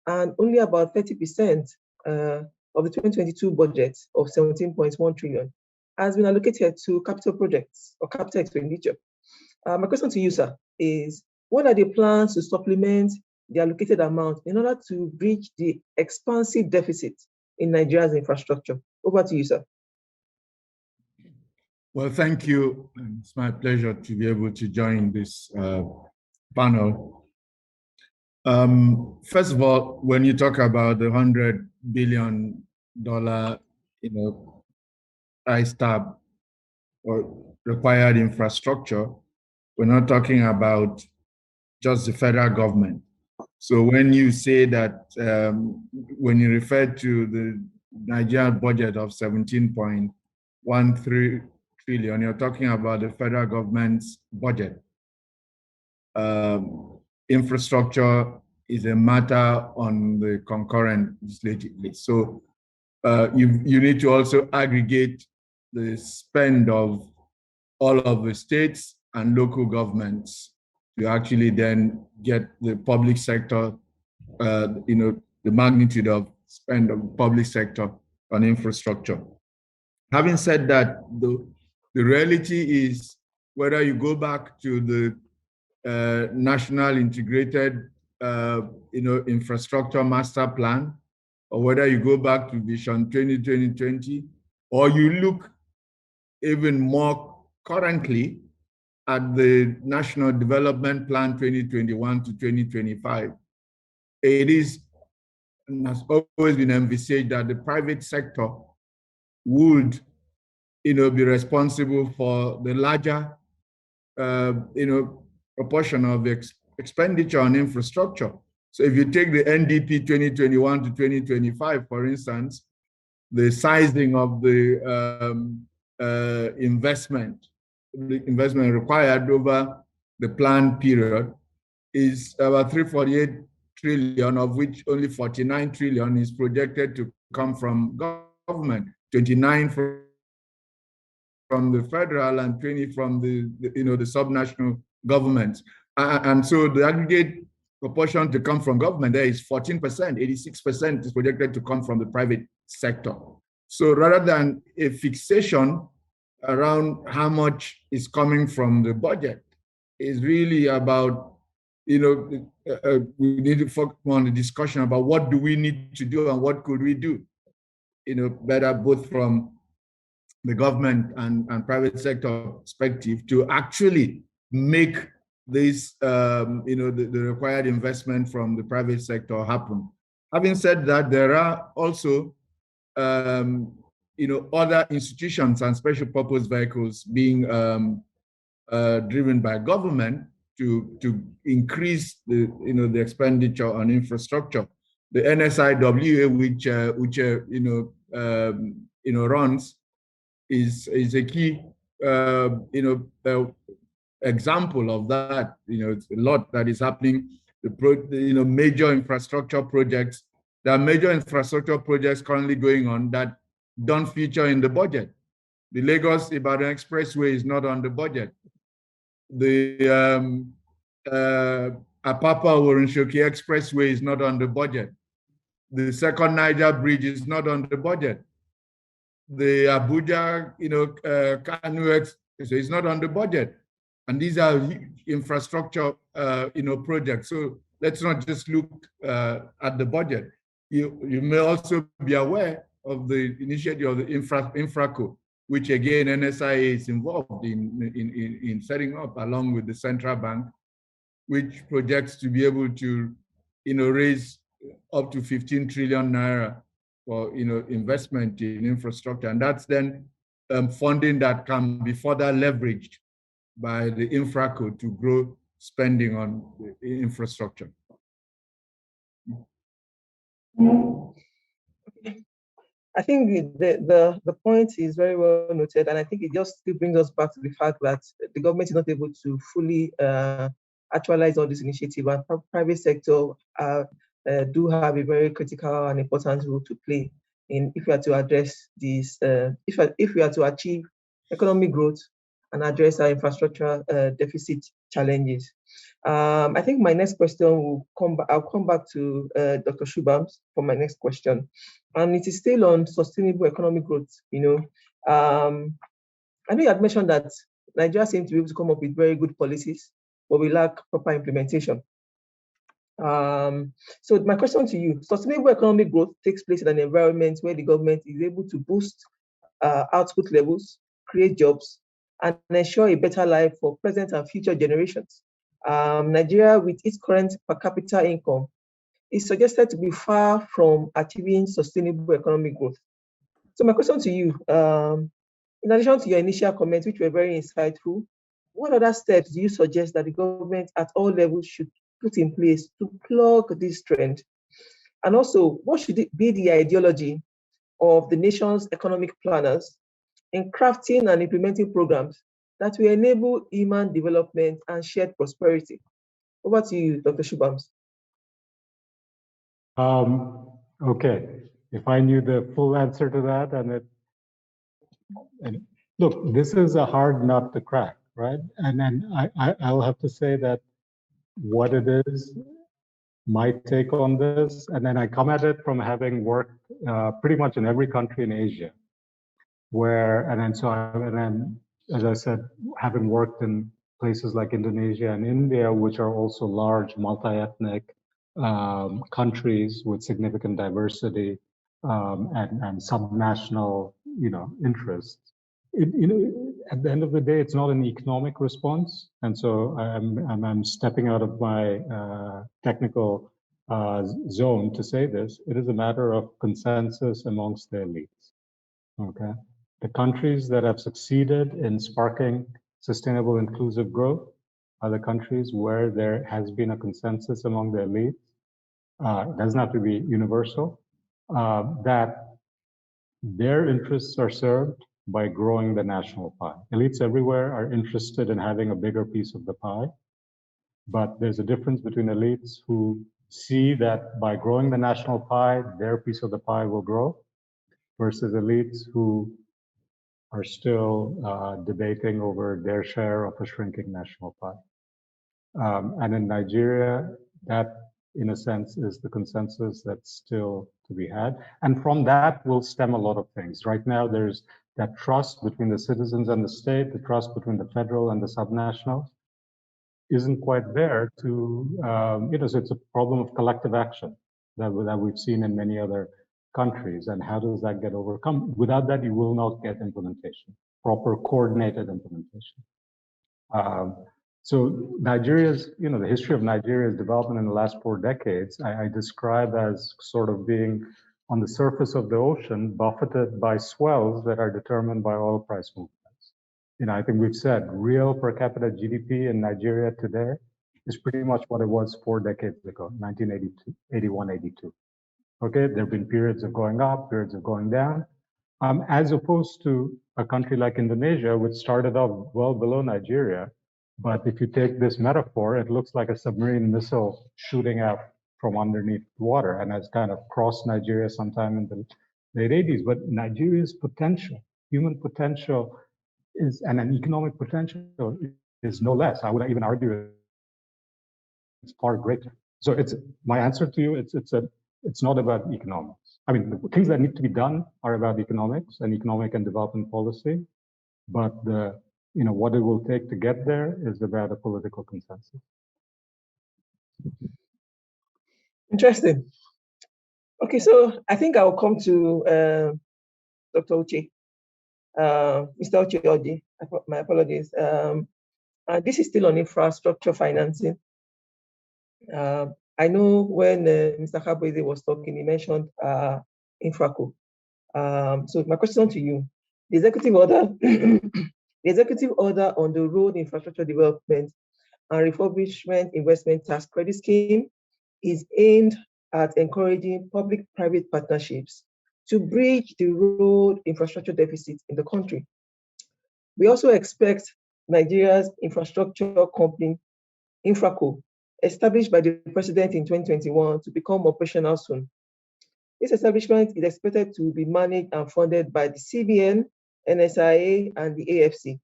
S8: and only about 30% of the 2022 budget of 17.1 trillion has been allocated to capital projects or capital expenditure. My question to you, sir, is what are the plans to supplement the allocated amount in order to bridge the expansive deficit in Nigeria's infrastructure? Over to you, sir.
S11: Well, thank you. It's my pleasure to be able to join this panel. First of all, when you talk about the $100 billion, price tag or required infrastructure, we're not talking about just the federal government. So when you say that, when you refer to the Nigerian budget of 17.13 trillion, you're talking about the federal government's budget. Infrastructure is a matter on the concurrent legislative list. So you need to also aggregate the spend of all of the states and local governments to actually then get the public sector, the magnitude of spend of the public sector on infrastructure. Having said that, the reality is whether you go back to the National Integrated Infrastructure Master Plan, or whether you go back to Vision 2020, or you look even more currently at the National Development Plan 2021 to 2025, it is and has always been envisaged that the private sector would be responsible for the larger proportion of the expenditure on infrastructure. So if you take the NDP 2021 to 2025, for instance, the sizing of the investment required over the planned period is about 348 trillion, of which only 49 trillion is projected to come from government, 29 from the federal and 20 from the subnational governments. And so the aggregate proportion to come from government there is 14%, 86% is projected to come from the private sector. So rather than a fixation around how much is coming from the budget, is really about, we need to focus on the discussion about what do we need to do and what could we do, better both from the government and private sector perspective to actually make this, the required investment from the private sector happen. Having said that, there are also, other institutions and special purpose vehicles being driven by government to increase the, the expenditure on infrastructure. The NSIWA, which runs, is a key, example of that. It's a lot that is happening. Major infrastructure projects. There are major infrastructure projects currently going on that don't feature in the budget. The Lagos-Ibadan Expressway is not on the budget. The Apapa-Orunshoki Expressway is not on the budget. The second Niger Bridge is not on the budget. The Abuja, Kanu, so it's not on the budget. And these are infrastructure, projects. So let's not just look at the budget. You may also be aware of the initiative of the Infraco, which again NSIA is involved in setting up along with the central bank, which projects to be able to, raise up to 15 trillion naira for investment in infrastructure, and that's then funding that can be further leveraged by the Infraco to grow spending on infrastructure.
S8: I think the point is very well noted, and I think it just still brings us back to the fact that the government is not able to fully actualize all this initiative, and private sector do have a very critical and important role to play in if we are to address these, if we are to achieve economic growth and address our infrastructure deficit challenges. I think my next question will I'll come back to Dr. Shubham for my next question. And it is still on sustainable economic growth. I know you had mentioned that Nigeria seems to be able to come up with very good policies, but we lack proper implementation. So my question to you, sustainable economic growth takes place in an environment where the government is able to boost output levels, create jobs, and ensure a better life for present and future generations. Nigeria, with its current per capita income, is suggested to be far from achieving sustainable economic growth. So my question to you, in addition to your initial comments, which were very insightful, what other steps do you suggest that the government at all levels should put in place to plug this trend? And also, what should be the ideology of the nation's economic planners in crafting and implementing programs that will enable human development and shared prosperity? Over to you, Dr. Shubham.
S9: Okay, if I knew the full answer to that, and look, this is a hard nut to crack, right? And then I'll have to say that what it is, my take on this, and then I come at it from having worked pretty much in every country in Asia, and then as I said, having worked in places like Indonesia and India, which are also large multi-ethnic countries with significant diversity and subnational, interests. At the end of the day, it's not an economic response, and so I'm stepping out of my technical zone to say this. It is a matter of consensus amongst the elites. Okay, the countries that have succeeded in sparking sustainable inclusive growth are the countries where there has been a consensus among the elites. It doesn't have to be universal. That their interests are served by growing the national pie. Elites everywhere are interested in having a bigger piece of the pie, but there's a difference between elites who see that by growing the national pie, their piece of the pie will grow, versus elites who are still debating over their share of a shrinking national pie. And in Nigeria, that, in a sense, is the consensus that's still to be had. And from that will stem a lot of things. Right now, there's that trust between the citizens and the state, the trust between the federal and the subnationals isn't quite there to, so it's a problem of collective action that we've seen in many other countries. And how does that get overcome? Without that, you will not get implementation, proper coordinated implementation. So Nigeria's, the history of Nigeria's development in the last 4 decades, I describe as sort of being on the surface of the ocean, buffeted by swells that are determined by oil price movements. I think we've said real per capita GDP in Nigeria today is pretty much what it was 4 decades ago, 1982, 81, 82. Okay, there have been periods of going up, periods of going down, as opposed to a country like Indonesia, which started off well below Nigeria. But if you take this metaphor, it looks like a submarine missile shooting out from underneath water and has kind of crossed Nigeria sometime in the late 80s. But Nigeria's potential, human potential, and an economic potential is no less. I would even argue it's far greater. So it's my answer to you. It's not about economics. I mean, the things that need to be done are about economics and economic and development policy, but what it will take to get there is about a political consensus.
S8: Interesting. Okay, so I think I'll come to Dr. Uche. Mr. Uche, my apologies. This is still on infrastructure financing. I know when Mr. Kabwede was talking, he mentioned Infraco. So my question to you, the executive order, the executive order on the road infrastructure development and refurbishment investment tax credit scheme is aimed at encouraging public-private partnerships to bridge the road infrastructure deficit in the country. We also expect Nigeria's infrastructure company, Infraco, established by the president in 2021, to become operational soon. This establishment is expected to be managed and funded by the CBN, NSIA, and the AFC.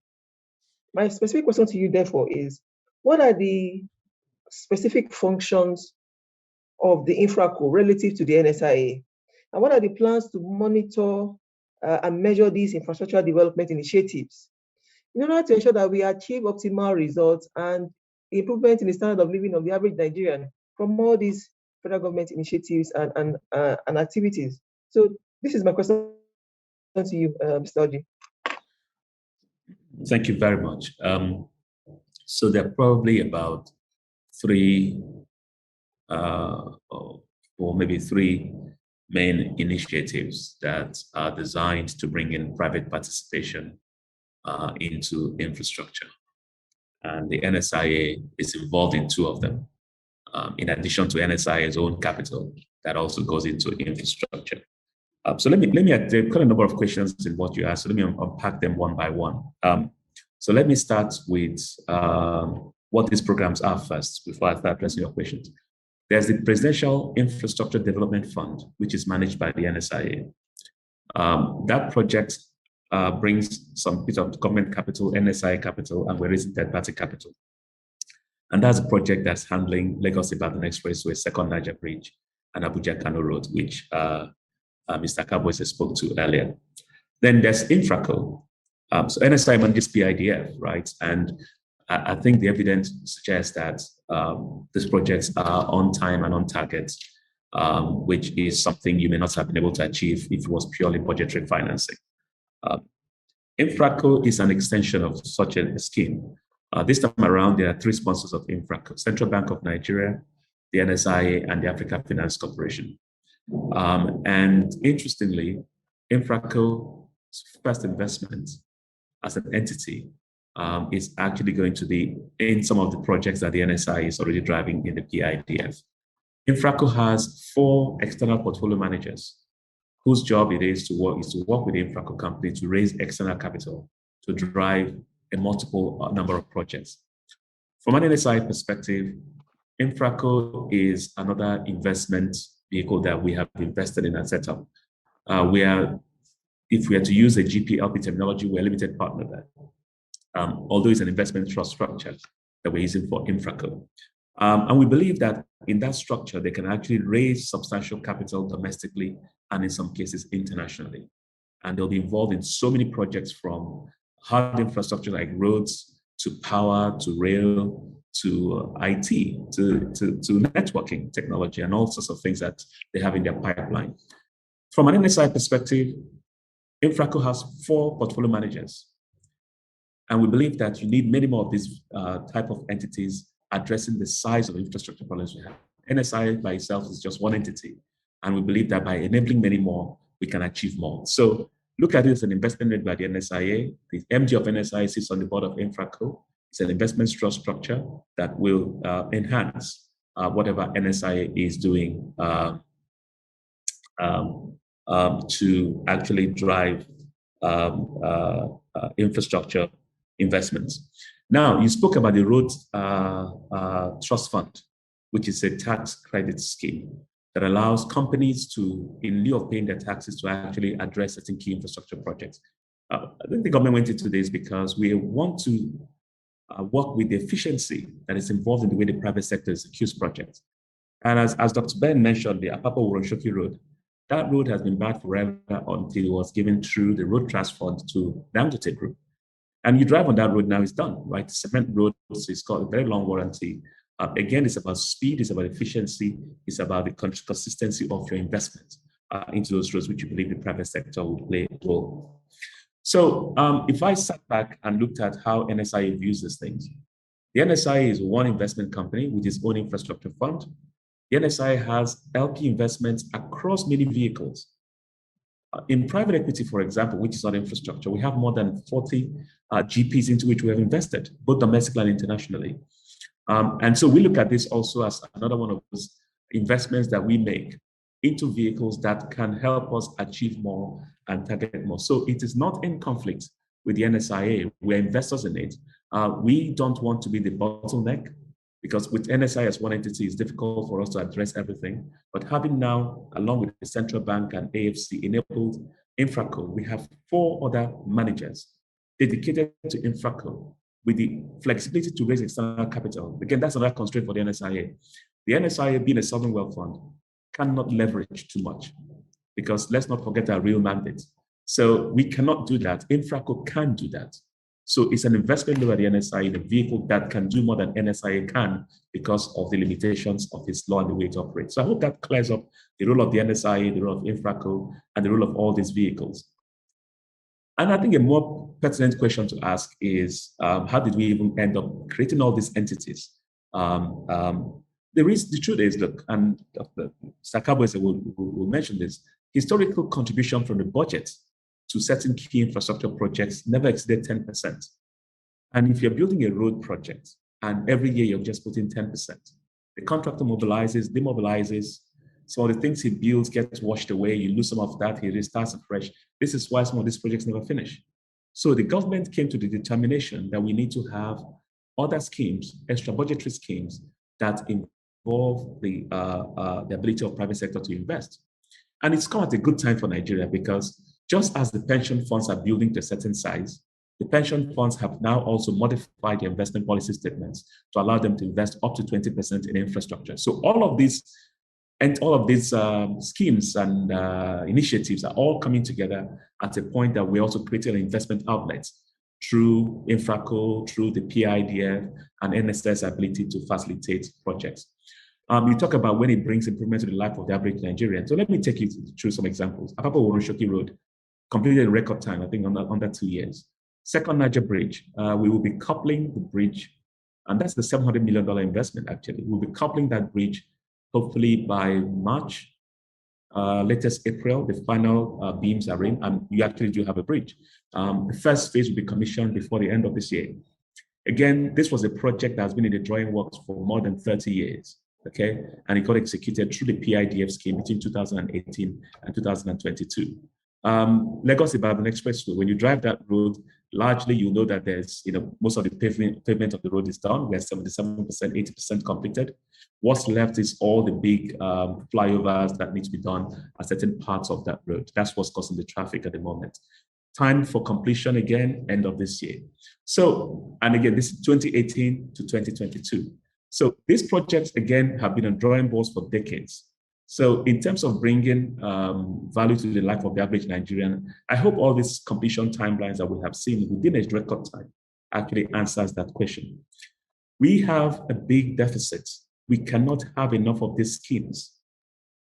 S8: My specific question to you, therefore, is what are the specific functions of the Infraco relative to the NSIA? And what are the plans to monitor and measure these infrastructure development initiatives in order to ensure that we achieve optimal results and improvement in the standard of living of the average Nigerian from all these federal government initiatives and activities? So this is my question to you, Mr. Oji.
S10: Thank you very much. So there are probably about 3 or maybe 3 main initiatives that are designed to bring in private participation into infrastructure. And the NSIA is involved in 2 of them, in addition to NSIA's own capital that also goes into infrastructure. So let me there are quite a number of questions in what you asked, so let me unpack them one by one. So let me start with what these programs are first before I start addressing your questions. There's the Presidential Infrastructure Development Fund, which is managed by the NSIA. That project brings some bit of government capital, NSIA capital, and we're raising third-party capital. And that's a project that's handling Lagos-Ibadan Expressway, Second Niger Bridge, and Abuja-Kano Road, which Mr. Kabwede spoke to earlier. Then there's Infraco. So NSIA manages PIDF, right? And I think the evidence suggests that these projects are on time and on target, which is something you may not have been able to achieve if it was purely budgetary financing. Infraco is an extension of such a scheme. This time around, there are 3 sponsors of Infraco: Central Bank of Nigeria, the NSIA, and the Africa Finance Corporation. And interestingly, Infraco's first investment as an entity is actually going to be in some of the projects that the NSI is already driving in the PIDF. Infraco has 4 external portfolio managers whose job it is to work with the Infraco company to raise external capital to drive a multiple number of projects. From an NSI perspective, Infraco is another investment vehicle that we have invested in and set up. If we are to use a GPLP terminology, we're a limited partner there. Although it's an investment trust structure that we're using for Infraco. And we believe that in that structure, they can actually raise substantial capital domestically and in some cases internationally. And they'll be involved in so many projects from hard infrastructure like roads to power to rail to IT to networking technology and all sorts of things that they have in their pipeline. From an NSI perspective, Infraco has 4 portfolio managers. And we believe that you need many more of these type of entities addressing the size of infrastructure problems we have. NSI by itself is just one entity. And we believe that by enabling many more, we can achieve more. So look at it as an investment made by the NSIA. The MD of NSIA sits on the board of Infraco. It's an investment trust structure that will enhance whatever NSIA is doing to actually drive infrastructure investments. Now, you spoke about the Road Trust Fund, which is a tax credit scheme that allows companies to, in lieu of paying their taxes, to actually address certain key infrastructure projects. I think the government went into this because we want to work with the efficiency that is involved in the way the private sector executes projects. And as Dr. Ben mentioned, the Apapa-Wuroshoki Road, that road has been bad forever until it was given through the Road Trust Fund to Dangote Group. And you drive on that road now, it's done, right? Cement road, it's got a very long warranty. Again, it's about speed, it's about efficiency, it's about the consistency of your investment into those roads, which you believe the private sector will play a role. So if I sat back and looked at how NSIA views these things, the NSIA is one investment company with its own infrastructure fund. The NSIA has LP investments across many vehicles. In private equity, for example, which is not infrastructure, we have more than 40 GPs into which we have invested, both domestically and internationally. And so we look at this also as another one of those investments that we make into vehicles that can help us achieve more and target more. So it is not in conflict with the NSIA. We're investors in it. We don't want to be the bottleneck, because with NSI as one entity, it's difficult for us to address everything. But having now, along with the central bank and AFC, enabled Infraco, we have 4 other managers dedicated to Infraco with the flexibility to raise external capital. Again, that's another constraint for the NSIA. The NSIA, being a sovereign wealth fund, cannot leverage too much, because let's not forget our real mandate. So we cannot do that. Infraco can do that. So it's an investment by the NSIA in a vehicle that can do more than NSIA can because of the limitations of its law and the way it operates. So I hope that clears up the role of the NSIA, the role of Infraco, and the role of all these vehicles. And I think a more pertinent question to ask is, how did we even end up creating all these entities? The truth is, look, and Dr. Sakabwese will mention this, historical contribution from the budget to certain key infrastructure projects never exceeded 10%. And if you're building a road project and every year you're just putting 10%, the contractor mobilizes, demobilizes, some of the things he builds gets washed away, you lose some of that, he restarts afresh. This is why some of these projects never finish. So the government came to the determination that we need to have other schemes, extra budgetary schemes that involve the ability of private sector to invest. And it's come at a good time for Nigeria, because just as the pension funds are building to a certain size, the pension funds have now also modified their investment policy statements to allow them to invest up to 20% in infrastructure. So all of these schemes and initiatives are all coming together at a point that we also created an investment outlet through Infraco, through the PIDF, and NSS ability to facilitate projects. You talk about when it brings improvement to the life of the average Nigerian. So let me take you through some examples. Apapa-Wuroshoki Road, completed in record time, I think under 2 years. Second Niger Bridge, we will be coupling the bridge, and that's the $700 million investment actually. We'll be coupling that bridge hopefully by March, latest April, the final beams are in, and you actually do have a bridge. The first phase will be commissioned before the end of this year. Again, this was a project that has been in the drawing works for more than 30 years. okay? And it got executed through the PIDF scheme between 2018 and 2022. Lagos-Ibadan Expressway, when you drive that road, largely you know that there's, most of the pavement of the road is done. We're 77%, 80% completed. What's left is all the big flyovers that need to be done at certain parts of that road. That's what's causing the traffic at the moment. Time for completion again, end of this year. So, and again, this is 2018 to 2022. So these projects, again, have been on drawing boards for decades. So in terms of bringing value to the life of the average Nigerian, I hope all these completion timelines that we have seen within a record time actually answers that question. We have a big deficit. We cannot have enough of these schemes.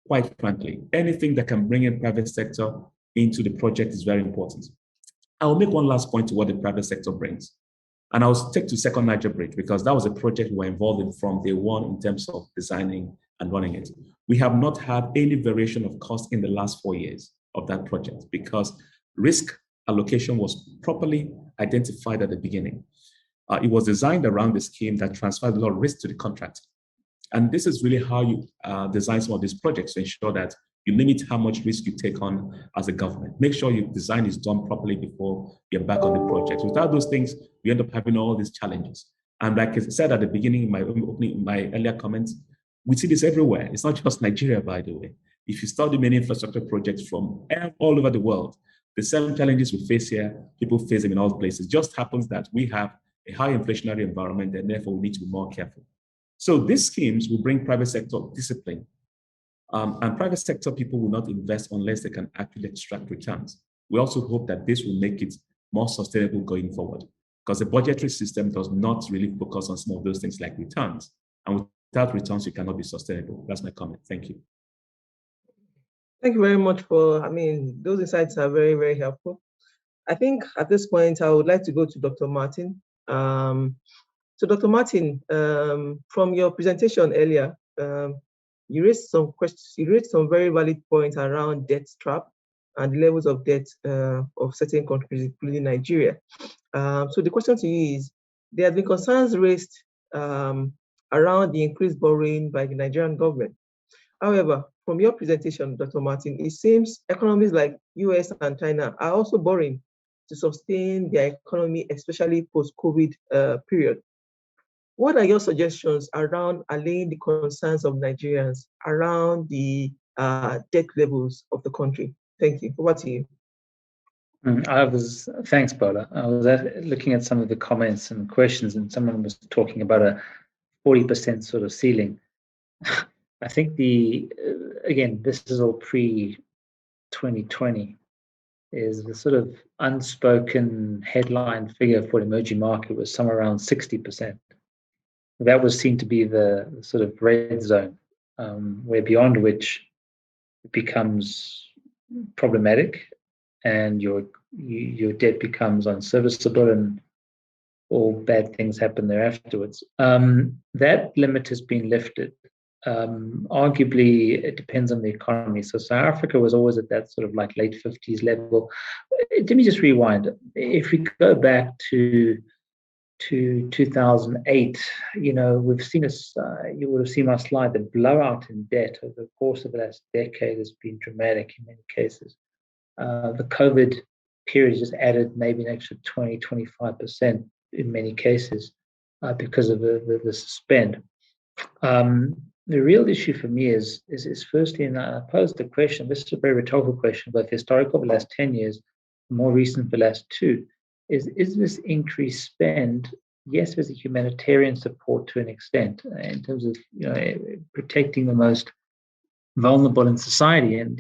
S10: Quite frankly, anything that can bring in private sector into the project is very important. I will make one last point to what the private sector brings. And I'll take to Second Niger Bridge because that was a project we were involved in from day one in terms of designing and running it. We have not had any variation of cost in the last 4 years of that project because risk allocation was properly identified at the beginning. It was designed around the scheme that transferred a lot of risk to the contract. And this is really how you design some of these projects to ensure that you limit how much risk you take on as a government. Make sure your design is done properly before you're back on the project. Without those things, we end up having all these challenges. And like I said at the beginning, in my earlier comments, we see this everywhere. It's not just Nigeria, by the way. If you study many infrastructure projects from all over the world, the same challenges we face here, people face them in all places. It just happens that we have a high inflationary environment and therefore we need to be more careful. So these schemes will bring private sector discipline. And private sector people will not invest unless they can actually extract returns. We also hope that this will make it more sustainable going forward because the budgetary system does not really focus on some of those things like returns. And without returns, you cannot be sustainable. That's my comment. Thank you.
S8: Thank you very much for, those insights are very, very helpful. I think at this point, I would like to go to Dr. Martyn. So Dr. Martyn, from your presentation earlier, you raised some questions, you raised some very valid points around debt trap and levels of debt of certain countries, including Nigeria. So the question to you is, there have been concerns raised around the increased borrowing by the Nigerian government. However, from your presentation, Dr. Martyn, it seems economies like US and China are also borrowing to sustain their economy, especially post-COVID period. What are your suggestions around allaying the concerns of Nigerians around the debt levels of the country? Thank you. Over to you.
S7: Thanks, Bola. I was looking at some of the comments and questions, and someone was talking about a 40% sort of ceiling. I think again, this is all pre-2020, is the sort of unspoken headline figure for the emerging market was somewhere around 60%. That was seen to be the sort of red zone, where beyond which it becomes problematic and your debt becomes unserviceable and all bad things happen there afterwards. That limit has been lifted. Arguably, it depends on the economy. So South Africa was always at that sort of like late 50s level. Let me just rewind. If we go back to 2008, we've seen you would have seen my slide, the blowout in debt over the course of the last decade has been dramatic in many cases. The COVID period just added maybe an extra 20, 25% in many cases because of the spend. The real issue for me is firstly, and I posed the question, this is a very rhetorical question, both historical for the last 10 years, more recent for the last 2, is this increased spend? Yes, there's a humanitarian support to an extent in terms of protecting the most vulnerable in society, and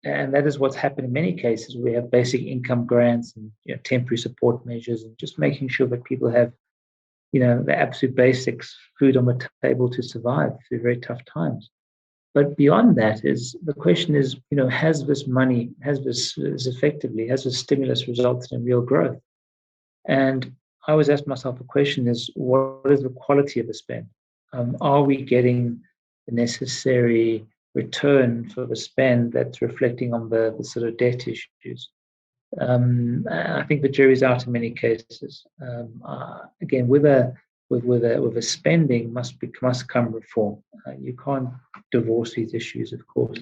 S7: that is what's happened in many cases. We have basic income grants and temporary support measures, and just making sure that people have the absolute basics, food on the table to survive through very tough times. But beyond that the question is, has this stimulus resulted in real growth? And I always ask myself the question is, what is the quality of the spend? Are we getting the necessary return for the spend that's reflecting on the sort of debt issues? I think the jury's out in many cases. Again, with a spending must come reform. You can't divorce these issues, of course.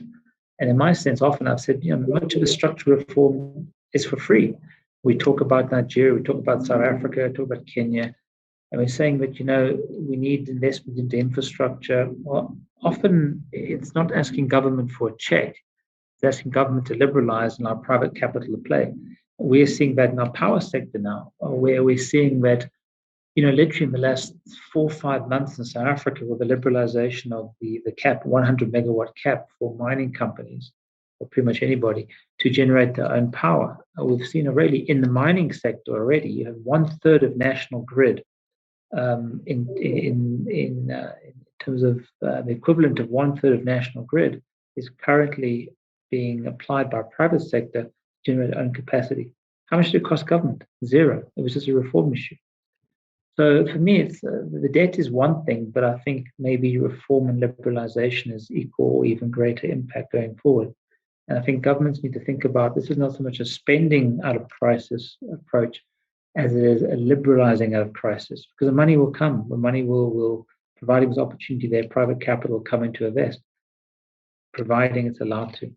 S7: And in my sense, often I've said, much of the structural reform is for free. We talk about Nigeria, we talk about South Africa, we talk about Kenya, and we're saying that, we need investment into infrastructure. Well, often it's not asking government for a check. It's asking government to liberalize and allow private capital to play. We're seeing that in our power sector now, where we're seeing that, literally in the last 4 or 5 months in South Africa, with the liberalization of the cap, 100 megawatt cap for mining companies, or pretty much anybody, to generate their own power. We've seen already in the mining sector already, you have 1/3 of national grid in terms of the equivalent of 1/3 of national grid is currently being applied by private sector to generate own capacity. How much did it cost government? Zero. It was just a reform issue. So for me, it's the debt is one thing, but I think maybe reform and liberalization is equal or even greater impact going forward. And I think governments need to think about this is not so much a spending out of crisis approach as it is a liberalizing out of crisis, because the money will come. The money will providing this opportunity there, private capital will come into invest, providing it's allowed to.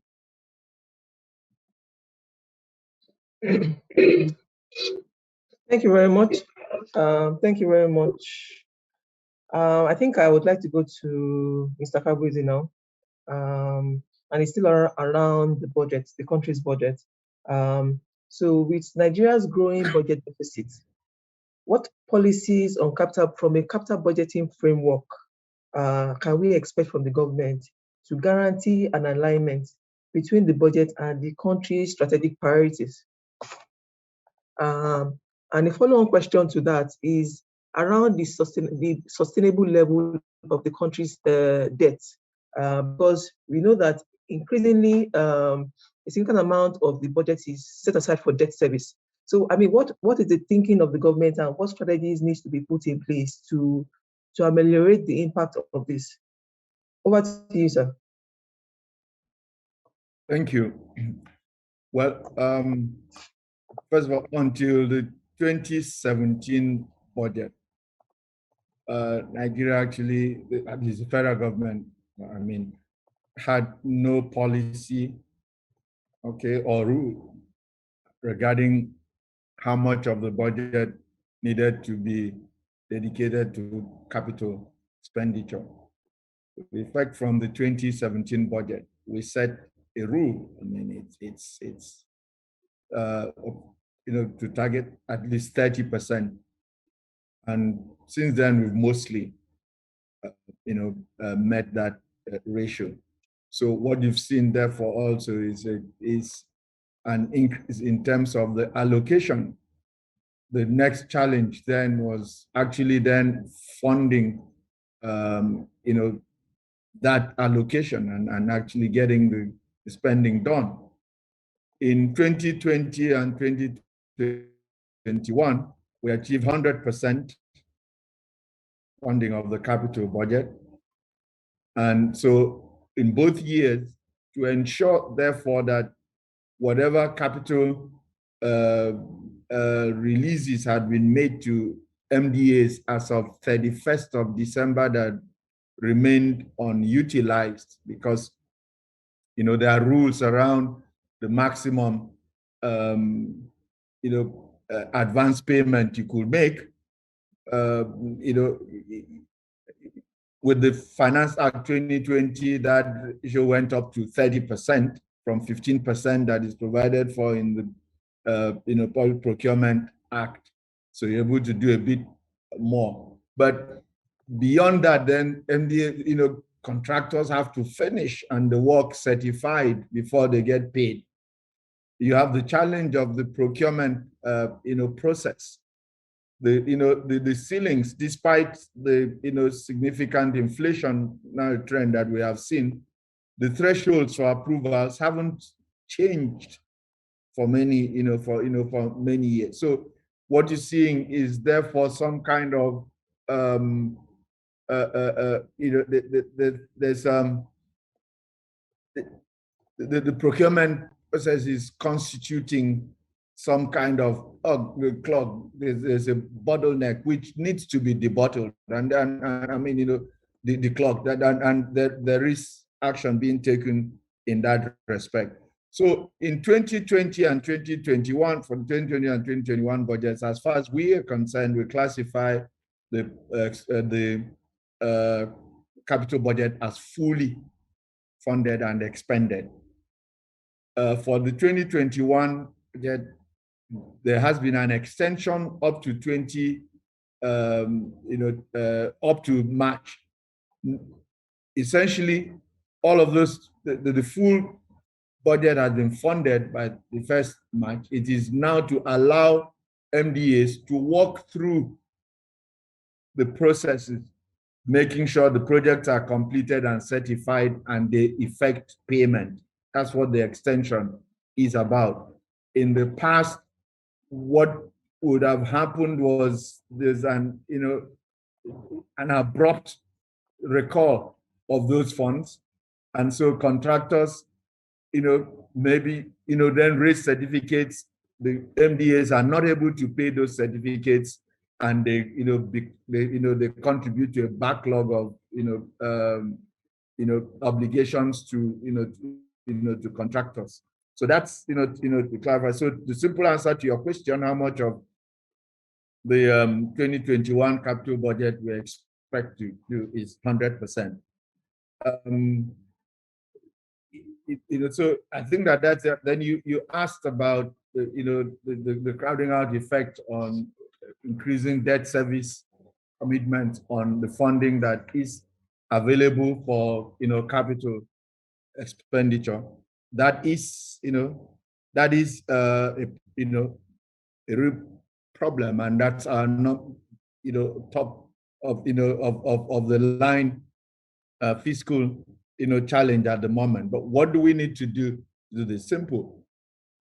S8: Thank you very much. Thank you very much. I think I would like to go to Mr. Fabrizi now. And it's still around the budget, the country's budget. So with Nigeria's growing budget deficit, what policies on capital from a capital budgeting framework can we expect from the government to guarantee an alignment between the budget and the country's strategic priorities? And a follow-on question to that is around the sustainable level of the country's debt, because we know that increasingly a significant amount of the budget is set aside for debt service. So, I mean, what is the thinking of the government and what strategies needs to be put in place to ameliorate the impact of this? Over to you, sir.
S11: Thank you. Well, first of all, until the 2017 budget, Nigeria actually, at least the federal government, had no policy, or rule regarding how much of the budget needed to be dedicated to capital expenditure. In fact, from the 2017 budget, we set a rule. It's to target at least 30%. And since then, we've mostly, met that ratio. So what you've seen, therefore, also is an increase in terms of the allocation. The next challenge then was actually then funding, that allocation and actually getting the spending done. In 2020 and 2021, we achieved 100% funding of the capital budget. And so in both years, to ensure, therefore, that whatever capital releases had been made to MDAs as of 31st of December that remained unutilized because, there are rules around the maximum, advance payment you could make, with the Finance Act 2020, that ratio went up to 30% from 15% that is provided for in the Public Procurement Act. So you're able to do a bit more. But beyond that, then MDA, contractors have to finish and the work certified before they get paid. You have the challenge of the procurement, process. The ceilings, despite the significant inflation now trend that we have seen, the thresholds for approvals haven't changed for many, for many years. So what you're seeing is therefore some kind of there's the procurement process is constituting some kind of clog. There's a bottleneck which needs to be debottled. And the clock, and there is action being taken in that respect. So in 2020 and 2021, for the 2020 and 2021 budgets, as far as we are concerned, we classify the capital budget as fully funded and expended. For the 2021 budget, there has been an extension up to up to March. Essentially, all of those, the full budget has been funded by the 1st March. It is now to allow MDAs to walk through the processes, making sure the projects are completed and certified and they effect payment. That's what the extension is about. In the past, what would have happened was there's an abrupt recall of those funds. And so contractors, maybe, then raise certificates. The MDAs are not able to pay those certificates, and they contribute to a backlog of, obligations to contractors. So that's, to clarify. So the simple answer to your question, how much of the 2021 capital budget we expect to do is 100%. So I think that's it. Then you asked about the crowding out effect on increasing debt service commitment on the funding that is available for capital expenditure. That is a real problem, and that's not top of the line fiscal challenge at the moment. But what do we need to do? To do this simple.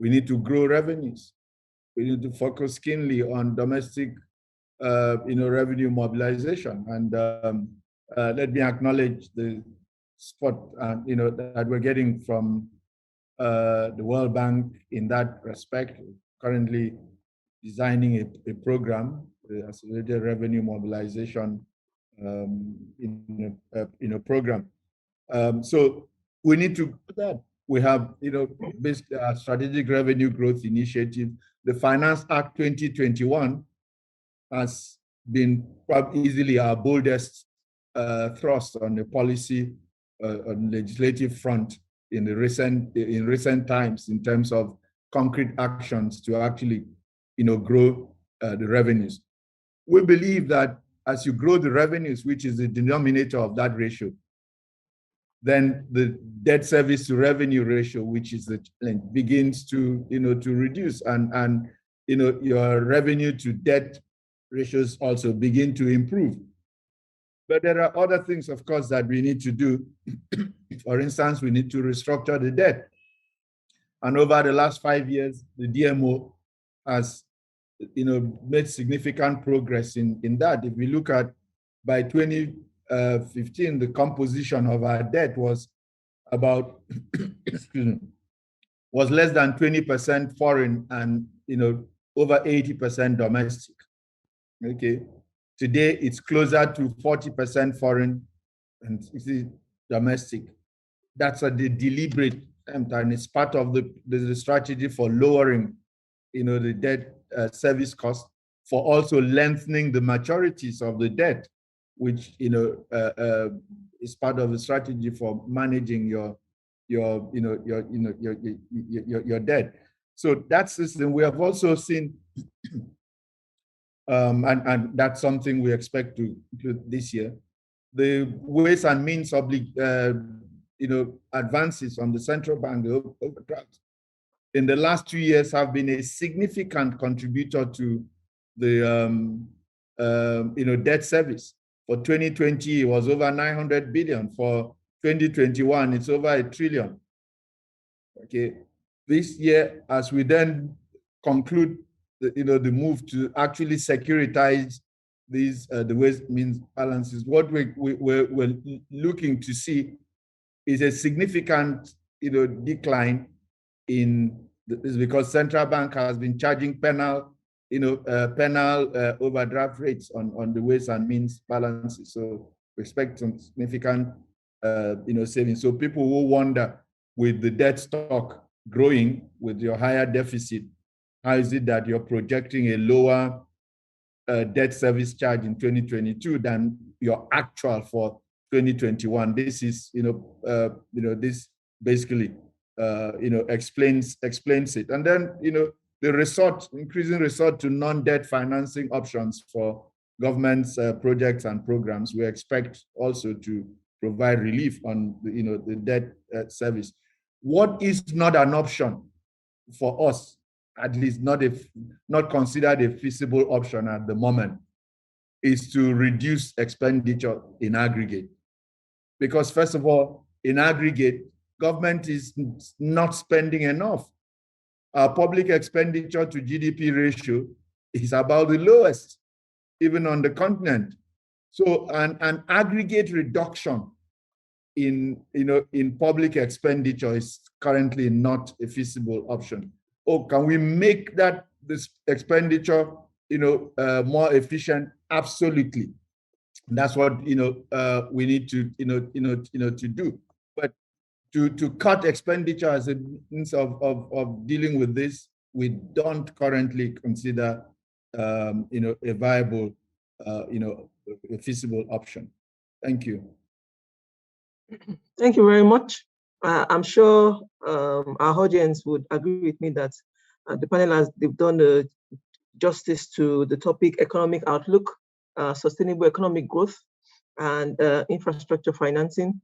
S11: We need to grow revenues. We need to focus keenly on domestic revenue mobilization. And let me acknowledge the support that we're getting from the World Bank in that respect. Currently designing a program, the Accelerated Revenue Mobilization program. So we need to do that. We have, based strategic revenue growth initiative. The Finance Act 2021 has been probably easily our boldest thrust on the policy on legislative front in recent times in terms of concrete actions to actually, grow the revenues. We believe that as you grow the revenues, which is the denominator of that ratio, then the debt service to revenue ratio, which is the challenge, begins to reduce, and your revenue to debt ratios also begin to improve. But there are other things, of course, that we need to do. For instance, we need to restructure the debt. And over the last 5 years, the DMO has made significant progress in that. If we look at by 2015, the composition of our debt was about was less than 20% foreign and over 80% domestic. Okay, today it's closer to 40% foreign and 60% domestic. That's a deliberate attempt, and it's part of the strategy for lowering the debt service cost, for also lengthening the maturities of the debt, which is part of the strategy for managing your debt. So that's the system. We have also seen, and that's something we expect to include this year, the ways and means advances on the central bank, the overdraft, in the last 2 years have been a significant contributor to the debt service. For 2020, it was over 900 billion. For 2021, it's over 1 trillion. Okay, this year, as we then conclude the move to actually securitize these the ways means balances, what we're looking to see is a significant decline in this, because central bank has been charging penal overdraft rates on the ways and means balances. So expect some significant savings. So people will wonder, with the debt stock growing, with your higher deficit, how is it that you're projecting a lower debt service charge in 2022 than your actual for 2021? This is, this basically, explains it. And then, the increasing resort to non-debt financing options for government's projects and programs, we expect also to provide relief on the debt service. What is not an option for us, at least not considered a feasible option at the moment, is to reduce expenditure in aggregate. Because first of all, in aggregate, government is not spending enough. Our public expenditure to GDP ratio is about the lowest, even on the continent. So an aggregate reduction in public expenditure is currently not a feasible option. Or can we make this expenditure more efficient? Absolutely. That's what we need to to do. But to cut expenditure as a means of dealing with this, we don't currently consider a viable a feasible option. Thank you.
S8: Thank you very much. I'm sure our audience would agree with me that the panel they've done justice to the topic economic outlook, sustainable economic growth, and infrastructure financing.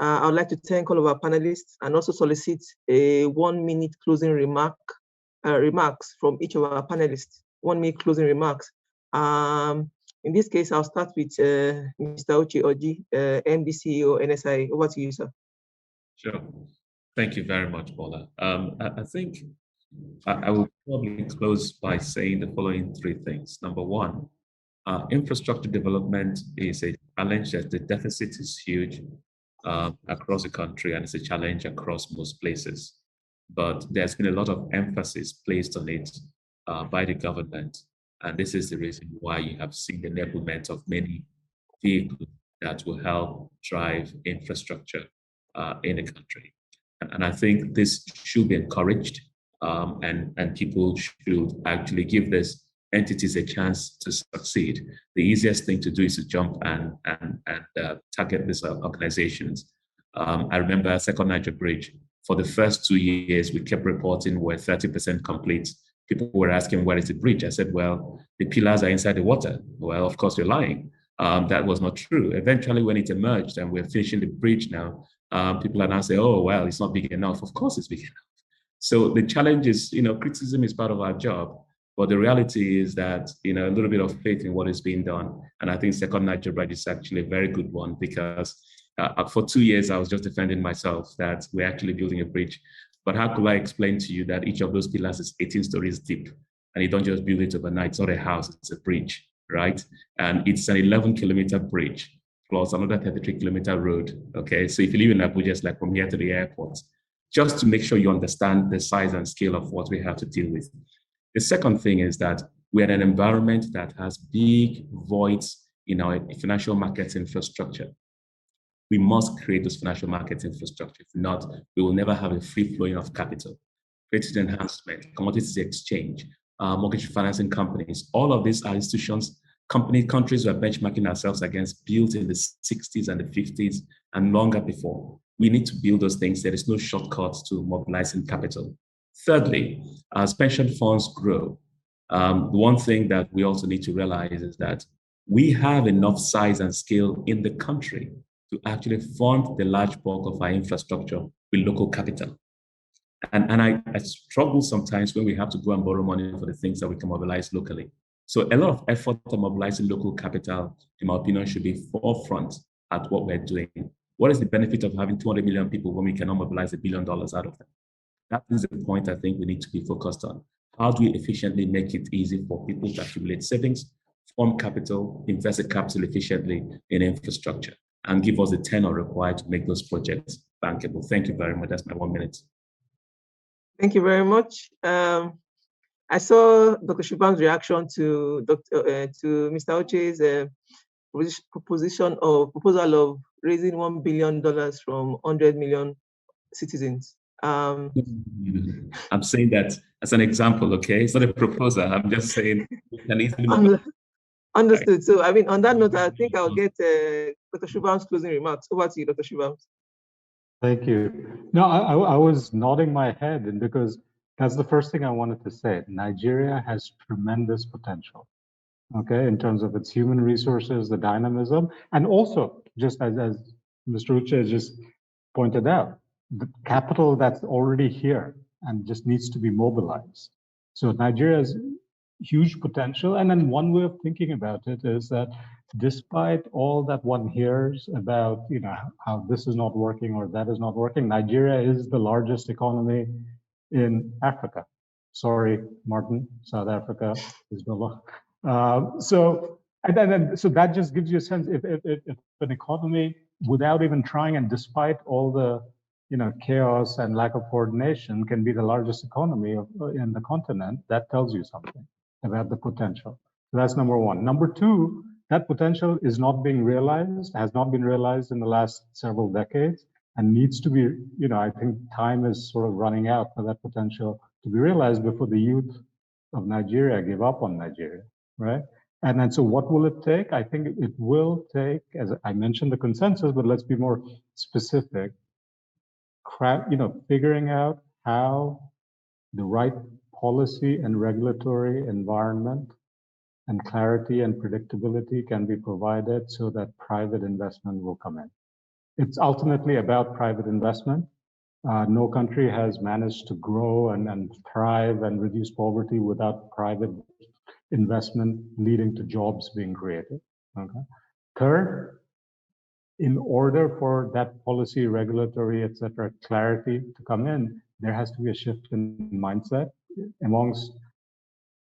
S8: I would like to thank all of our panelists and also solicit a 1-minute closing remarks from each of our panelists. 1-minute closing remarks. In this case, I'll start with Mr. Uche Oji, MD CEO, NSI. Over to you, sir.
S10: Sure. Thank you very much, Paula. I think I will probably close by saying the following 3 things. Number 1, infrastructure development is a challenge. That the deficit is huge across the country, and it's a challenge across most places. But there's been a lot of emphasis placed on it by the government. And this is the reason why you have seen the enablement of many vehicles that will help drive infrastructure in the country. And I think this should be encouraged, and people should actually give these entities a chance to succeed. The easiest thing to do is to jump and target these organizations. I remember Second Niger Bridge. For the first 2 years, we kept reporting we're 30% complete. People were asking, where is the bridge? I said, well, the pillars are inside the water. Well, of course, you're lying. That was not true. Eventually, when it emerged and we're finishing the bridge now, people are now saying, oh, well, it's not big enough. Of course, it's big enough. So the challenge is, criticism is part of our job. But the reality is that, a little bit of faith in what is being done. And I think Second Niger Bridge is actually a very good one, because for 2 years, I was just defending myself that we're actually building a bridge. But how could I explain to you that each of those pillars is 18 stories deep, and you don't just build it overnight? It's not a house, it's a bridge, right? And it's an 11-kilometer bridge plus another 33-kilometer road, okay? So if you live in Abuja, it's like from here to the airport, just to make sure you understand the size and scale of what we have to deal with. The second thing is that we're in an environment that has big voids in our financial markets infrastructure. We must create those financial market infrastructure. If not, we will never have a free flowing of capital. Credit enhancement, commodities exchange, mortgage financing companies, all of these are institutions, countries we are benchmarking ourselves against, built in the 60s and the 50s and longer before. We need to build those things. There is no shortcut to mobilizing capital. Thirdly, as pension funds grow, the one thing that we also need to realize is that we have enough size and scale in the country to actually fund the large bulk of our infrastructure with local capital. And I struggle sometimes when we have to go and borrow money for the things that we can mobilize locally. So a lot of effort on mobilizing local capital, in my opinion, should be forefront at what we're doing. What is the benefit of having 200 million people when we cannot mobilize $1 billion out of them? That is the point I think we need to be focused on. How do we efficiently make it easy for people to accumulate savings, form capital, invest the capital efficiently in infrastructure, and give us the tenor required to make those projects bankable? Thank you very much. That's my 1 minute.
S8: Thank you very much. I saw Dr. Shubham's reaction to Mr. Uche's proposal of raising $1 billion from 100 million citizens.
S10: I'm saying that as an example, okay? It's not a proposal. I'm just saying we can easily
S8: Understood. So, I mean, on that note, I think I'll get Dr. Shubham's closing remarks. Over to you, Dr. Shubham.
S9: Thank you. No, I was nodding my head, and because that's the first thing I wanted to say. Nigeria has tremendous potential, okay, in terms of its human resources, the dynamism, and also, just as Mr. Uche just pointed out, the capital that's already here and just needs to be mobilized. So Nigeria has huge potential. And then one way of thinking about it is that despite all that one hears about, you know, how this is not working or that is not working, Nigeria is the largest economy in Africa. Sorry, Martyn, South Africa is the largest. So that just gives you a sense if an economy, without even trying and despite all the chaos and lack of coordination, can be the largest economy in the continent, that tells you something about the potential. So that's number one. Number two, that potential is not being realized, has not been realized in the last several decades, and needs to be, I think time is sort of running out for that potential to be realized before the youth of Nigeria give up on Nigeria, right? And then, so what will it take? I think it will take, as I mentioned, the consensus, but let's be more specific, figuring out how the right policy and regulatory environment and clarity and predictability can be provided so that private investment will come in. It's ultimately about private investment. No country has managed to grow and thrive and reduce poverty without private investment leading to jobs being created. Okay. Third, in order for that policy, regulatory, et cetera, clarity to come in, there has to be a shift in mindset amongst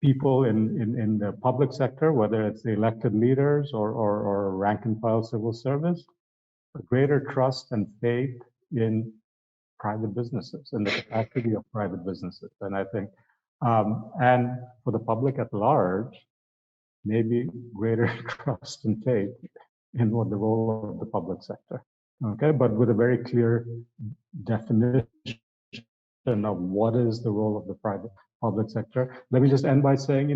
S9: people in the public sector, whether it's the elected leaders or rank and file civil service, a greater trust and faith in private businesses and the capacity of private businesses. And I think, and for the public at large, maybe greater trust and faith in what the role of the public sector. Okay, but with a very clear definition of what is the role of the private public sector. Let me just end by saying,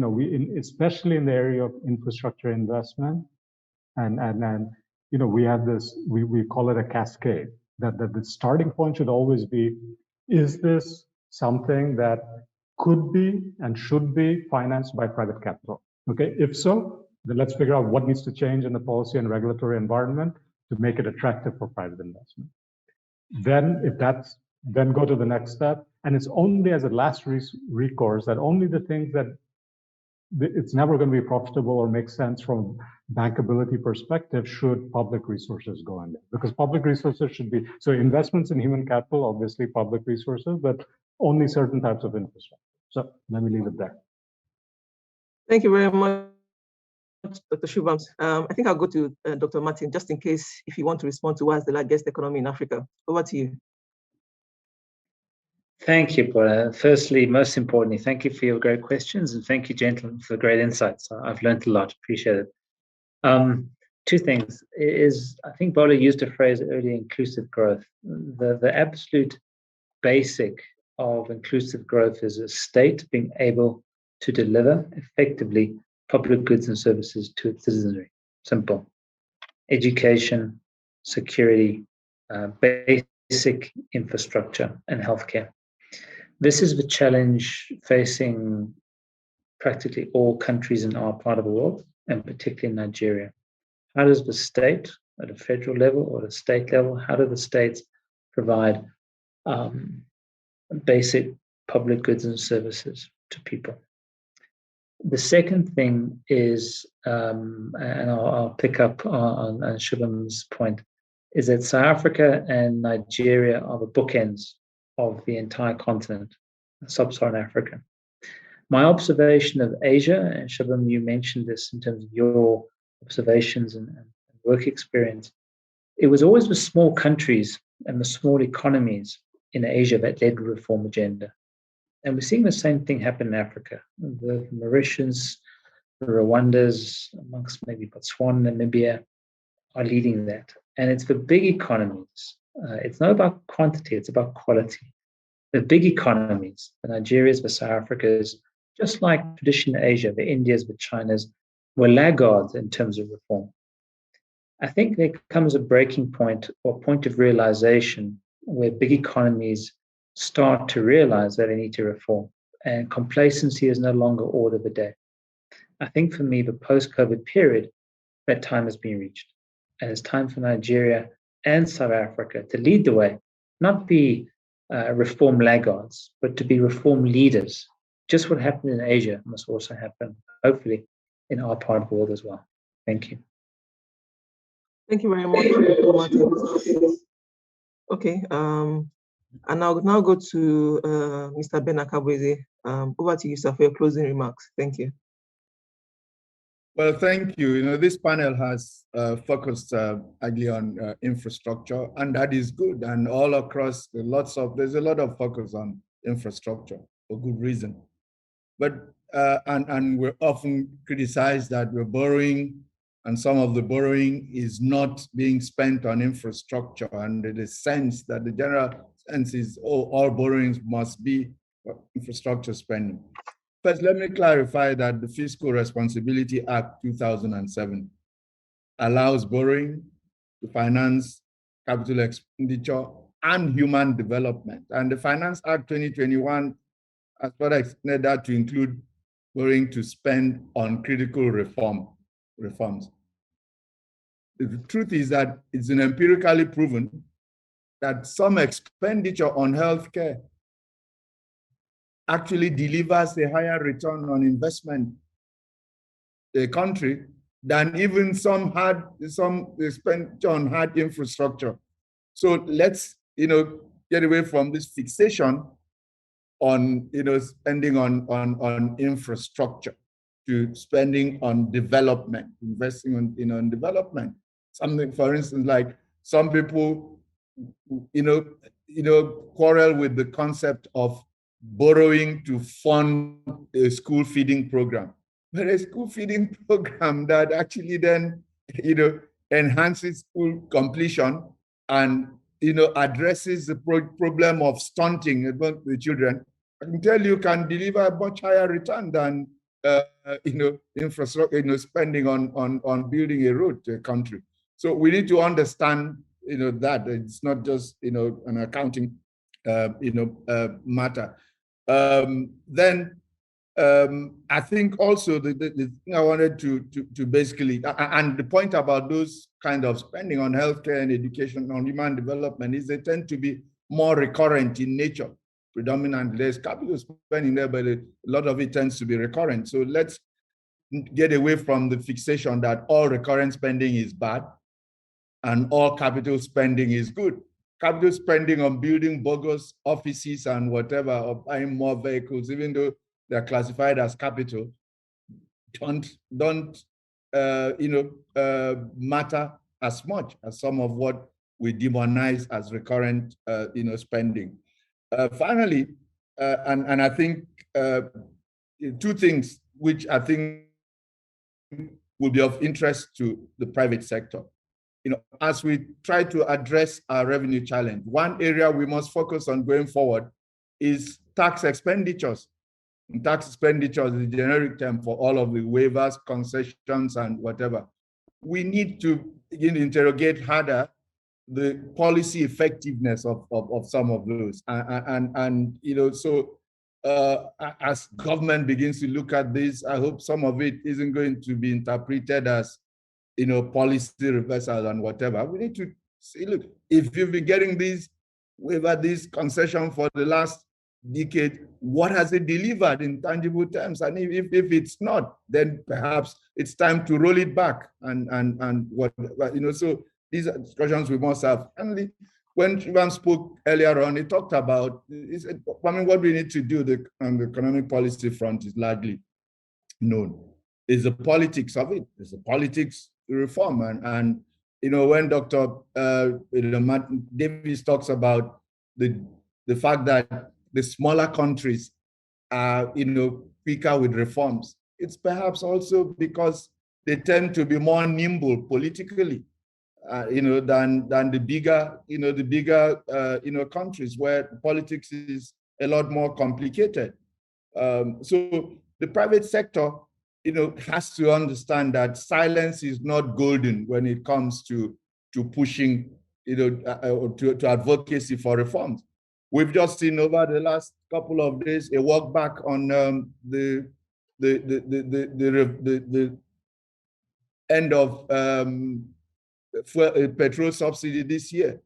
S9: especially in the area of infrastructure investment, and we have this, we call it a cascade, that the starting point should always be, is this something that could be and should be financed by private capital? Okay, if so, then let's figure out what needs to change in the policy and regulatory environment to make it attractive for private investment. Then go to the next step. And it's only as a last recourse that only the things that it's never going to be profitable or make sense from bankability perspective should public resources go in there. Because public resources should be, so investments in human capital, obviously public resources, but only certain types of infrastructure. So let me leave it there.
S8: Thank you very much, Dr. Shubham. I think I'll go to Dr. Martyn, just in case if you want to respond to what's the largest economy in Africa. Over to you.
S7: Thank you, Paula. Firstly, most importantly, thank you for your great questions, and thank you, gentlemen, for the great insights. I've learned a lot. Appreciate it. Two things is, I think Bola used a phrase earlier, inclusive growth. The absolute basic of inclusive growth is a state being able to deliver effectively public goods and services to its citizenry. Simple. Education, security, basic infrastructure, and healthcare. This is the challenge facing practically all countries in our part of the world, and particularly Nigeria. How does the state, at a federal level or a state level, how do the states provide basic public goods and services to people? The second thing is, and I'll pick up on Shubham's point, is that South Africa and Nigeria are the bookends of the entire continent, sub-Saharan Africa. My observation of Asia, and Shubham, you mentioned this in terms of your observations and work experience, it was always the small countries and the small economies in Asia that led the reform agenda. And we're seeing the same thing happen in Africa. The Mauritians, the Rwandas, amongst maybe Botswana, Namibia, are leading that. And it's the big economies. It's not about quantity, it's about quality. The big economies, the Nigerias, the South Africas, just like traditional Asia, the Indias, the Chinas, were laggards in terms of reform. I think there comes a breaking point or point of realization where big economies start to realize that they need to reform, and complacency is no longer order of the day. I think for me, the post-COVID period, that time has been reached. And it's time for Nigeria and South Africa to lead the way, not be reform laggards, but to be reform leaders. Just what happened in Asia must also happen, hopefully, in our part of the world as well. Thank you.
S8: Thank you very much, Dr. Martyn. Okay, and I'll now go to Mr. Ben Akabweze. Over to you, sir, for your closing remarks. Thank you.
S11: Well, thank you. You know, this panel has focused actually on infrastructure, and that is good. And all across, there's a lot of focus on infrastructure for good reason. But and we're often criticized that we're borrowing, and some of the borrowing is not being spent on infrastructure. And the sense that the general sense is, oh, all borrowings must be infrastructure spending. First, let me clarify that the Fiscal Responsibility Act 2007 allows borrowing to finance capital expenditure and human development. And the Finance Act 2021 has further extended that to include borrowing to spend on critical reforms. The truth is that it's been empirically proven that some expenditure on healthcare actually delivers a higher return on investment in the country than even some expenditure on hard infrastructure. So let's get away from this fixation on spending on infrastructure to spending on development, investing on development. Something, for instance, like some people quarrel with the concept of borrowing to fund a school feeding program. But a school feeding program that actually then enhances school completion and addresses the problem of stunting among the children, I can tell you can deliver a much higher return than infrastructure, spending on building a road to a country. So we need to understand that it's not just an accounting matter. Then I think also the thing I wanted to basically, and the point about those kind of spending on healthcare and education, on human development, is they tend to be more recurrent in nature. Predominantly, there's capital spending there, but a lot of it tends to be recurrent. So let's get away from the fixation that all recurrent spending is bad and all capital spending is good. Capital spending on building bogus offices and whatever, or buying more vehicles, even though they're classified as capital, don't matter as much as some of what we demonize as recurrent spending. Finally, and I think two things which I think will be of interest to the private sector. As we try to address our revenue challenge, one area we must focus on going forward is tax expenditures. And tax expenditures is a generic term for all of the waivers, concessions, and whatever. We need to begin to interrogate harder the policy effectiveness of some of those. As government begins to look at this, I hope some of it isn't going to be interpreted as policy reversal and whatever. We need to see, look, if you've been getting these concession for the last decade, what has it delivered in tangible terms? And if it's not, then perhaps it's time to roll it back and what, so these are discussions we must have. And when Shubhum spoke earlier on, he talked about, what we need to do on the economic policy front is largely known. Is the politics of it. It's the politics reform. And when Dr. Davies talks about the fact that the smaller countries are quicker with reforms, it's perhaps also because they tend to be more nimble politically, than the bigger, countries where politics is a lot more complicated. So the private sector, has to understand that silence is not golden when it comes to pushing, to advocacy for reforms. We've just seen over the last couple of days a walk back on the end of petrol subsidy this year.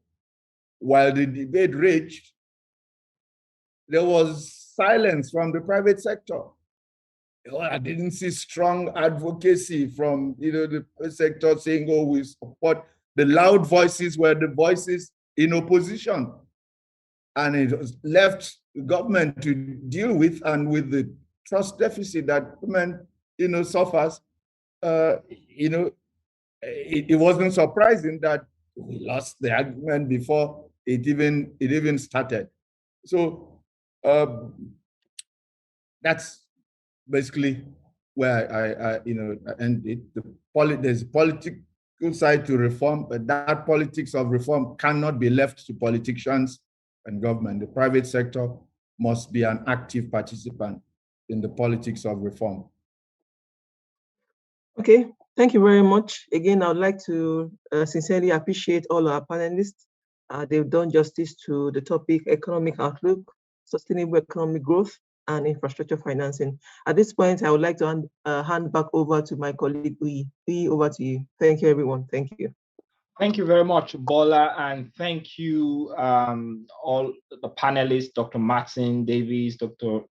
S11: While the debate raged, there was silence from the private sector. I didn't see strong advocacy from the sector saying, "Oh, we support." The loud voices were the voices in opposition, and it was left the government to deal with, and with the trust deficit that government suffers. It wasn't surprising that we lost the argument before it even started. So that's basically where I end it. There's a political side to reform, but that politics of reform cannot be left to politicians and government. The private sector must be an active participant in the politics of reform.
S8: Okay, thank you very much. Again, I would like to sincerely appreciate all our panelists. They've done justice to the topic: economic outlook, sustainable economic growth, and infrastructure financing. At this point, I would like to hand back over to my colleague, Uyi. Uyi, over to you. Thank you, everyone. Thank you.
S2: Thank you very much, Bola, and thank you all the panelists, Dr. Martyn, Davies, Dr.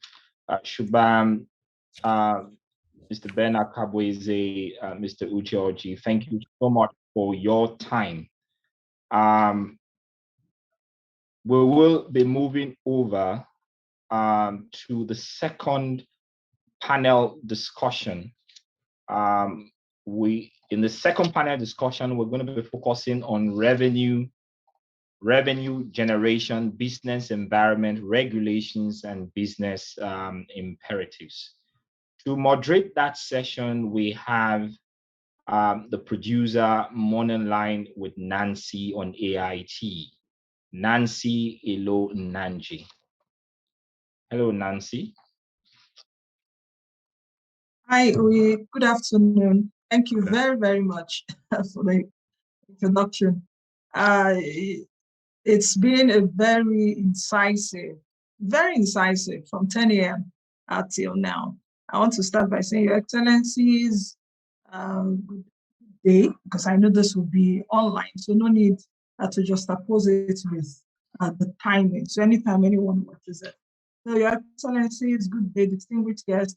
S2: Shubhum, Mr. Bernard Kabweze, Mr. Ucheoji. Thank you so much for your time. We will be moving over to the second panel discussion. In the second panel discussion, we're going to be focusing on revenue generation, business environment, regulations, and business imperatives. To moderate that session, we have the producer Morning Line with Nancy on AIT. Nancy Elo Nanji. Hello, Nancy.
S12: Hi, Uyi. Good afternoon. Thank you very, very much for the introduction. It's been a very incisive from 10 a.m. till now. I want to start by saying, Your Excellencies, good day, because I know this will be online, so no need to just oppose it with the timing. So anytime anyone watches it. So Your Excellencies, good day, distinguished guests,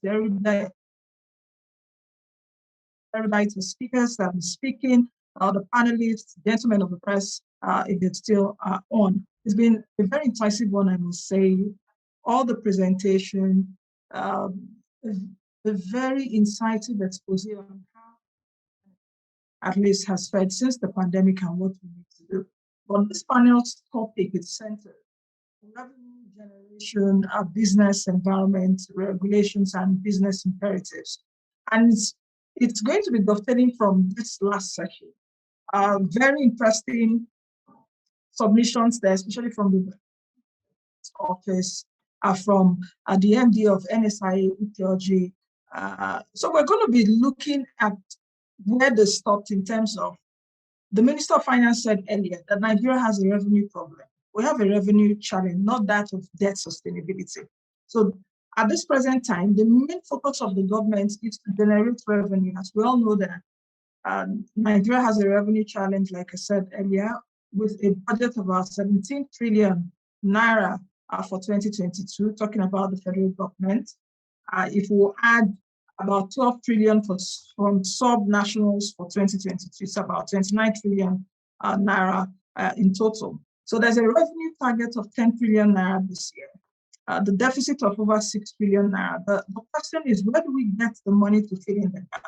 S12: everybody to speakers that are speaking, the panelists, gentlemen of the press, if it's still on. It's been a very incisive one, I must say. All the presentation, a very incisive expose on how at least has fared since the pandemic and what we need to do. But this panel's topic is centered on revenue generation, business environment, regulations, and business imperatives. And it's going to be dovetailing from this last section. Very interesting submissions there, especially from the office, from the MD of NSIA Theology. So we're going to be looking at where they stopped in terms of, the Minister of Finance said earlier that Nigeria has a revenue problem. We have a revenue challenge, not that of debt sustainability. So at this present time, the main focus of the government is to generate revenue. As we all know that Nigeria has a revenue challenge, like I said earlier, with a budget of about 17 trillion naira for 2022, talking about the federal government. If we add about 12 trillion from sub-nationals for 2022, it's about 29 trillion naira in total. So there's a revenue target of 10 trillion naira this year. The deficit of over 6 trillion naira. The question is, where do we get the money to fill in the gap?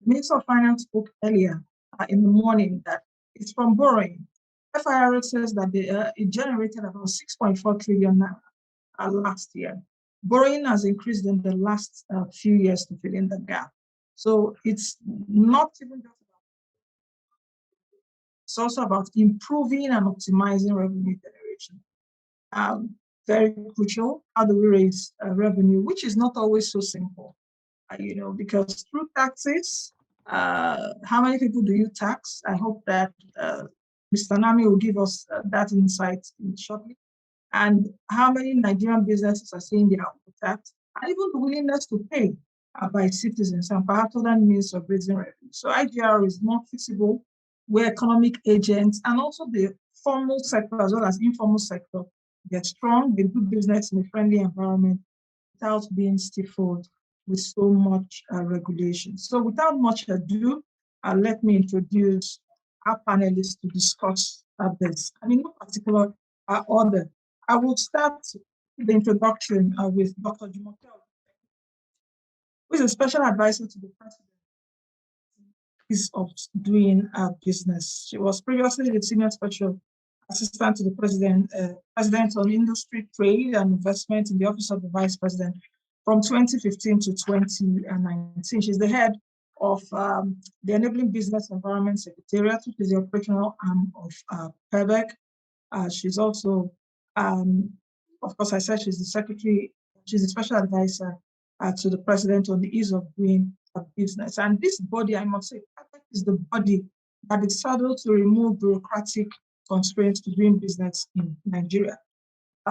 S12: The Minister of Finance spoke earlier in the morning that it's from borrowing. FIRS says that it generated about 6.4 trillion naira last year. borrowing has increased in the last few years to fill in the gap. So it's not even just about, it's also about improving and optimizing revenue generation. Very crucial. How do we raise revenue, which is not always so simple, because through taxes, how many people do you tax? I hope that Mr. Nami will give us that insight shortly. And how many Nigerian businesses are saying they are taxed, and even the willingness to pay by citizens, and perhaps other means of raising revenue. So IGR is more feasible where economic agents and also the formal sector as well as informal sector get strong, they do business in a friendly environment without being stifled with so much regulation. So without much ado, let me introduce our panelists to discuss this. And in no particular order, I will start the introduction with Dr. Jumoke, who is a special advisor to the president of doing business. She was previously the senior special assistant to the president on industry, trade, and investment in the office of the vice president from 2015 to 2019. She's the head of the Enabling Business Environment Secretariat, which is the operational arm of PEBEC. She's also, of course, I said she's the secretary, she's a special advisor to the president on the ease of doing business. And this body, I must say, PEBEC is the body that is saddled to remove bureaucratic constraints to doing business in Nigeria.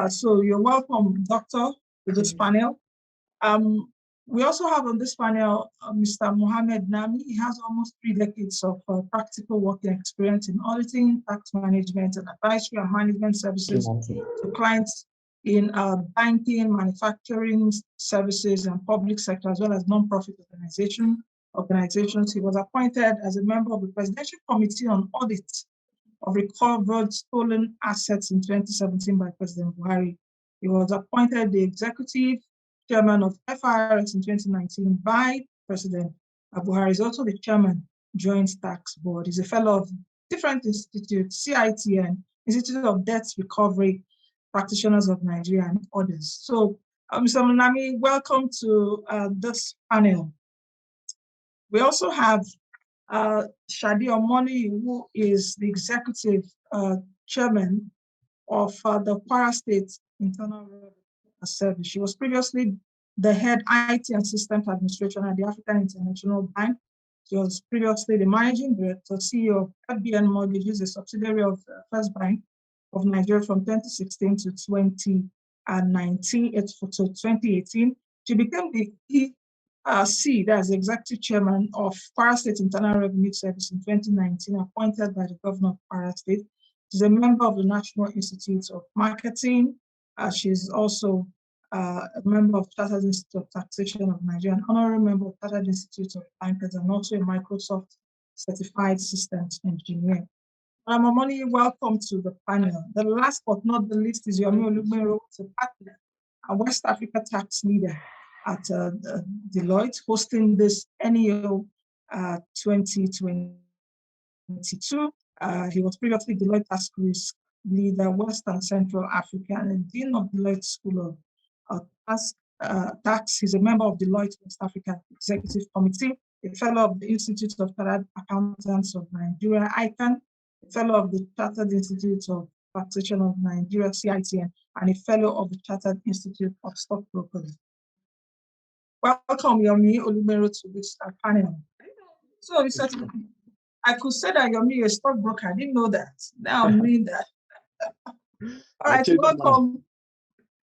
S12: So you're welcome, Doctor, to this panel. We also have on this panel Mr. Mohammed Nami. He has almost 3 decades of practical working experience in auditing, tax management, and advisory and management services to clients in banking, manufacturing services, and public sector, as well as non-profit organizations. He was appointed as a member of the Presidential Committee on Audit of Recovered Stolen Assets in 2017 by President Buhari. He was appointed the executive chairman of FIRS in 2019 by President Buhari. He's also the chairman, Joint Tax Board. He's a fellow of different institutes, CITN, Institute of Debt Recovery, Practitioners of Nigeria, and others. So, Mr. Munami, welcome to this panel. We also have Shadi Omoni, who is the executive chairman of the Kwara State Internal Revenue Service. She was previously the head IT and Systems Administration at the African International Bank. She was previously the managing director, CEO of FBN Mortgages, a subsidiary of First Bank of Nigeria from 2016 to 2018. She became the that's the executive chairman of Kwara State Internal Revenue Service in 2019, appointed by the governor of Kwara State. She's a member of the National Institute of Marketing. She's also a member of Chartered Institute of Taxation of Nigeria, an honorary member of Chartered Institute of Bankers, and also a Microsoft Certified Systems Engineer. Momoni, welcome to the panel. The last but not the least is Yemi Osinbajo, a partner, a West Africa tax leader at Deloitte, hosting this NEO 2022. He was previously Deloitte Tax Risk Leader, West and Central Africa, and Dean of Deloitte School of Tax. He's a member of Deloitte West Africa Executive Committee, a fellow of the Institute of Chartered Accountants of Nigeria, ICANN, a fellow of the Chartered Institute of Taxation of Nigeria, CITN, and a fellow of the Chartered Institute of Stockbrokers. Welcome, Yemi Osinbajo, to this panel. So, I could say that Yemi is a stockbroker. I didn't know that. Now I'm doing that. All right, welcome.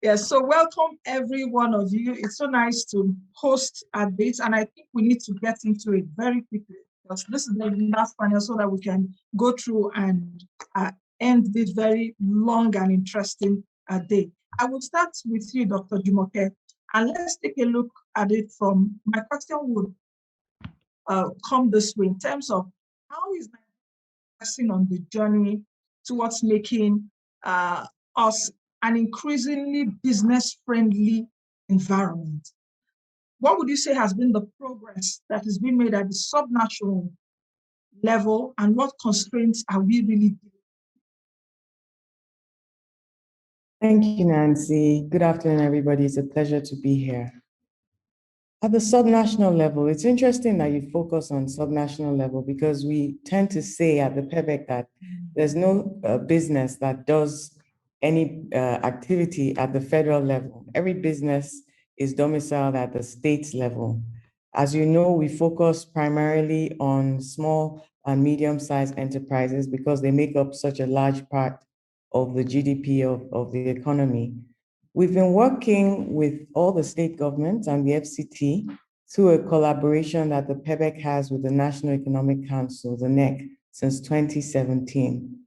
S12: Yes, so welcome every one of you. It's so nice to host at this, and I think we need to get into it very quickly, because this is the last panel so that we can go through and end this very long and interesting day. I will start with you, Dr. Jumoke, and let's take a look at it from, my question would come this way in terms of how is progressing on the journey towards making us an increasingly business-friendly environment. What would you say has been the progress that has been made at the subnational level, and what constraints are we really dealing with?
S13: Thank you, Nancy. Good afternoon, everybody. It's a pleasure to be here. At the subnational level, it's interesting that you focus on subnational level because we tend to say at the PEBEC that there's no business that does any activity at the federal level. Every business is domiciled at the state level. As you know, we focus primarily on small and medium-sized enterprises because they make up such a large part of the GDP of the economy. We've been working with all the state governments and the FCT through a collaboration that the PEBEC has with the National Economic Council, the NEC, since 2017.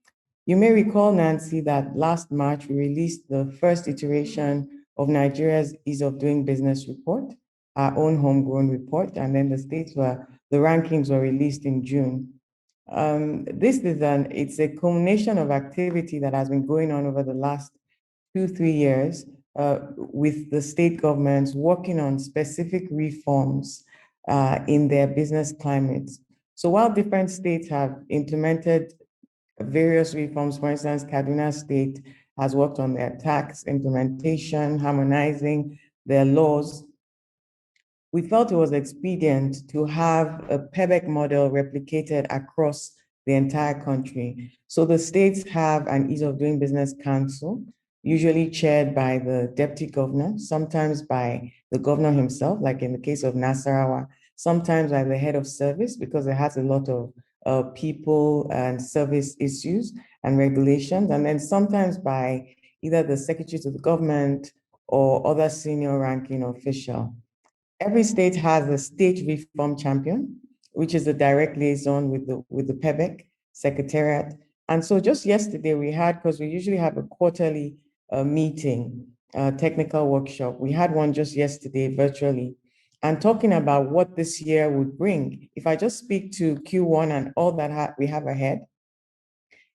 S13: You may recall, Nancy, that last March we released the first iteration of Nigeria's Ease of Doing Business report, our own homegrown report, and then the rankings were released in June. It's a culmination of activity that has been going on over the last 2-3 years with the state governments working on specific reforms in their business climates. So while different states have implemented various reforms, for instance, Kaduna State has worked on their tax implementation, harmonizing their laws, we felt it was expedient to have a PEBEC model replicated across the entire country. So the states have an Ease of Doing Business Council, usually chaired by the deputy governor, sometimes by the governor himself, like in the case of Nasarawa, sometimes by the head of service, because it has a lot of people and service issues and regulations, and then sometimes by either the secretary to the government or other senior ranking official. Every state has a state reform champion, which is a direct liaison with the PEBEC secretariat. And so just yesterday we had, because we usually have a quarterly meeting, technical workshop. We had one just yesterday virtually, and talking about what this year would bring. If I just speak to Q1 and all that we have ahead,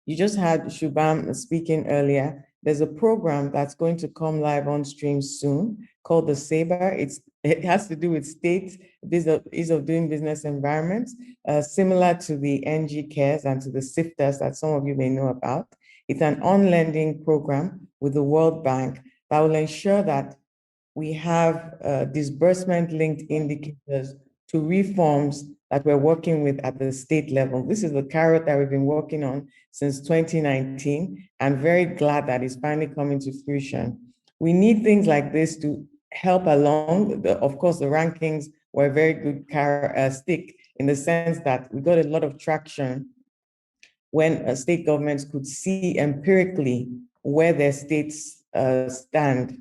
S13: you just had Shubhum speaking earlier. There's a program that's going to come live on stream soon called the SABER. It has to do with state ease of doing business environments, similar to the NG Cares and to the SIFTAs that some of you may know about. It's an on-lending program with the World Bank that will ensure that we have disbursement-linked indicators to reforms that we're working with at the state level. This is the carrot that we've been working on since 2019, and very glad that it's finally coming to fruition. We need things like this to help along. Of course, the rankings were a very good stick in the sense that we got a lot of traction when state governments could see empirically where their states stand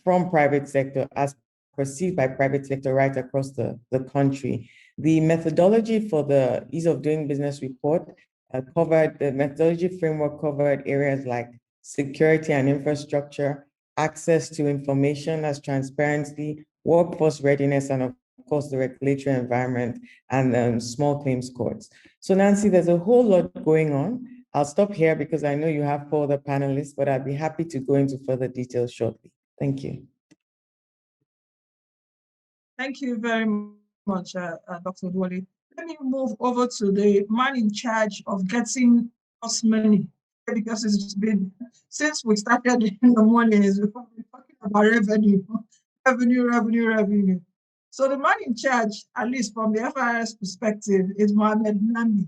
S13: from private sector as perceived by private sector right across the country. The methodology for the Ease of Doing Business report the methodology framework covered areas like security and infrastructure, access to information as transparency, workforce readiness, and of course the regulatory environment and small claims courts. So Nancy, there's a whole lot going on. I'll stop here because I know you have 4 other panelists, but I'd be happy to go into further details shortly. Thank you.
S12: Thank you very much, Dr. Wole. Let me move over to the man in charge of getting us money, because it's been, since we started in the morning, we've been talking about revenue. So the man in charge, at least from the FIS perspective, is Mohamed Nami.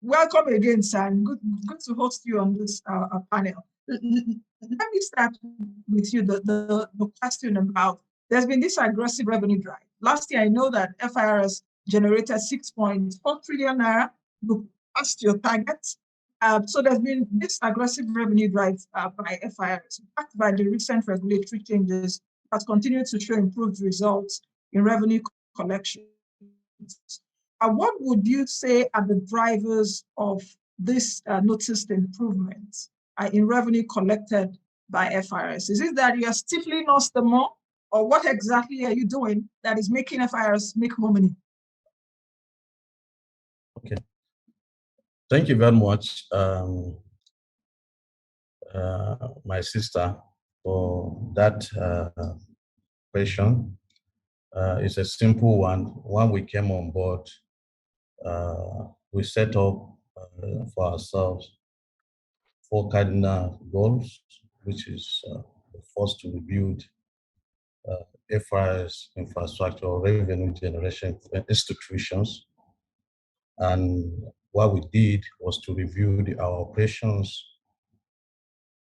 S12: Welcome again, Sam. Good to host you on this panel. Let me start with you, the question about, there's been this aggressive revenue drive. Last year, I know that FIRS generated 6.4 trillion naira. You passed your target. So there's been this aggressive revenue drive by FIRS, backed by the recent regulatory changes that continue to show improved results in revenue collection. What would you say are the drivers of this noticed improvement in revenue collected by FIRS? Is it that you are stifling us the more, or what exactly are you doing that is making FIRS make more money?
S14: Okay. Thank you very much, my sister, for that question. It's a simple one. When we came on board, we set up for ourselves 4 cardinal goals, which is the first to rebuild FRS infrastructure, revenue generation institutions. And what we did was to review our operations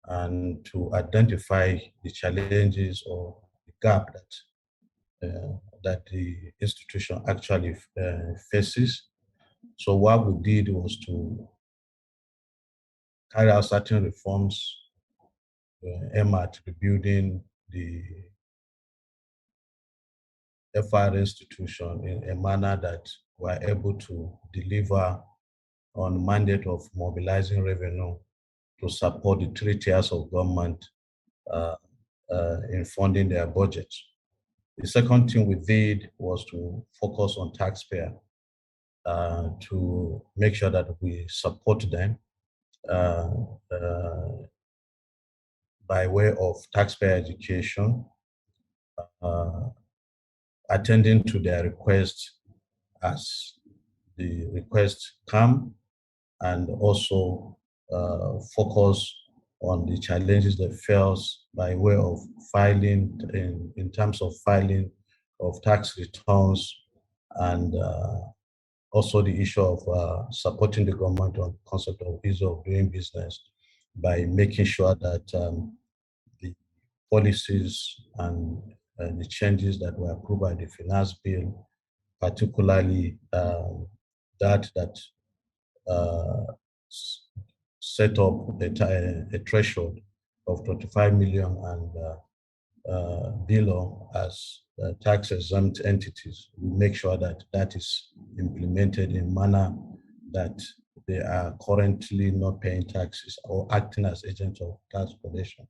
S14: and to identify the challenges or the gap that the institution actually faces. So what we did was to carry out certain reforms aimed at rebuilding the FR institution in a manner that we're able to deliver on mandate of mobilizing revenue to support the 3 tiers of government in funding their budgets. The second thing we did was to focus on taxpayer to make sure that we support them by way of taxpayer education, attending to their requests as the requests come, and also focus on the challenges they face by way of filing, in terms of filing of tax returns, and also the issue of supporting the government on the concept of ease of doing business by making sure that the policies and the changes that were approved by the finance bill, particularly that set up a threshold of 25 million and below as tax exempt entities. We make sure that that is implemented in a manner that they are currently not paying taxes or acting as agents of tax collection.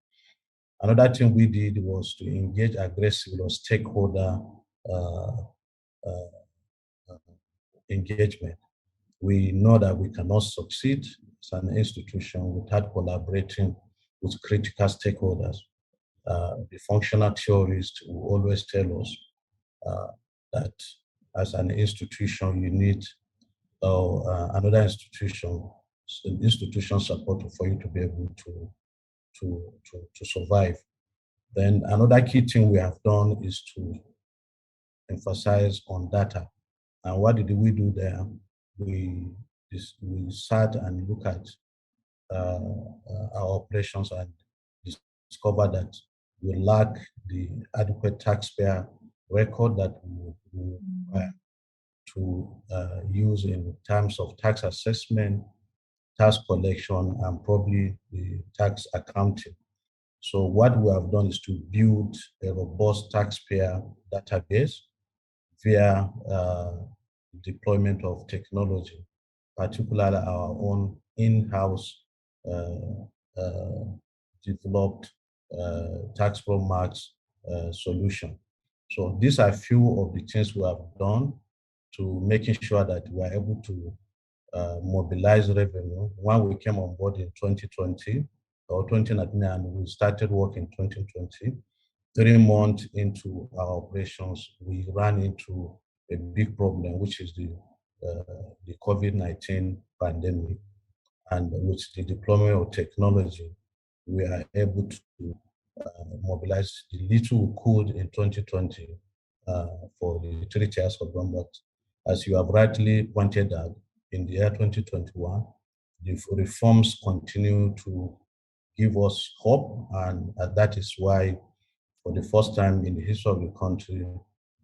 S14: Another thing we did was to engage aggressively on stakeholder engagement. We know that we cannot succeed as an institution without collaborating with critical stakeholders. The functional theorists will always tell us that as an institution, you need another institution support for you to be able to survive. Then another key thing we have done is to emphasize on data. And what did we do there? We sat and looked at our operations and discovered that we lack the adequate taxpayer record that we require to use in terms of tax assessment, tax collection, and probably the tax accounting. So what we have done is to build a robust taxpayer database via deployment of technology, particularly our own in-house developed tax pro max solution. So these are a few of the things we have done to making sure that we are able to mobilize revenue. When we came on board in 2020 or 2019, and we started work in 2020, 3 months into our operations, we ran into a big problem, which is the COVID-19 pandemic. And with the deployment of technology, we are able to mobilize the little we could in 2020 for the 3 tiers of government. As you have rightly pointed out, in the year 2021, the reforms continue to give us hope, and that is why, for the first time in the history of the country,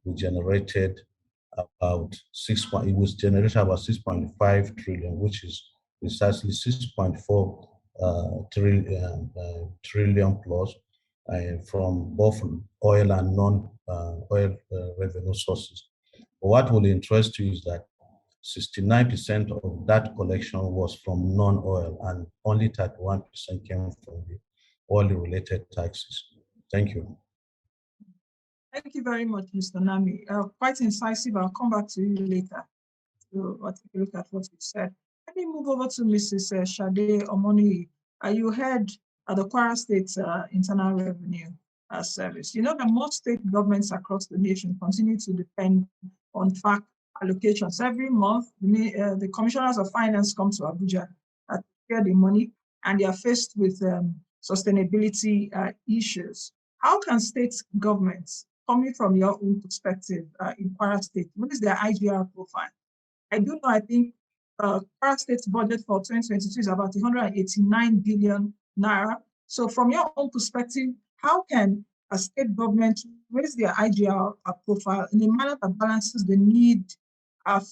S14: we generated about 6.5 trillion, which is precisely 6.4 trillion plus from both oil and non-oil revenue sources. What will interest you is that 69% of that collection was from non-oil, and only 31% came from the oil-related taxes. Thank you.
S12: Thank you very much, Mr. Nami. Quite incisive. I'll come back to you later to take a look at what you said. Let me move over to Mrs. Sade Omoni. You heard the Kwara State Internal Revenue Service. You know that most state governments across the nation continue to depend on FAC allocations. Every month, the commissioners of finance come to Abuja to share the money and they are faced with sustainability issues. How can state governments, coming from your own perspective in Kwara State, what is their IGR profile? I do know, I think Kwara State's budget for 2022 is about 189 billion naira. So from your own perspective, how can a state government raise their IGR profile in a manner that balances the need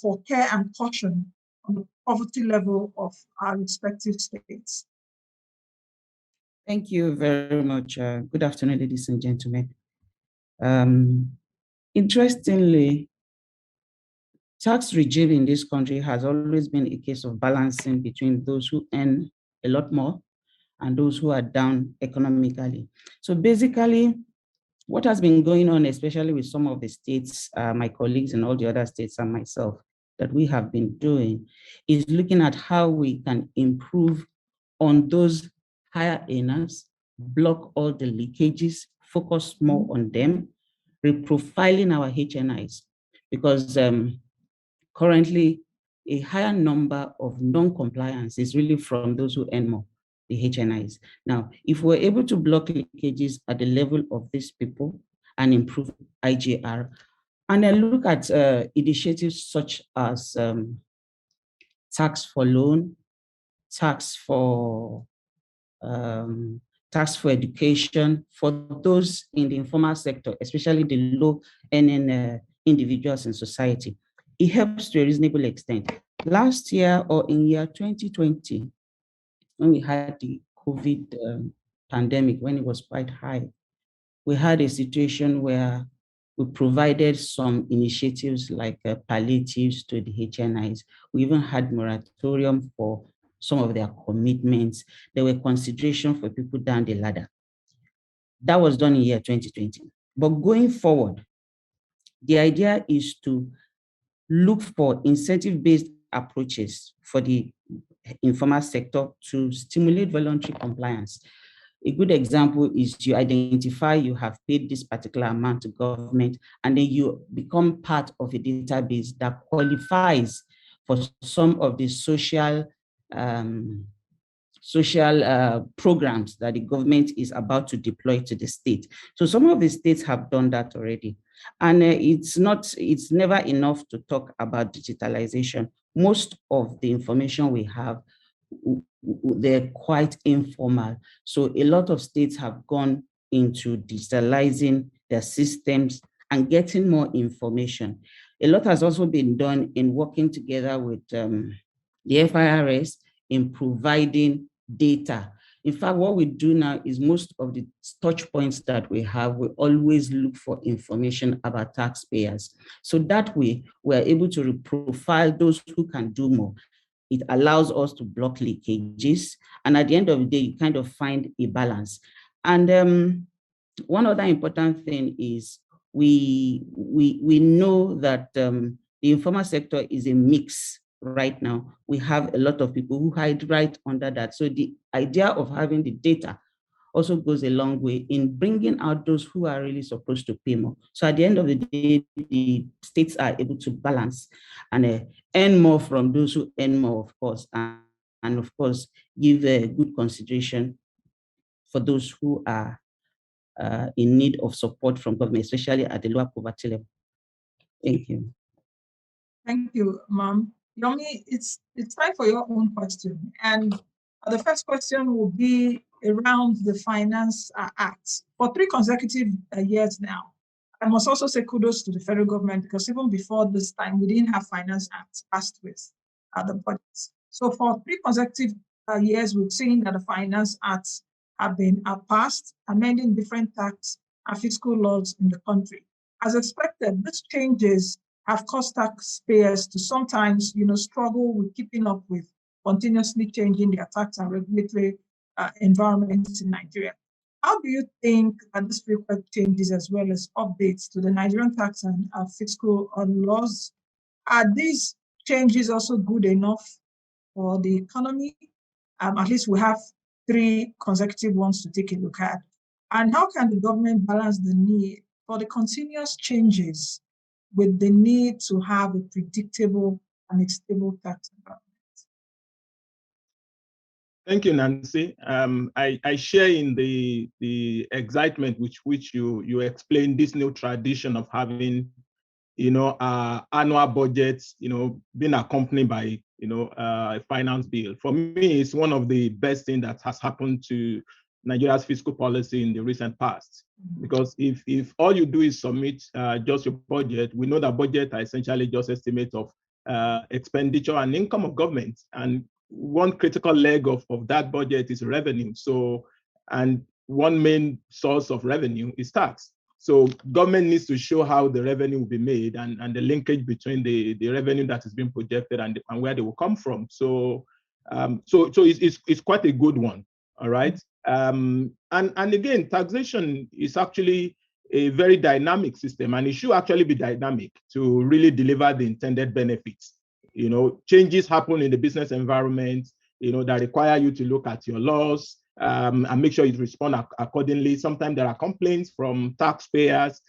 S12: for care and caution on the poverty level of our respective states?
S15: Thank you very much. Good afternoon, ladies and gentlemen. Interestingly, tax regime in this country has always been a case of balancing between those who earn a lot more and those who are down economically. So basically, what has been going on, especially with some of the states, my colleagues in all the other states and myself, that we have been doing, is looking at how we can improve on those higher earners, block all the leakages, focus more on them, reprofiling our HNIs, because currently a higher number of non-compliance is really from those who earn more, the HNIs. Now, if we're able to block leakages at the level of these people and improve IGR, and then look at initiatives such as tax for loan, tax for education for those in the informal sector, especially the low-earning individuals in society. It helps to a reasonable extent. Last year or in year 2020, when we had the COVID pandemic, when it was quite high, we had a situation where we provided some initiatives like palliatives to the HNIs. We even had moratorium for some of their commitments. There were consideration for people down the ladder. That was done in year 2020. But going forward, the idea is to look for incentive-based approaches for the informal sector to stimulate voluntary compliance. A good example is you identify you have paid this particular amount to government, and then you become part of a database that qualifies for some of the social programs that the government is about to deploy to the state. So some of the states have done that already. And it's never enough to talk about digitalization. Most of the information we have, they're quite informal. So a lot of states have gone into digitalizing their systems and getting more information. A lot has also been done in working together with the FIRS in providing data. In fact, what we do now is most of the touch points that we have, we always look for information about taxpayers. So that way, we're able to profile those who can do more. It allows us to block leakages. And at the end of the day, you kind of find a balance. And one other important thing is we know that the informal sector is a mix. Right now, we have a lot of people who hide right under that. So the idea of having the data also goes a long way in bringing out those who are really supposed to pay more. So at the end of the day, the states are able to balance and earn more from those who earn more, of course, and of course, give a good consideration for those who are in need of support from government, especially at the lower poverty level. Thank you.
S12: Thank you, ma'am. Yomi, it's time for your own question. And the first question will be around the Finance Act. For 3 consecutive years now, I must also say kudos to the federal government, because even before this time, we didn't have Finance Act passed with the budgets. So for 3 consecutive years, we've seen that the Finance Acts have been passed, amending different tax and fiscal laws in the country. As expected, these changes have caused taxpayers to sometimes, struggle with keeping up with continuously changing their tax and regulatory environments in Nigeria. How do you think these frequent changes, as well as updates to the Nigerian tax and fiscal laws, are these changes also good enough for the economy? At least we have 3 consecutive ones to take a look at. And how can the government balance the need for the continuous changes with the need to have a predictable and a stable tax environment?
S16: Thank you, Nancy. I share in the excitement which you explained this new tradition of having, annual budgets, being accompanied by, a finance bill. For me, it's one of the best things that has happened to Nigeria's fiscal policy in the recent past. Because if all you do is submit just your budget, we know that budget are essentially just estimates of expenditure and income of government. And one critical leg of that budget is revenue. So, and one main source of revenue is tax. So government needs to show how the revenue will be made and the linkage between the revenue that is being projected and where they will come from. So it's quite a good one. All right. And again, taxation is actually a very dynamic system, and it should actually be dynamic to really deliver the intended benefits. Changes happen in the business environment, that require you to look at your laws and make sure you respond accordingly. Sometimes there are complaints from taxpayers,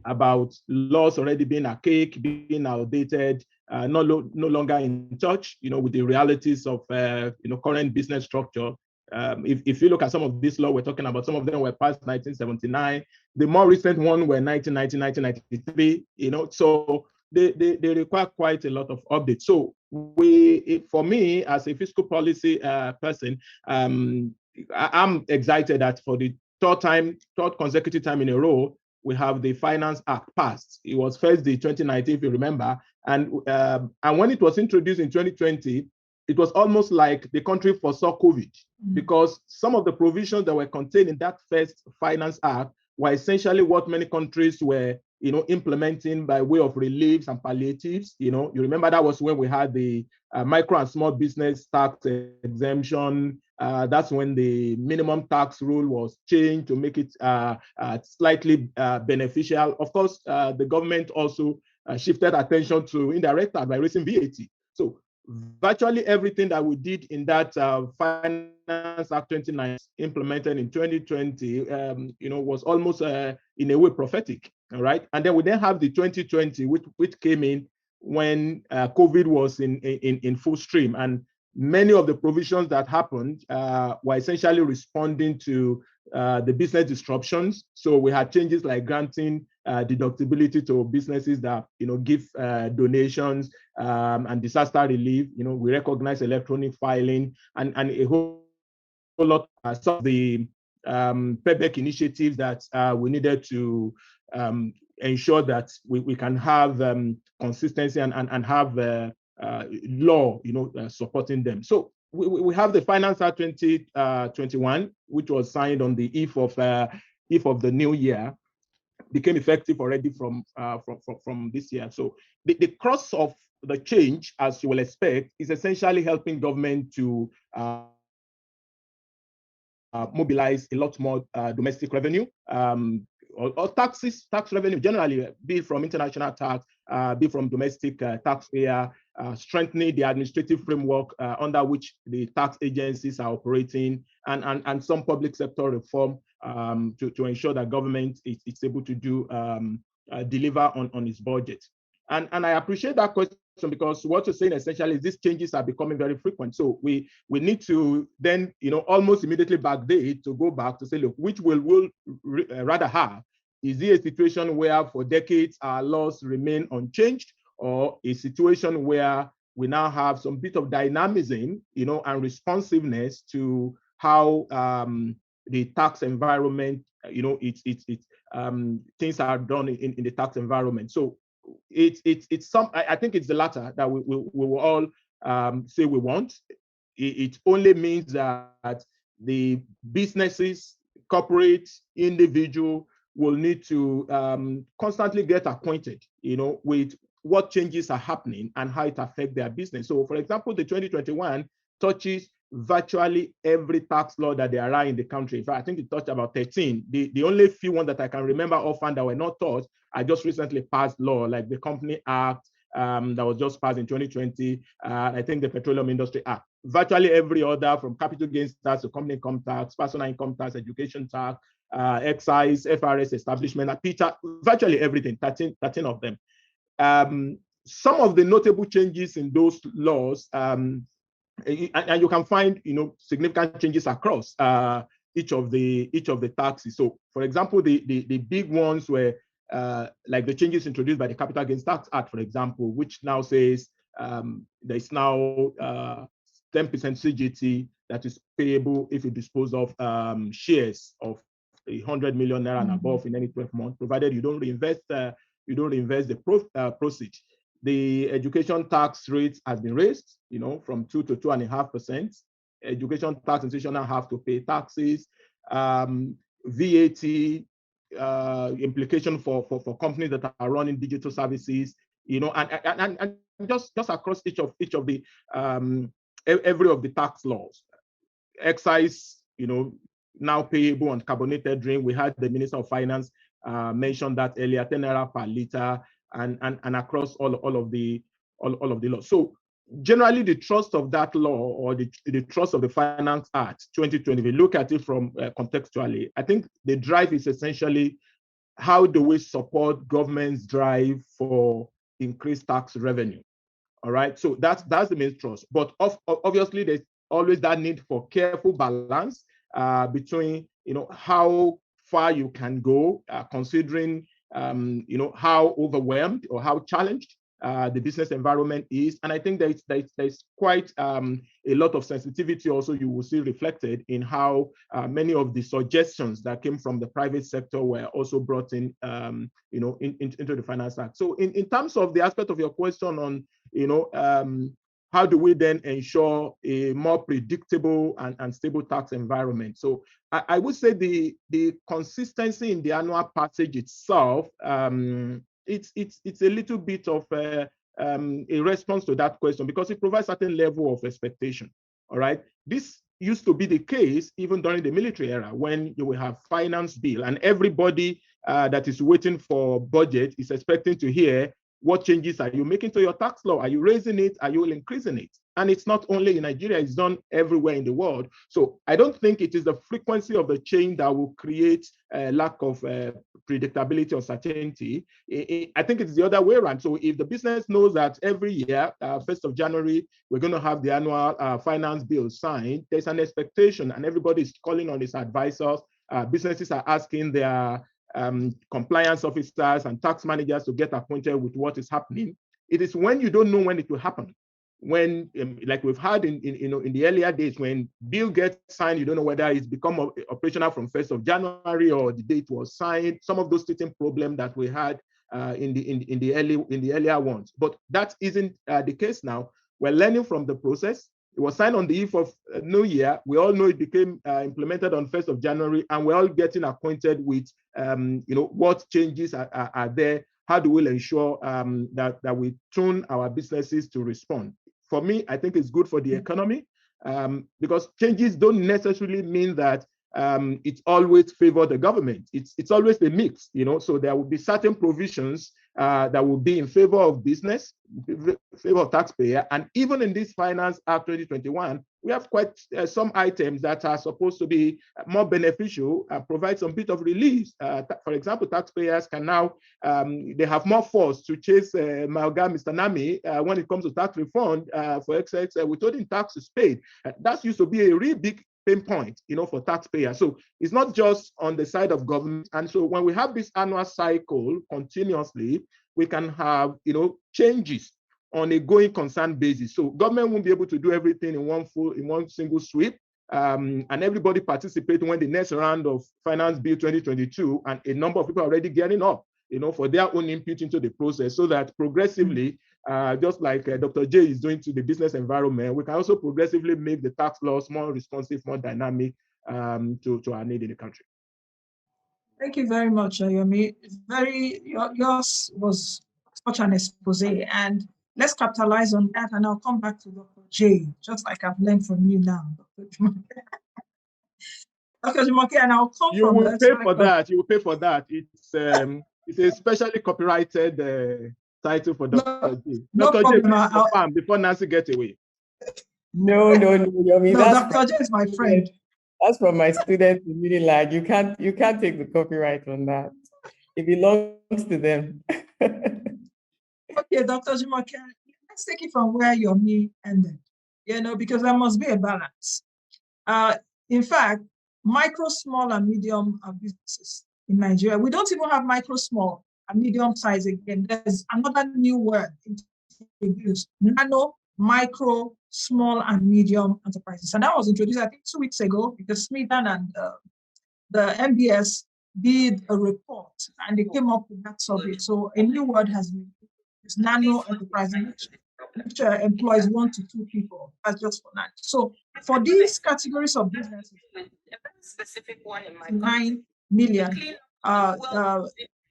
S16: about laws already being archaic, being outdated, no longer in touch, with the realities of, current business structure. If you look at some of these laws we're talking about, some of them were passed 1979. The more recent one were 1990, 1993, so they require quite a lot of updates. So for me, as a fiscal policy person, I'm excited that for the third consecutive time in a row, we have the Finance Act passed. It was first the 2019, if you remember, and when it was introduced in 2020, it was almost like the country foresaw COVID, because some of the provisions that were contained in that first Finance Act were essentially what many countries were, implementing by way of reliefs and palliatives. You remember that was when we had the micro and small business tax exemption. That's when the minimum tax rule was changed to make it slightly beneficial. Of course, the government also shifted attention to indirect tax by raising VAT. So virtually everything that we did in that Finance Act 29 implemented in 2020, was almost in a way prophetic. All right, and then we then have the 2020, which came in when COVID was in full stream, and many of the provisions that happened were essentially responding to the business disruptions. So we had changes like granting deductibility to businesses that give donations and disaster relief. We recognize electronic filing and a whole lot of some of the payback initiatives that we needed to ensure that we can have consistency and have law, supporting them. So we have the Finance Act 2021, which was signed on the eve of the new year, became effective already from this year. So the crux of the change, as you will expect, is essentially helping government to mobilize a lot more domestic revenue, or tax revenue generally, be it from international tax, be from domestic taxpayer, strengthening the administrative framework under which the tax agencies are operating, and some public sector reform to ensure that government is able to do deliver on its budget. And I appreciate that question, because what you're saying essentially is these changes are becoming very frequent. So we need to then, almost immediately backdate to go back to say, look, which we'll rather have? Is it a situation where for decades our laws remain unchanged, or a situation where we now have some bit of dynamism, and responsiveness to how the tax environment, things are done in the tax environment? So it's some. I think it's the latter that we will all say we want. It only means that the businesses, corporate, individual will need to constantly get acquainted, with what changes are happening and how it affects their business. So, for example, the 2021 touches virtually every tax law that there are in the country. In fact, I think it touched about 13. The only few ones that I can remember offhand that were not touched are just recently passed law, like the Company Act that was just passed in 2020. I think the Petroleum Industry Act. Virtually every other, from capital gains tax to company income tax, personal income tax, education tax, excise, FRS establishment, virtually everything, 13 of them. Some of the notable changes in those laws and you can find, significant changes across each of the taxes. So, for example, the big ones were like the changes introduced by the Capital Gains Tax Act, for example, which now says there is now 10% CGT that is payable if you dispose of shares of 100 million naira and above in any 12 months, provided you don't reinvest the proceeds. The education tax rate has been raised, from 2 to 2.5%. Education tax institutions have to pay taxes. VAT implication for companies that are running digital services, and just across each of the every of the tax laws. Excise, now payable on carbonated drink. We had the Minister of Finance mention that earlier, 10 naira per liter, and across all of the laws. So generally, the trust of that law, or the trust of the Finance Act 2020, if we look at it from contextually, I think the drive is essentially how do we support government's drive for increased tax revenue. All right, so that's the main trust. But obviously, there's always that need for careful balance between how far you can go, considering how overwhelmed or how challenged the business environment is. And I think there's quite a lot of sensitivity also you will see reflected in how many of the suggestions that came from the private sector were also brought in, into the Finance Act. So in terms of the aspect of your question on, how do we then ensure a more predictable and stable tax environment? So I would say the consistency in the annual passage itself, it's a little bit of a response to that question, because it provides a certain level of expectation. All right, this used to be the case even during the military era, when you will have finance bill and everybody that is waiting for budget is expecting to hear, what changes are you making to your tax law? Are you raising it? Are you increasing it? And it's not only in Nigeria, it's done everywhere in the world. So I don't think it is the frequency of the change that will create a lack of predictability or certainty. I think it's the other way around. So if the business knows that every year, 1st of January, we're going to have the annual finance bill signed, there's an expectation, and everybody is calling on its advisors. Businesses are asking their compliance officers and tax managers to get acquainted with what is happening. It is when you don't know when it will happen. When, like we've had in the earlier days, when bill gets signed, you don't know whether it's become operational from 1st of January or the date was signed. Some of those teething problems that we had in the earlier ones, but that isn't the case now. We're learning from the process. It was signed on the eve of New Year. We all know it became implemented on 1st of January, and we're all getting acquainted with, what changes are there. How do we ensure that we tune our businesses to respond? For me, I think it's good for the economy, because changes don't necessarily mean that it always favor the government. It's always a mix, so there will be certain provisions that will be in favor of business, in favor of taxpayer. And even in this Finance Act 2021, we have quite some items that are supposed to be more beneficial, provide some bit of relief. For example, taxpayers can now, they have more force to chase Malga Mr. Nami when it comes to tax refund for excess withholding taxes paid. That used to be a really big pain point, for taxpayers. So it's not just on the side of government. And so when we have this annual cycle continuously, we can have, changes on a going concern basis. So government won't be able to do everything in one single sweep. And everybody participating when the next round of Finance Bill 2022, and a number of people are already getting up, for their own input into the process, so that progressively, just like Dr. J is doing to the business environment, we can also progressively make the tax laws more responsive, more dynamic to our need in the country.
S12: Thank you very much, Yemi. Yours was such an expose, and let's capitalize on that, and I'll come back to Dr. J, just like I've learned from you now, Dr. Jumoke. Dr. Jumoke, and I'll come
S16: you
S12: from
S16: will pay for that. You will pay for that. It's a specially copyrighted title for Dr. J.
S12: No
S16: Dr.
S12: problem.
S16: J, before Nancy gets away.
S13: No, Yomi.
S12: No, Dr. J is my friend.
S13: That's from my students in Unilag. You can't take the copyright on that. It belongs to them.
S12: Okay, Dr. Jumoke, let's take it from where Yomi ended. because there must be a balance. In fact, micro, small, and medium businesses in Nigeria, we don't even have micro, small, and medium size again. There's another new word introduced, nano, micro, small, and medium enterprises. And that was introduced, I think, 2 weeks ago, because Smithan and the MBS did a report, and they came up with that survey. So a new word has been used, nano enterprises, which employs 1 to 2 people. That's just for that. So for these categories of businesses, 9 million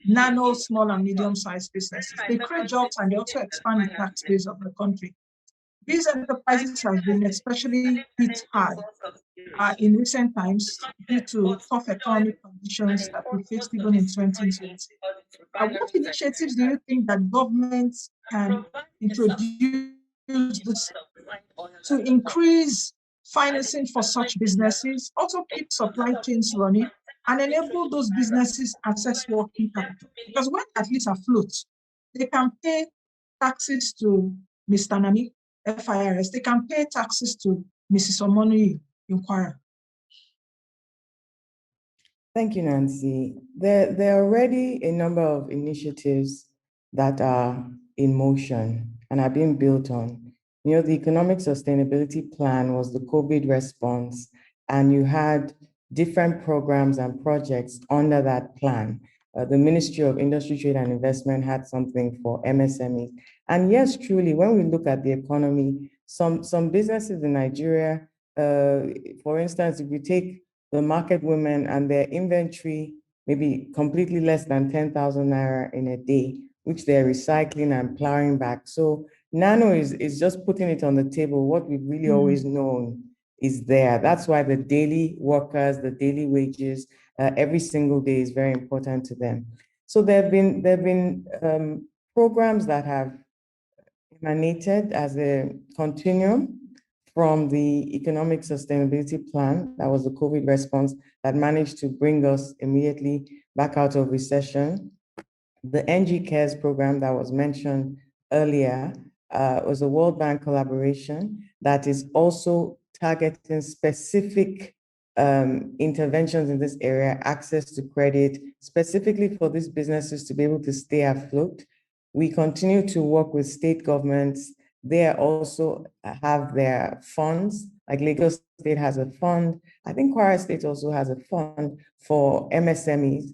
S12: nano, small, and medium-sized businesses. They create jobs and they also expand the tax base of the country. These enterprises have been especially hit hard in recent times due to tough economic conditions that we faced even in 2020. What initiatives do you think that governments can introduce to increase financing for such businesses, also keep supply chains running, and enable those businesses access working capital? Because when at least afloat, they can pay taxes to Mr. Nami, FIRS, they can pay taxes to Mrs. Omoni, Inquirer.
S13: Thank you, Nancy. There are already a number of initiatives that are in motion and are being built on. The Economic Sustainability Plan was the COVID response, and you had different programs and projects under that plan. The Ministry of Industry, Trade and Investment had something for MSMEs. And yes, truly, when we look at the economy, some businesses in Nigeria, for instance, if you take the market women and their inventory, maybe completely less than 10,000 naira in a day, which they're recycling and plowing back. So Nano is just putting it on the table. What we've really always known is there. That's why the daily workers, the daily wages, every single day is very important to them. So there have been programs that have emanated as a continuum from the Economic Sustainability Plan, that was the COVID response that managed to bring us immediately back out of recession. The NG Cares program that was mentioned earlier was a World Bank collaboration that is also targeting specific interventions in this area, access to credit, specifically for these businesses to be able to stay afloat. We continue to work with state governments. They also have their funds, like Lagos State has a fund. I think Kwara State also has a fund for MSMEs,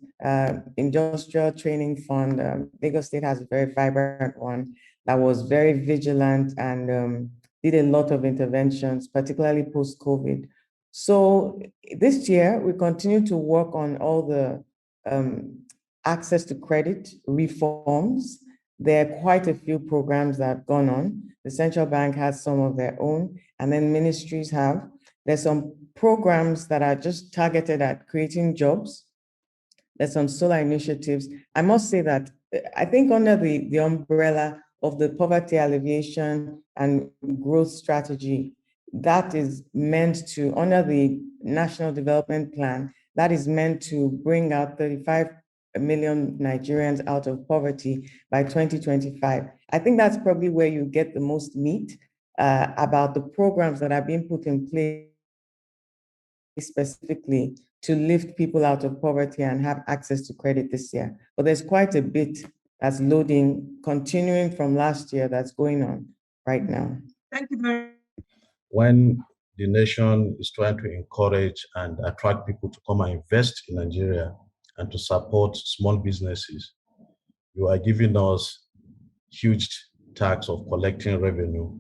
S13: Industrial Training Fund. Lagos State has a very vibrant one that was very vigilant and did a lot of interventions, particularly post-COVID. So this year, we continue to work on all the access to credit reforms. There are quite a few programs that have gone on. The central bank has some of their own, and then ministries have. There's some programs that are just targeted at creating jobs. There's some solar initiatives. I must say that I think under the umbrella of the poverty alleviation and growth strategy, that is meant to, under the National Development Plan, that is meant to bring out 35 million Nigerians out of poverty by 2025. I think that's probably where you get the most meat about the programs that are being put in place specifically to lift people out of poverty and have access to credit this year. But there's quite a bit that's loading, continuing from last year, that's going on right now.
S12: Thank you very much.
S14: When the nation is trying to encourage and attract people to come and invest in Nigeria and to support small businesses, you are giving us huge tax of collecting revenue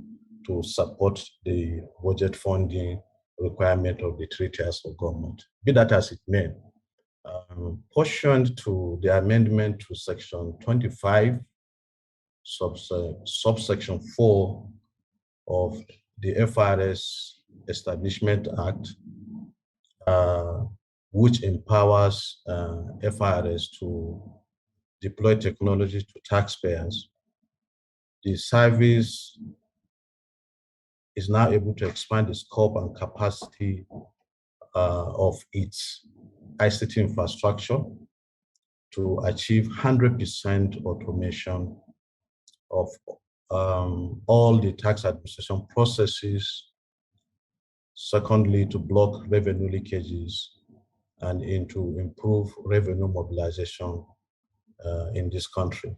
S14: to support the budget funding requirement of the 3 tiers of government. Be that as it may, portioned to the amendment to section 25, subsection 4 of the FRS Establishment Act, which empowers FRS to deploy technology to taxpayers. The service is now able to expand the scope and capacity of its ICT infrastructure to achieve 100% automation of all the tax administration processes Secondly, to block revenue leakages and to improve revenue mobilization in this country.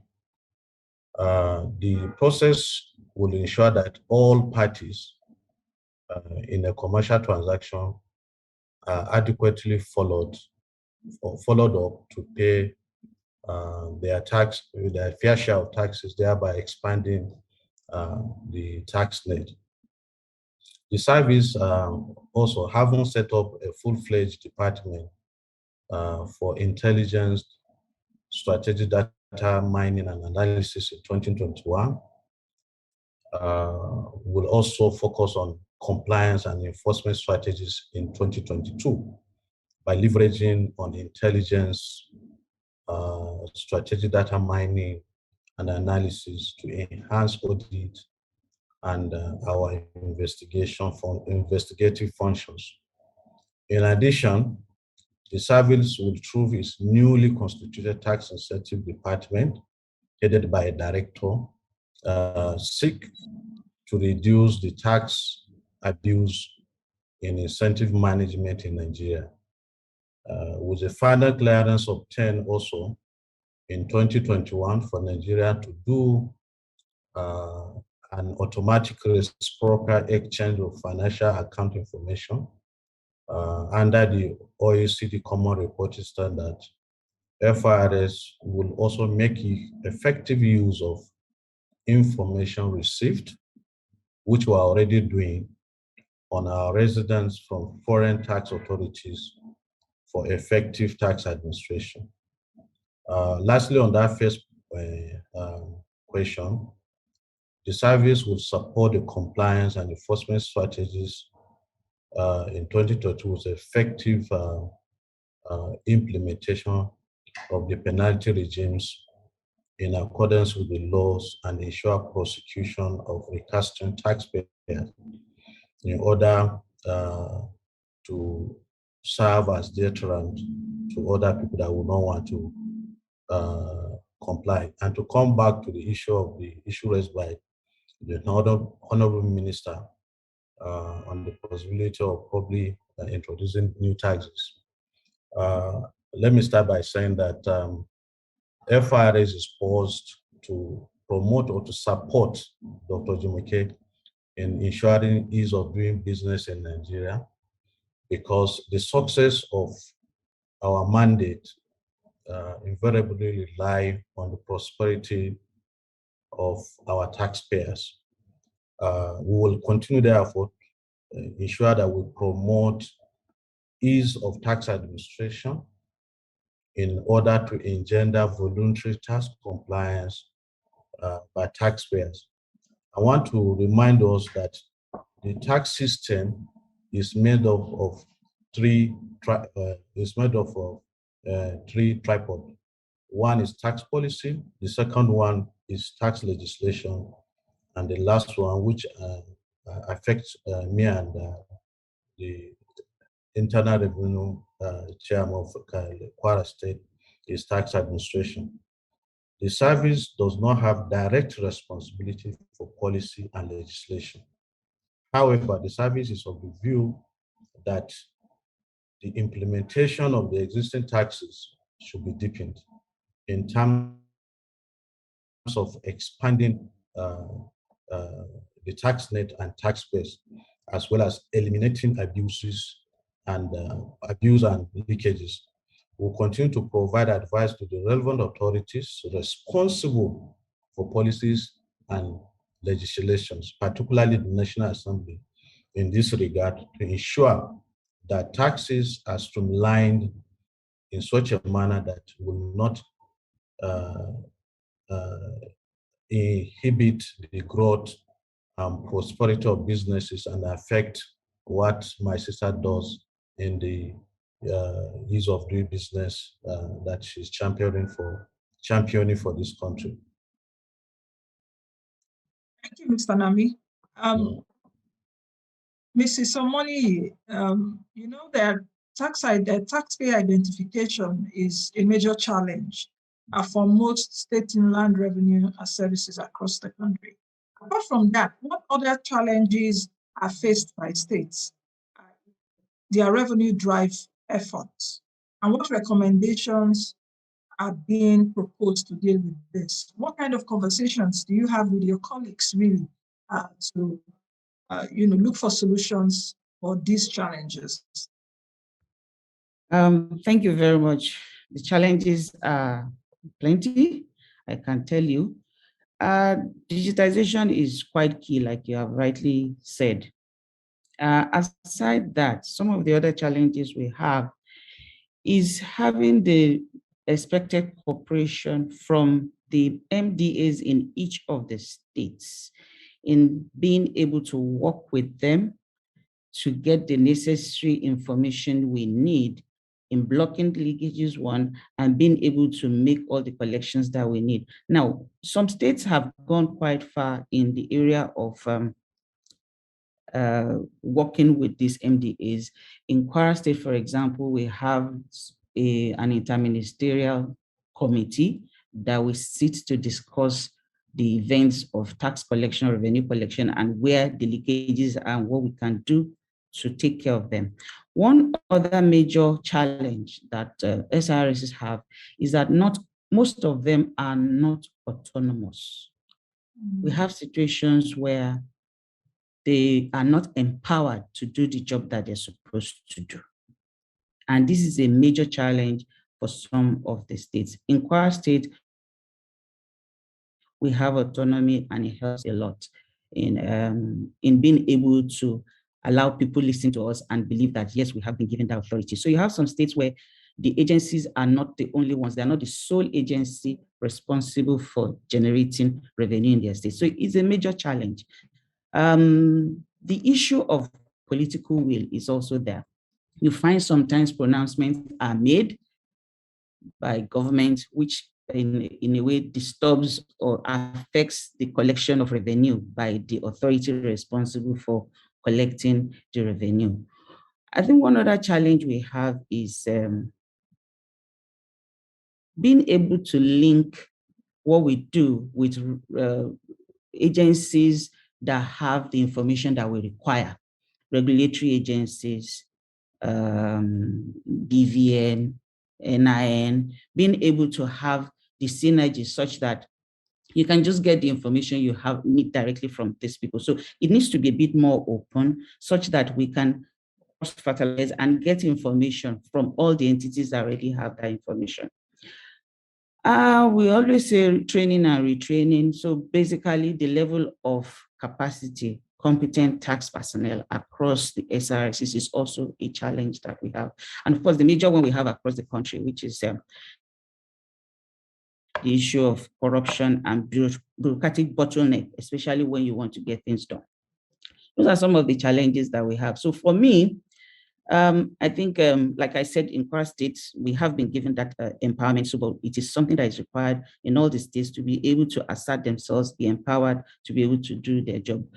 S14: The process will ensure that all parties in a commercial transaction are adequately followed up to pay their fair share of taxes, thereby expanding the tax net. The service also having set up a full-fledged department for intelligence, strategic data mining and analysis in 2021, will also focus on compliance and enforcement strategies in 2022 by leveraging on intelligence, strategic data mining and analysis to enhance audit and our investigative functions. In addition, the service will, through its newly constituted tax incentive department, headed by a director, seek to reduce the tax abuse in incentive management in Nigeria. With a final clearance obtained also in 2021 for Nigeria to do an automatic reciprocal exchange of financial account information under the OECD Common Reporting Standard, FRS will also make effective use of information received, which we're already doing, on our residents from foreign tax authorities for effective tax administration. Lastly, on that first question, the service will support the compliance and enforcement strategies in 2022 with effective implementation of the penalty regimes in accordance with the laws and ensure prosecution of recalcitrant taxpayers in order to serve as deterrent to other people that would not want to comply. And to come back to the issue raised by the Honorable Minister on the possibility of probably introducing new taxes. Let me start by saying that FRS is poised to promote or to support Dr. Jumoke in ensuring ease of doing business in Nigeria, because the success of our mandate invariably rely on the prosperity of our taxpayers. We will continue therefore ensure that we promote ease of tax administration in order to engender voluntary tax compliance by taxpayers. I want to remind us that the tax system is made up of three tripods. One is tax policy, the second one is tax legislation, and the last one, which affects me and the Internal Revenue Chairman of Kwara State, is tax administration. The service does not have direct responsibility for policy and legislation. However, the service is of the view that the implementation of the existing taxes should be deepened in terms of expanding the tax net and tax base, as well as eliminating abuse and leakages. We'll continue to provide advice to the relevant authorities responsible for policies and legislations, particularly the National Assembly, in this regard, to ensure that taxes are streamlined in such a manner that will not inhibit the growth and prosperity of businesses and affect what my sister does in the ease of doing business that she's championing for this country.
S12: Thank you, Mr. Nami. Mrs. Somoni, you know that taxpayer identification is a major challenge for most state inland revenue services across the country. Apart from that, what other challenges are faced by states? their revenue drive efforts? And what recommendations are being proposed to deal with this? What kind of conversations do you have with your colleagues really to look for solutions for these challenges?
S15: Thank you very much. The challenges are plenty, I can tell you. Digitization is quite key, like you have rightly said. Aside that, some of the other challenges we have is having the expected cooperation from the MDAs in each of the states, in being able to work with them to get the necessary information we need in blocking leakages one and being able to make all the collections that we need. Now, some states have gone quite far in the area of working with these MDAs. In Kwara State, for example, we have an interministerial committee that will sit to discuss the events of tax collection, revenue collection, and where the leakages are and what we can do to take care of them. One other major challenge that SRSs have is that most of them are not autonomous. We have situations where they are not empowered to do the job that they're supposed to do. And this is a major challenge for some of the states. In Kwara State, we have autonomy, and it helps a lot in being able to allow people listen to us and believe that, yes, we have been given that authority. So you have some states where the agencies are not the only ones. They're not the sole agency responsible for generating revenue in their state. So it's a major challenge. The issue of political will is also there. You find sometimes pronouncements are made by government, which in a way disturbs or affects the collection of revenue by the authority responsible for collecting the revenue. I think one other challenge we have is being able to link what we do with agencies that have the information that we require, regulatory agencies, BVN, NIN, being able to have the synergy such that you can just get the information you need directly from these people. So it needs to be a bit more open such that we can cross-fertilize and get information from all the entities that already have that information. We always say training and retraining. So basically the level of capacity, competent tax personnel across the SRSs is also a challenge that we have. And of course, the major one we have across the country, which is the issue of corruption and bureaucratic bottleneck, especially when you want to get things done. Those are some of the challenges that we have. So for me, I think, like I said, in Kwara State, we have been given that empowerment. So it is something that is required in all the states to be able to assert themselves, be empowered to be able to do their job.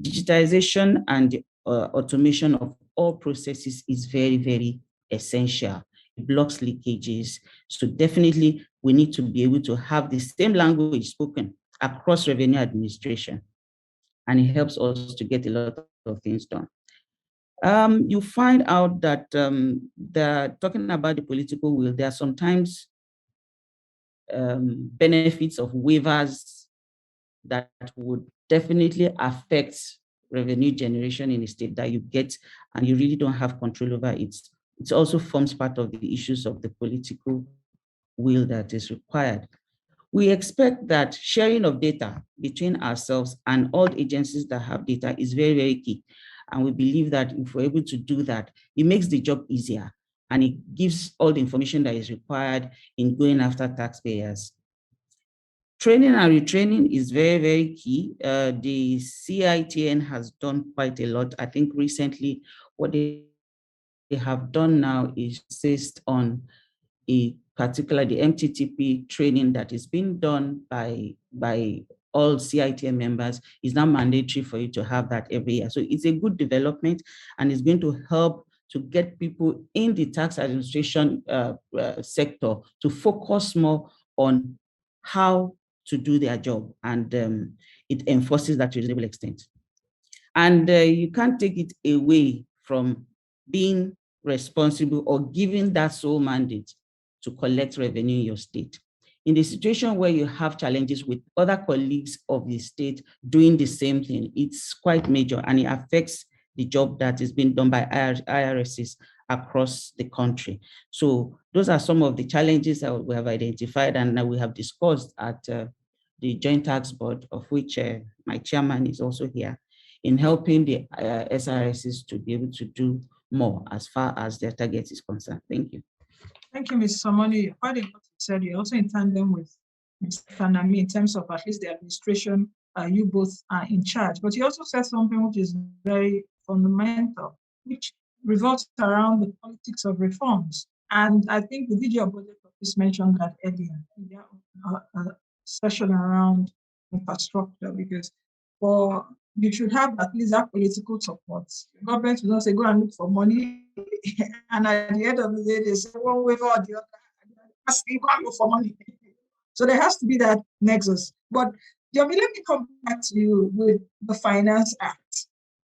S15: Digitization and automation of all processes is very, very essential. It blocks leakages. So definitely we need to be able to have the same language spoken across revenue administration. And it helps us to get a lot of things done. You find out that talking about the political will, there are sometimes benefits of waivers that would definitely affect revenue generation in a state that you get and you really don't have control over it. It also forms part of the issues of the political will that is required. We expect that sharing of data between ourselves and all agencies that have data is very, very key. And we believe that if we're able to do that, it makes the job easier and it gives all the information that is required in going after taxpayers. Training and retraining is very, very key. The CITN has done quite a lot. I think recently what they have done now is insist on the MTTP training that is being done by all CITN members is now mandatory for you to have that every year. So it's a good development and it's going to help to get people in the tax administration sector to focus more on how to do their job, and it enforces that to a reasonable extent. And you can't take it away from being responsible or giving that sole mandate to collect revenue in your state. In the situation where you have challenges with other colleagues of the state doing the same thing, it's quite major and it affects the job that is being done by IRSs across the country. So those are some of the challenges that we have identified and that we have discussed at the Joint Tax Board, of which my chairman is also here, in helping the SRSs to be able to do more as far as their target is concerned. Thank you.
S12: Thank you, Ms. Samoni. Quite a lot you said. You're also in tandem with Mr. Nami in terms of at least the administration, you both are in charge. But you also said something which is very fundamental, which revolves around the politics of reforms. And I think the DG Budget Office mentioned that earlier in their session around infrastructure, because you should have at least that political support. The government will not say, go and look for money. And at the end of the day, they say, one way or the other, asking, go and look for money. So there has to be that nexus. But Yemi, let me come back to you with the Finance Act.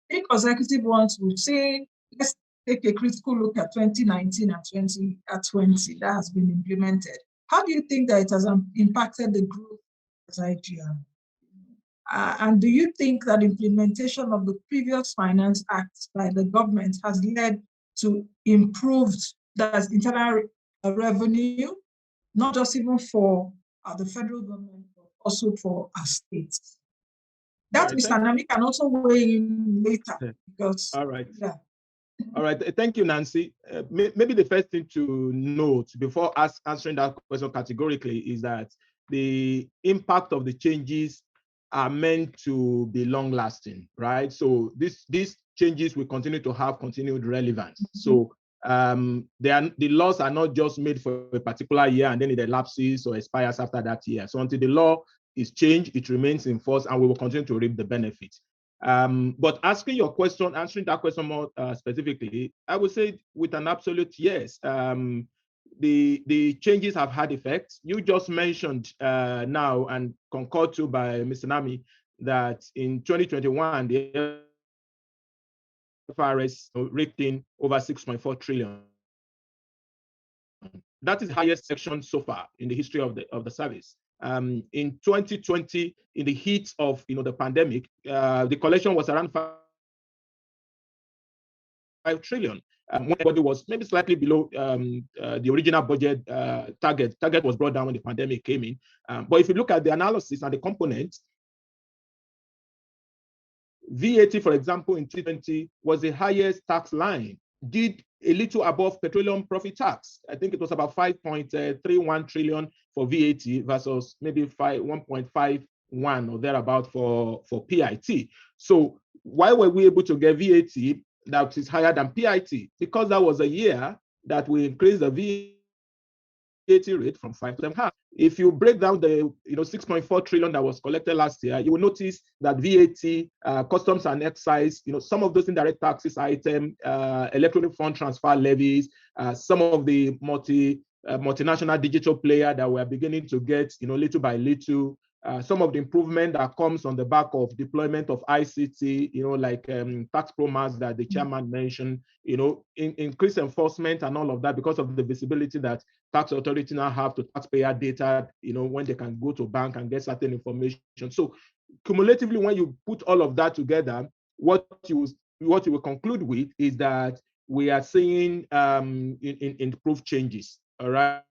S12: In consecutive ones, we've seen, let's take a critical look at 2019 and 2020 that has been implemented. How do you think that it has impacted the growth as IGR? And do you think that implementation of the previous Finance Act by the government has led to improved internal revenue, not just even for the federal government, but also for our states? That right, Mr. Nami can also weigh in later. Because,
S16: all right.
S12: Yeah.
S16: All right. Thank you, Nancy. Maybe the first thing to note before answering that question categorically is that the impact of the changes are meant to be long-lasting, right? So these changes will continue to have continued relevance. Mm-hmm. So the laws are not just made for a particular year and then it elapses or expires after that year. So until the law is changed, it remains in force and we will continue to reap the benefits. But answering that question more specifically, I would say with an absolute yes. The changes have had effects. You just mentioned now and concurred to by Mr. Nami that in 2021, the FRS raked in over 6.4 trillion. That is the highest section so far in the history of the service. In 2020, in the heat of the pandemic, the collection was around 5 trillion. When everybody was maybe slightly below the original budget target. Target was brought down when the pandemic came in. But if you look at the analysis and the components, VAT, for example, in 2020 was the highest tax line, did a little above petroleum profit tax. I think it was about 5.31 trillion for VAT versus maybe 1.51 or thereabout for PIT. So why were we able to get VAT that is higher than PIT? Because that was a year that we increased the VAT rate from 5 to 7.5. If you break down the 6.4 trillion that was collected last year, you will notice that VAT, customs and excise, some of those indirect taxes item, electronic fund transfer levies, some of the multinational digital player that we're beginning to get, little by little. Some of the improvement that comes on the back of deployment of ICT, like tax promas that the chairman mentioned, increased enforcement and all of that because of the visibility that tax authority now have to taxpayer data, when they can go to bank and get certain information. So cumulatively, when you put all of that together, what you will conclude with is that we are seeing improved changes, all right?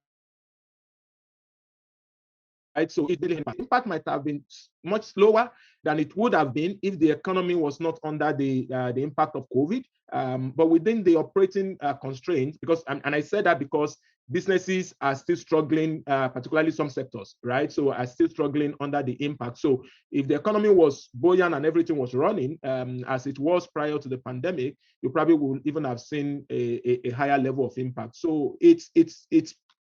S16: Right, so impact might have been much slower than it would have been if the economy was not under the impact of COVID. But within the operating constraints, because and I said that because businesses are still struggling, particularly some sectors, right? So are still struggling under the impact. So if the economy was buoyant and everything was running as it was prior to the pandemic, you probably would even have seen a higher level of impact. So it's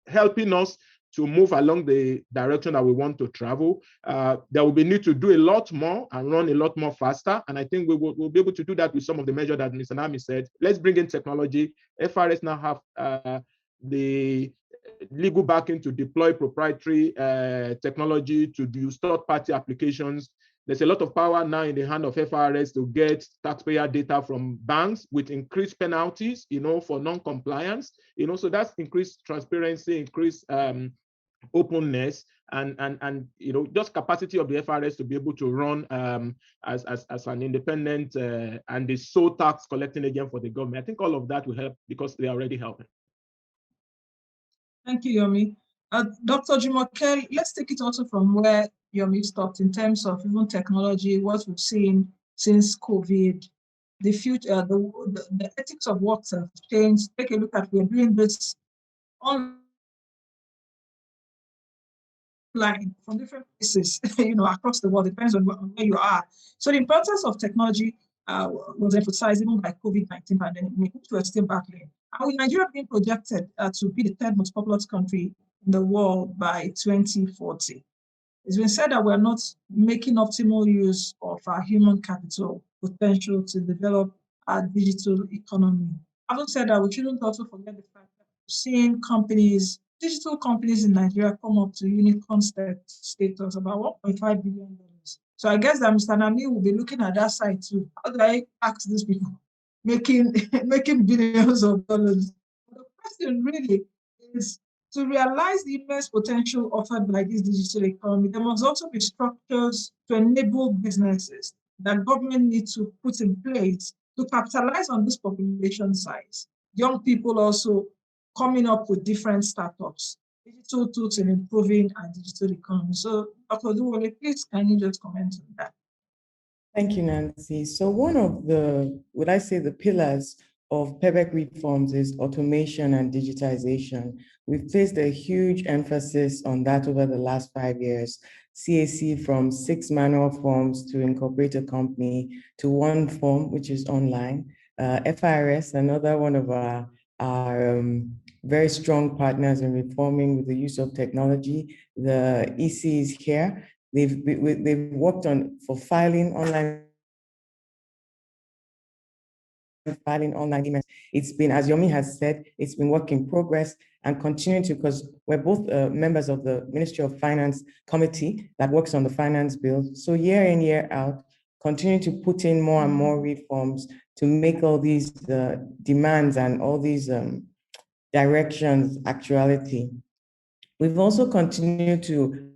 S16: helping us to move along the direction that we want to travel. There will be need to do a lot more and run a lot more faster. And I think we'll be able to do that with some of the measures that Mr. Nami said. Let's bring in technology. FRS now have the legal backing to deploy proprietary technology to use third-party applications There's a lot of power now in the hand of FRS to get taxpayer data from banks with increased penalties, for non-compliance, so that's increased transparency, increased openness, and just capacity of the FRS to be able to run as an independent and the sole tax collecting agent for the government. I think all of that will help because they are already helping.
S12: Thank you, Yomi. Dr. Jumoke, let's take it also from where Yomi stopped in terms of even technology, what we've seen since COVID, the future, the ethics of work have changed. Take a look at, we're doing this online from different places, across the world, depends on where you are. So the importance of technology was emphasized even by COVID-19 pandemic, which we're still battling. And with Nigeria being projected to be the third most populous country in the world by 2040, it's been said that we're not making optimal use of our human capital potential to develop our digital economy. Having said that, we shouldn't also forget the fact that we're seeing companies, digital companies in Nigeria come up to unicorn status, about $1.5 billion. So I guess that Mr. Nami will be looking at that side too. How do I ask these people making billions of dollars? The question really is, to realize the immense potential offered by this digital economy, there must also be structures to enable businesses that government needs to put in place to capitalize on this population size. Young people also coming up with different startups, digital tools in improving our digital economy. So, Dr. Duwole, please, can you just comment on that?
S13: Thank you, Nancy. So one of the pillars of PEBEC reforms is automation and digitization. We've placed a huge emphasis on that over the last 5 years. CAC from 6 manual forms to incorporate a company to 1 form, which is online. FRS, another one of our very strong partners in reforming with the use of technology. The EC is here. They've worked on for filing online emails. It's been, as Yomi has said, it's been work in progress and continuing to, because we're both members of the Ministry of Finance committee that works on the finance bill. So year in, year out, continue to put in more and more reforms to make all these demands and all these directions actuality. We've also continued to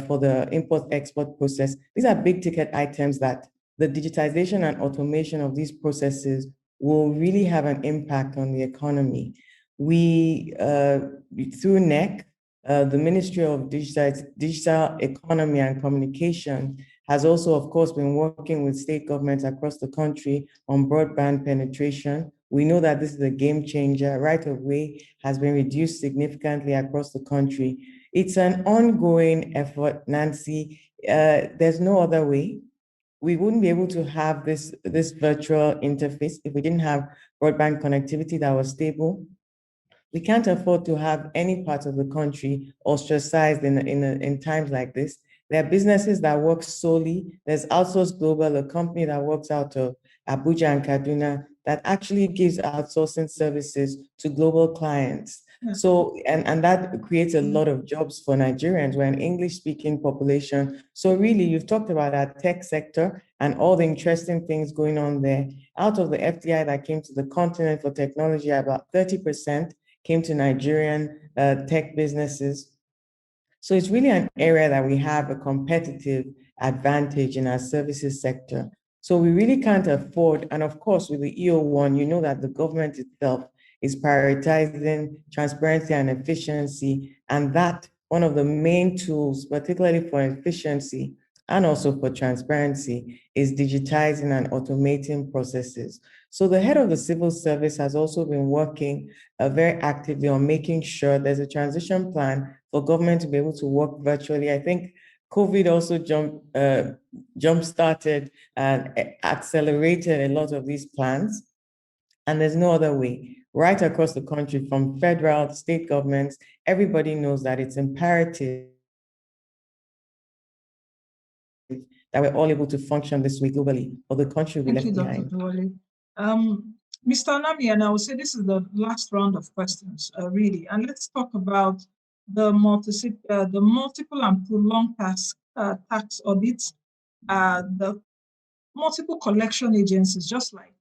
S13: for the import-export process. These are big ticket items that the digitization and automation of these processes will really have an impact on the economy. We, through NEC, the Ministry of Digital Economy and Communication has also, of course, been working with state governments across the country on broadband penetration. We know that this is a game changer. Right of way has been reduced significantly across the country. It's an ongoing effort, Nancy. There's no other way. We wouldn't be able to have this virtual interface if we didn't have broadband connectivity that was stable. We can't afford to have any part of the country ostracized in times like this. There are businesses that work solely. There's Outsource Global, a company that works out of Abuja and Kaduna that actually gives outsourcing services to global clients. So, and that creates a lot of jobs for Nigerians. We're an English-speaking population. So really, you've talked about our tech sector and all the interesting things going on there. Out of the FDI that came to the continent for technology, about 30% came to Nigerian tech businesses. So it's really an area that we have a competitive advantage in our services sector. So we really can't afford, and of course with the EO1, you know that the government itself is prioritizing transparency and efficiency, and that one of the main tools, particularly for efficiency and also for transparency, is digitizing and automating processes. So the head of the civil service has also been working very actively on making sure there's a transition plan for government to be able to work virtually. I think COVID also jump-started and accelerated a lot of these plans, and there's no other way. Right across the country, from federal, state governments, everybody knows that it's imperative that we're all able to function this way globally, or the country will be left behind.
S12: Thank you, Dr. Duwole. Mr. Nami, and I will say this is the last round of questions, really. And let's talk about the multiple and prolonged tax audits, the multiple collection agencies, just like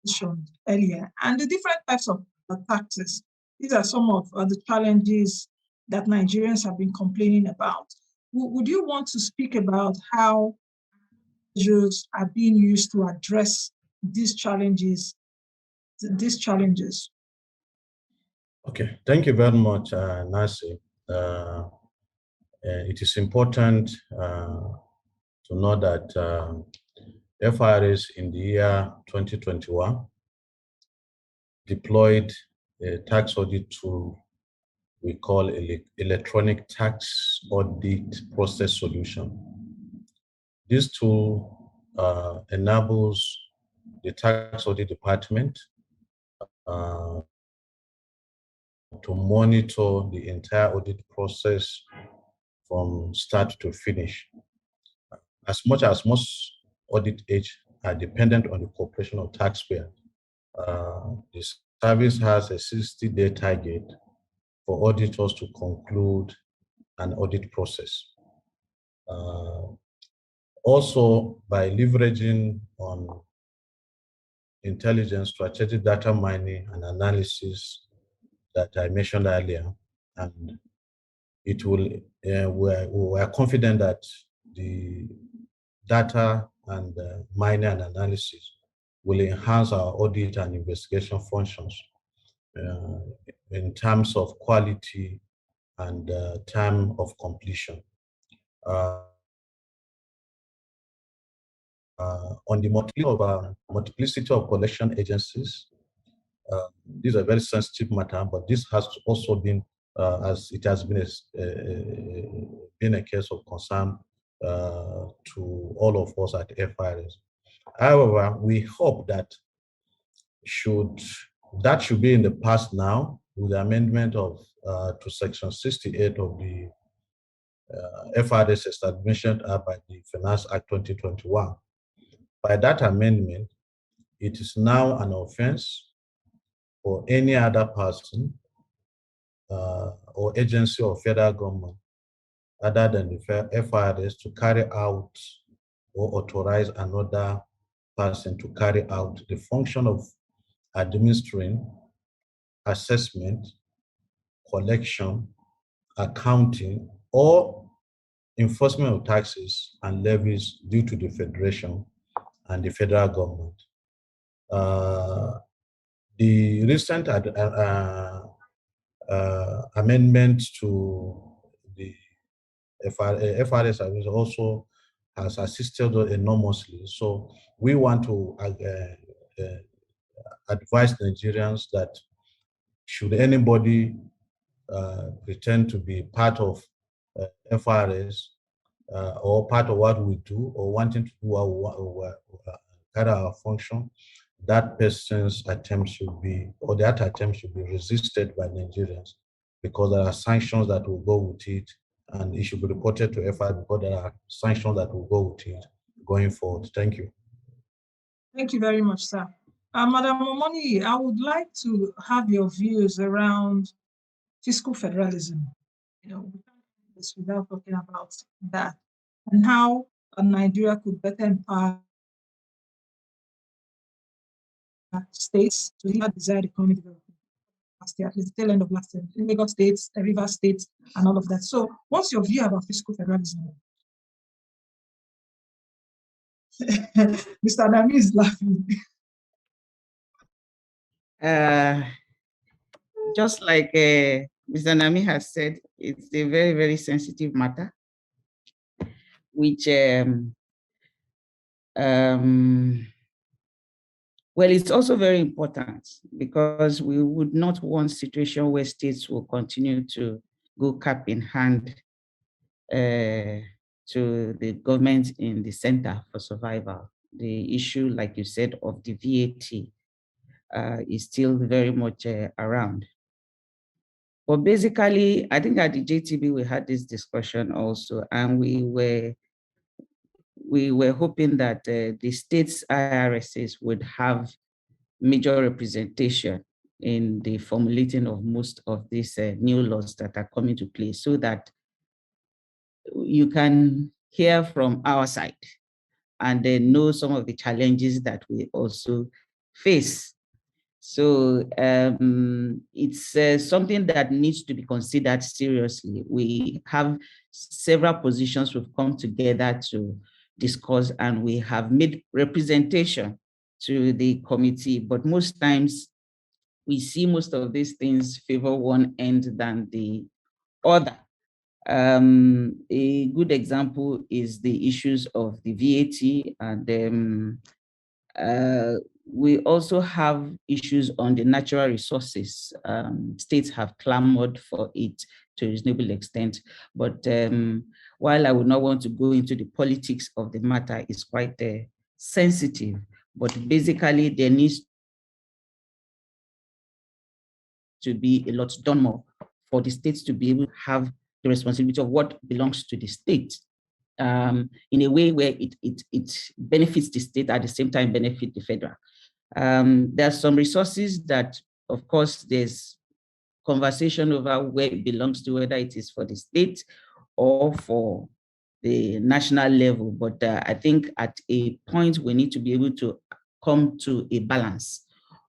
S12: mentioned earlier, and the different types of taxes. These are some of the challenges that Nigerians have been complaining about. Would you want to speak about how measures are being used to address these challenges?
S14: Okay, thank you very much, Nancy. It is important to know that FRS in the year 2021 deployed a tax audit tool we call electronic tax audit process solution. This tool enables the tax audit department to monitor the entire audit process from start to finish. As much as most audit aides are dependent on the cooperation of taxpayers, the service has a 60-day target for auditors to conclude an audit process. Also, by leveraging on intelligence, strategic data mining, and analysis that I mentioned earlier, and it will, we are confident that the data and mining and analysis will enhance our audit and investigation functions in terms of quality and time of completion. On the multiplicity of collection agencies, this is a very sensitive matter, but this has also been, as it has been a case of concern to all of us at FRS. However, we hope that should be in the past now with the amendment of to Section 68 of the FRS Establishment Act by the Finance Act 2021. By that amendment, it is now an offense for any other person or agency or federal government other than the FRS to carry out or authorize another person to carry out the function of administering, assessment, collection, accounting, or enforcement of taxes and levies due to the Federation and the federal government. The recent amendment to the FRS also has assisted enormously. So we want to advise Nigerians that should anybody pretend to be part of FRS or part of what we do or wanting to do carry our function, that person's attempt should be, or that attempt should be resisted by Nigerians, because there are sanctions that will go with it, and it should be reported to FI because there are sanctions that will go with it going forward. Thank you.
S12: Thank you very much, sir. Madam Omoni, I would like to have your views around fiscal federalism. You know, we can't do this without talking about that and how Nigeria could better empower states to deliver desired economic development. At the tail end of last year, in Lagos states, Rivers states, and all of that. So, what's your view about fiscal federalism? Mr. Nami is laughing.
S15: Just like Mr. Nami has said, it's a very, very sensitive matter, which well, it's also very important because we would not want a situation where states will continue to go cap in hand to the government in the center for survival. The issue, like you said, of the VAT is still very much around. But basically, I think at the JTB, we had this discussion also, and we were hoping that the states' IRSs would have major representation in the formulating of most of these new laws that are coming to place, so that you can hear from our side and then know some of the challenges that we also face. So it's something that needs to be considered seriously. We have several positions we've come together to discuss, and we have made representation to the committee, but most times we see most of these things favor one end than the other. A good example is the issues of the VAT, and we also have issues on the natural resources. States have clamored for it to a reasonable extent, but while I would not want to go into the politics of the matter, it's quite sensitive, but basically there needs to be a lot done more for the states to be able to have the responsibility of what belongs to the state in a way where it benefits the state at the same time benefit the federal. There are some resources that, of course, there's conversation over where it belongs to, whether it is for the state or for the national level. But I think at a point we need to be able to come to a balance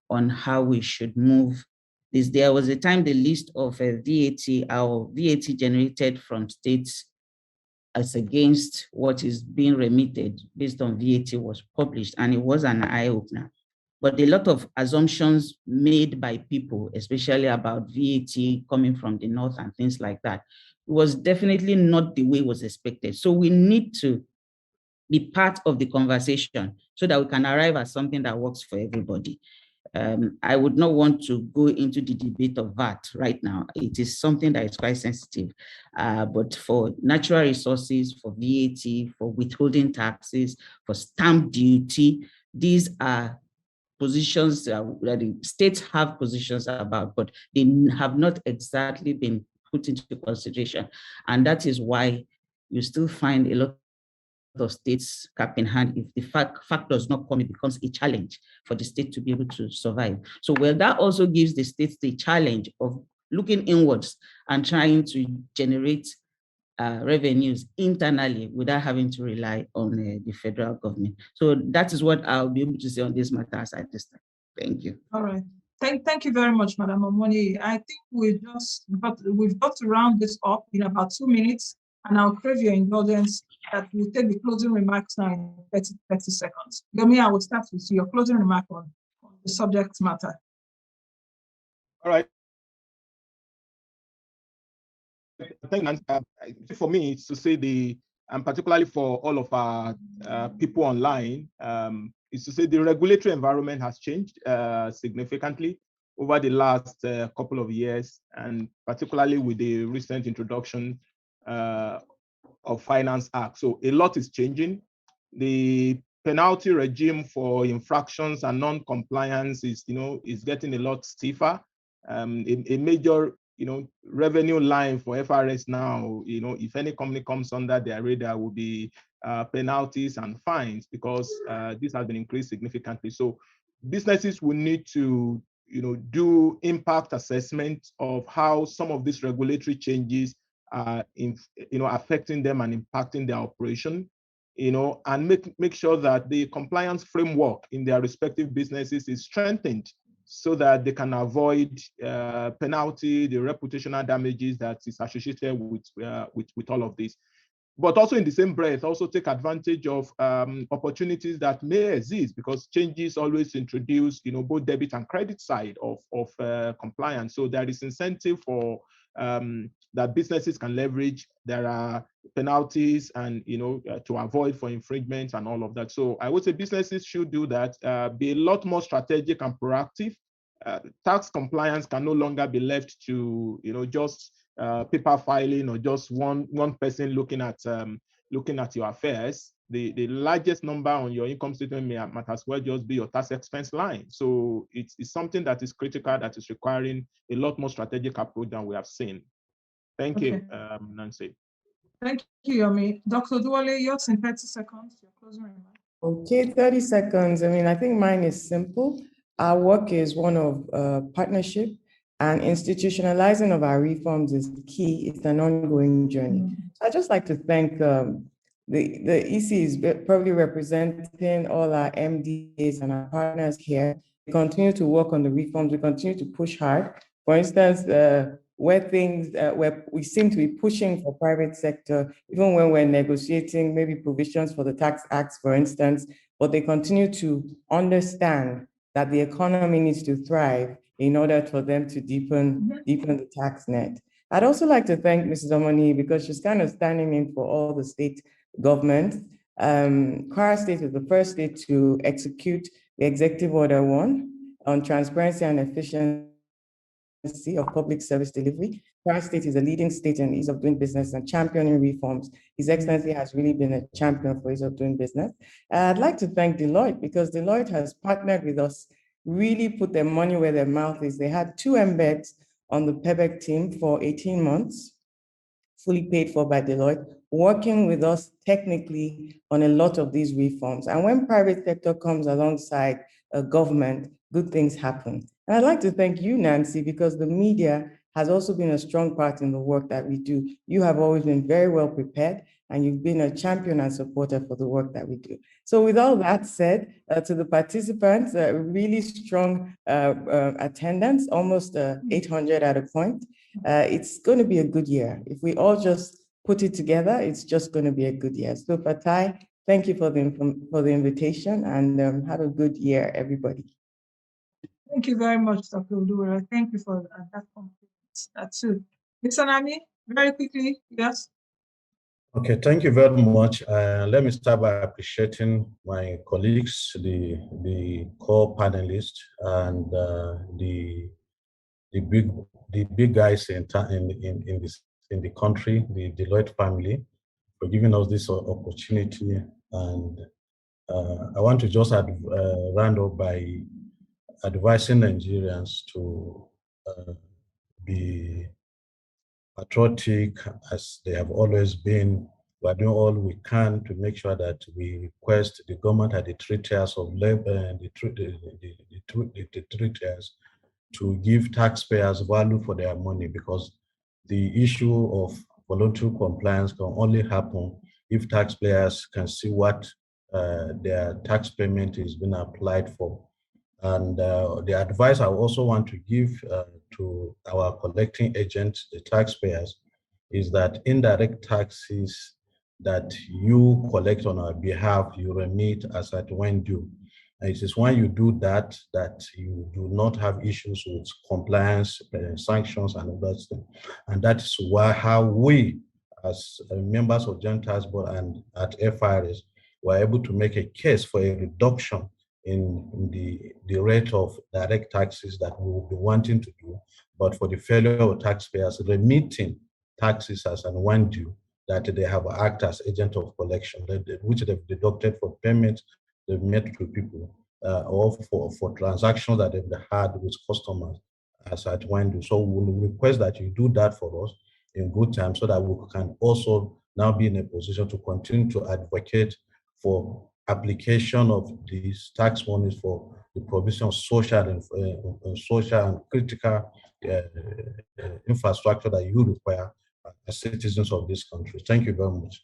S15: on how we should move this. There was a time the list of VAT, our VAT generated from states as against what is being remitted based on VAT was published, and it was an eye-opener. But a lot of assumptions made by people, especially about VAT coming from the north and things like that, was definitely not the way it was expected. So we need to be part of the conversation so that we can arrive at something that works for everybody. I would not want to go into the debate of VAT right now. It is something that is quite sensitive. But for natural resources, for VAT, for withholding taxes, for stamp duty, these are positions that the states have positions about, but they have not exactly been put into consideration. And that is why you still find a lot of states cap in hand. If the fact does not come, it becomes a challenge for the state to be able to survive. So well, that also gives the states the challenge of looking inwards and trying to generate revenues internally without having to rely on the federal government. So that is what I'll be able to say on this matter at this time. Thank you.
S12: All right. Thank you very much, Madam Omoni. I think we've got to round this up in about 2 minutes, and I'll crave your indulgence that we'll take the closing remarks now in 30 seconds. Yemi, I will start with your closing remark on the subject matter.
S16: All right. I think for me, it's to say and particularly for all of our people online, is to say the regulatory environment has changed significantly over the last couple of years, and particularly with the recent introduction of Finance Act. So a lot is changing. The penalty regime for infractions and non-compliance is getting a lot stiffer. A major revenue line for FRS now, if any company comes under their radar, will be penalties and fines, because this has been increased significantly. So businesses will need to do impact assessment of how some of these regulatory changes are affecting them and impacting their operation, and make sure that the compliance framework in their respective businesses is strengthened, so that they can avoid penalty, the reputational damages that is associated with all of this. But also in the same breath, also take advantage of opportunities that may exist, because changes always introduce, both debit and credit side of compliance. So there is incentive for that businesses can leverage. There are penalties and to avoid for infringements and all of that. So I would say businesses should do that, be a lot more strategic and proactive. Tax compliance can no longer be left to just paper filing or just one person looking at your affairs. The largest number on your income statement might as well just be your tax expense line. So it's something that is critical, that is requiring a lot more strategic approach than we have seen. Thank you, Nancy.
S12: Thank you, Yomi. Dr. Duale, yours in 30 seconds, your closing remarks.
S13: Okay, 30 seconds. I mean, I think mine is simple. our work is one of partnership, and institutionalizing of our reforms is key. It's an ongoing journey. I'd just like to thank the EC is probably representing all our MDAs and our partners here. We continue to work on the reforms. We continue to push hard. For instance, where we seem to be pushing for private sector, even when we're negotiating maybe provisions for the tax acts, for instance, but they continue to understand that the economy needs to thrive in order for them to deepen the tax net. I'd also like to thank Mrs. Omoni because she's kind of standing in for all the state governments. Kwara State is the first state to execute the Executive Order 1 on transparency and efficiency of public service delivery. Kwara State is a leading state in ease of doing business and championing reforms. His Excellency has really been a champion for ease of doing business. I'd like to thank Deloitte because Deloitte has partnered with us, really put their money where their mouth is. They had 2 embeds on the PEBEC team for 18 months, fully paid for by Deloitte, working with us technically on a lot of these reforms. And when private sector comes alongside a government, good things happen. And I'd like to thank you, Nancy, because the media has also been a strong part in the work that we do. You have always been very well prepared, and you've been a champion and supporter for the work that we do. So with all that said, to the participants, really strong attendance, almost 800 at a point. It's going to be a good year. If we all just put it together, it's just going to be a good year. So Fatai, thank you for the invitation, and have a good year, everybody.
S12: Thank you very much, Dr. Oluwere. Thank you for that compliment too. Mr. Nami, very quickly, yes.
S14: Okay, thank you very much. Let me start by appreciating my colleagues, the core panelists, and the big guys in the country, the Deloitte family, for giving us this opportunity. And I want to just round up by advising Nigerians to be patriotic as they have always been. We are doing all we can to make sure that we request the government and the treaters of labor and the treaters to give taxpayers value for their money, because the issue of voluntary compliance can only happen if taxpayers can see what their tax payment is being applied for. And the advice I also want to give to our collecting agents, the taxpayers, is that indirect taxes that you collect on our behalf, you remit as at when due. And it is when you do that that you do not have issues with compliance, sanctions, and other things. And that is how we, as members of Joint Task Board and at FIRS, were able to make a case for a reduction in the rate of direct taxes that we will be wanting to do, but for the failure of taxpayers remitting taxes as and when due, that they have act as agent of collection, which they've deducted for payments they've made to people or for transactions that they've had with customers as at when due. So we'll request that you do that for us in good time so that we can also now be in a position to continue to advocate for application of these tax monies for the provision of social and critical infrastructure that you require as citizens of this country. Thank you very much.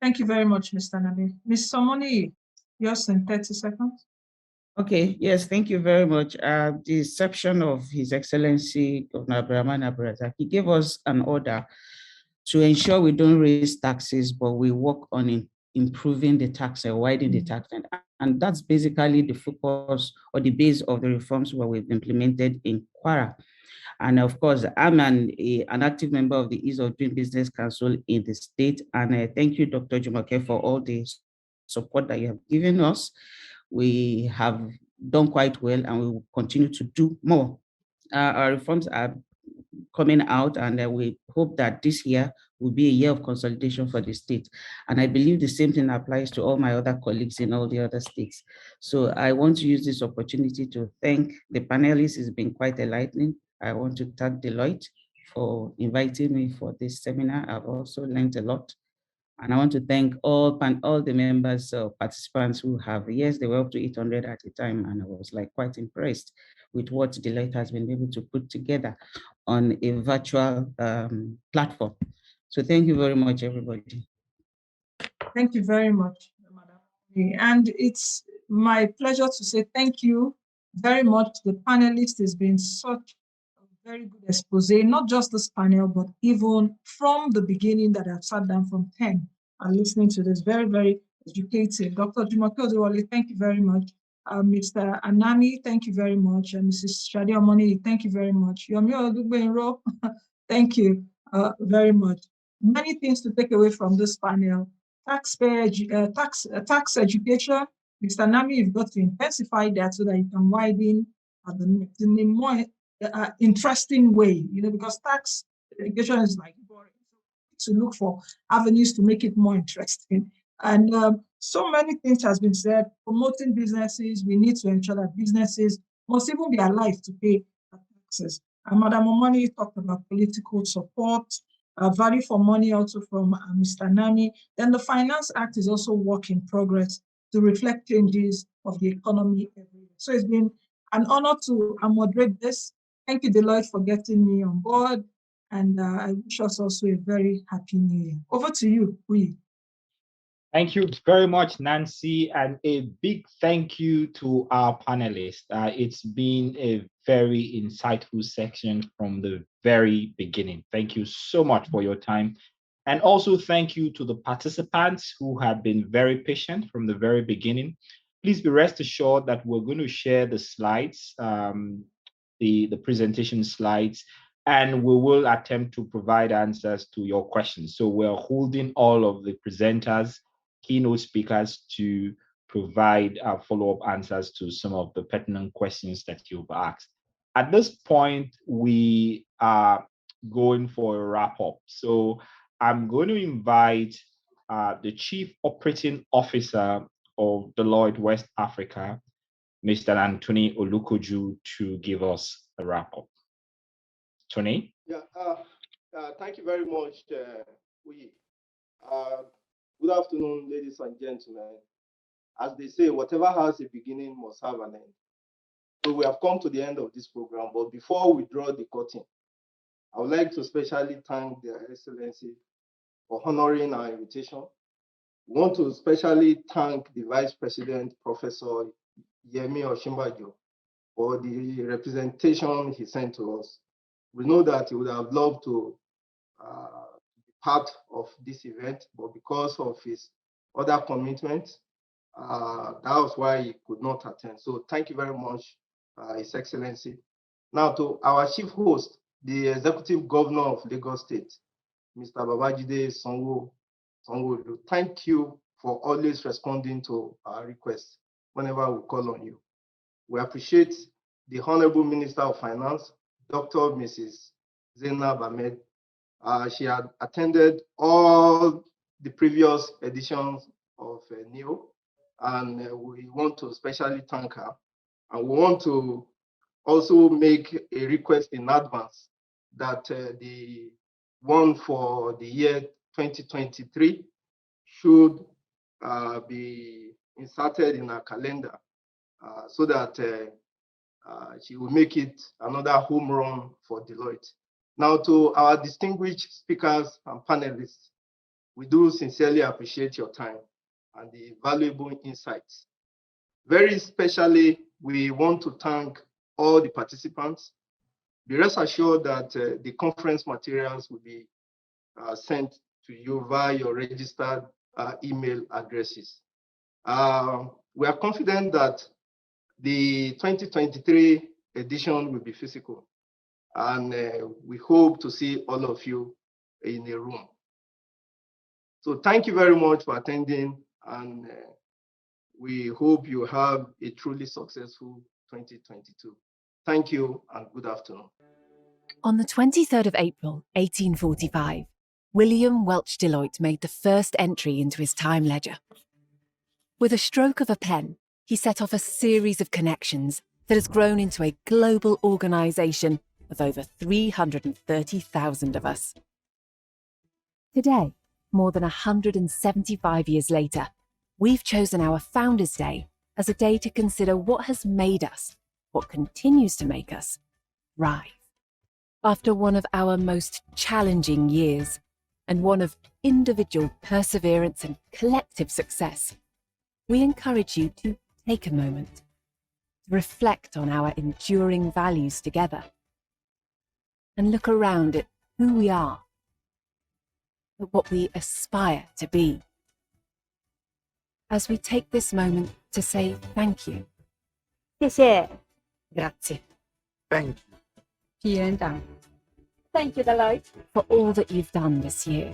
S12: Thank you very much, Mr. Nabi. Ms. Somoni, yours in 30 seconds.
S15: Okay, yes, thank you very much. The exception of His Excellency Governor Abdulrahman Abdulrazak, he gave us an order to ensure we don't raise taxes, but we work on improving the tax and widening the tax. And that's basically the focus or the base of the reforms where we've implemented in Kwara. And of course, I'm an active member of the Ease of Doing Business Council in the state. And thank you, Dr. Jumoke, for all the support that you have given us. We have done quite well and we will continue to do more. Our reforms are coming out, and we hope that this year will be a year of consolidation for the state. And I believe the same thing applies to all my other colleagues in all the other states. So I want to use this opportunity to thank the panelists. It's been quite enlightening. I want to thank Deloitte for inviting me for this seminar. I've also learned a lot. And I want to thank all the members, participants who have, yes, they were up to 800 at a time, and I was like quite impressed with what Deloitte has been able to put together on a virtual platform. So thank you very much, everybody.
S12: Thank you very much, Madam. And it's my pleasure to say thank you very much. The panelists has been such a very good expose, not just this panel, but even from the beginning that I've sat down from 10 and listening to this, very, very educative. Dr. Jumoke Odewale, thank you very much. Mr. Anami, thank you very much. And Mrs. Shadi Omoni, thank you very much. Yomi Odugbenro, thank you very much. Many things to take away from this panel. Tax education. Mr. Nami, you've got to intensify that so that you can widen the net in a more interesting way, because tax education is like boring. To look for avenues to make it more interesting. And so many things has been said, promoting businesses. We need to ensure that businesses must even be alive to pay taxes. And Madam Omoni talked about political support, value for money also from Mr. Nami. Then the Finance Act is also work in progress to reflect changes of the economy every year. So it's been an honor to moderate this. Thank you, Deloitte, for getting me on board. And I wish us also a very happy new year. Over to you, Uyi.
S2: Thank you very much, Nancy, and a big thank you to our panelists. It's been a very insightful section from the very beginning. Thank you so much for your time. And also thank you to the participants who have been very patient from the very beginning. Please be rest assured that we're going to share the slides, the presentation slides, and we will attempt to provide answers to your questions. So we're holding all of the presenters, keynote speakers, to provide follow-up answers to some of the pertinent questions that you've asked. At this point, we are going for a wrap-up. So I'm going to invite the Chief Operating Officer of Deloitte West Africa, Mr. Anthony Olukoju, to give us a wrap-up. Tony?
S17: Yeah, thank you very much, Uyi. Good afternoon, ladies and gentlemen. As they say, whatever has a beginning must have an end. So we have come to the end of this program, but before we draw the curtain, I would like to especially thank Their Excellency for honoring our invitation. We want to especially thank the Vice President, Professor Yemi Osinbajo, for the representation he sent to us. We know that he would have loved to be part of this event, but because of his other commitments, that was why he could not attend. So thank you very much, His Excellency. Now to our chief host, the Executive Governor of Lagos State, Mr. Babajide Sanwo-Olu. Thank you for always responding to our requests whenever we call on you. We appreciate the Honorable Minister of Finance, Dr. Mrs. Zainab Ahmed. She had attended all the previous editions of NEO, and we want to especially thank her. And we want to also make a request in advance that the one for the year 2023 should be inserted in our calendar so that she will make it another home run for Deloitte. Now, to our distinguished speakers and panelists, we do sincerely appreciate your time and the valuable insights. Very especially, we want to thank all the participants. Be rest assured that the conference materials will be sent to you via your registered email addresses. We are confident that the 2023 edition will be physical, and we hope to see all of you in a room. So thank you very much for attending, and we hope you have a truly successful 2022. Thank you and good afternoon.
S1: On the 23rd of April, 1845, William Welch Deloitte made the first entry into his time ledger. With a stroke of a pen, he set off a series of connections that has grown into a global organisation of over 330,000 of us. Today, More than 175 years later, we've chosen our Founders' Day as a day to consider what has made us, what continues to make us, thrive. After one of our most challenging years, and one of individual perseverance and collective success, we encourage you to take a moment to reflect on our enduring values together and look around at who we are, at what we aspire to be. As we take this moment to say thank you.
S18: 谢谢
S1: Grazie.
S11: Thank you.
S18: Vielen Dank. Thank you, Deloitte.
S1: For all that you've done this year.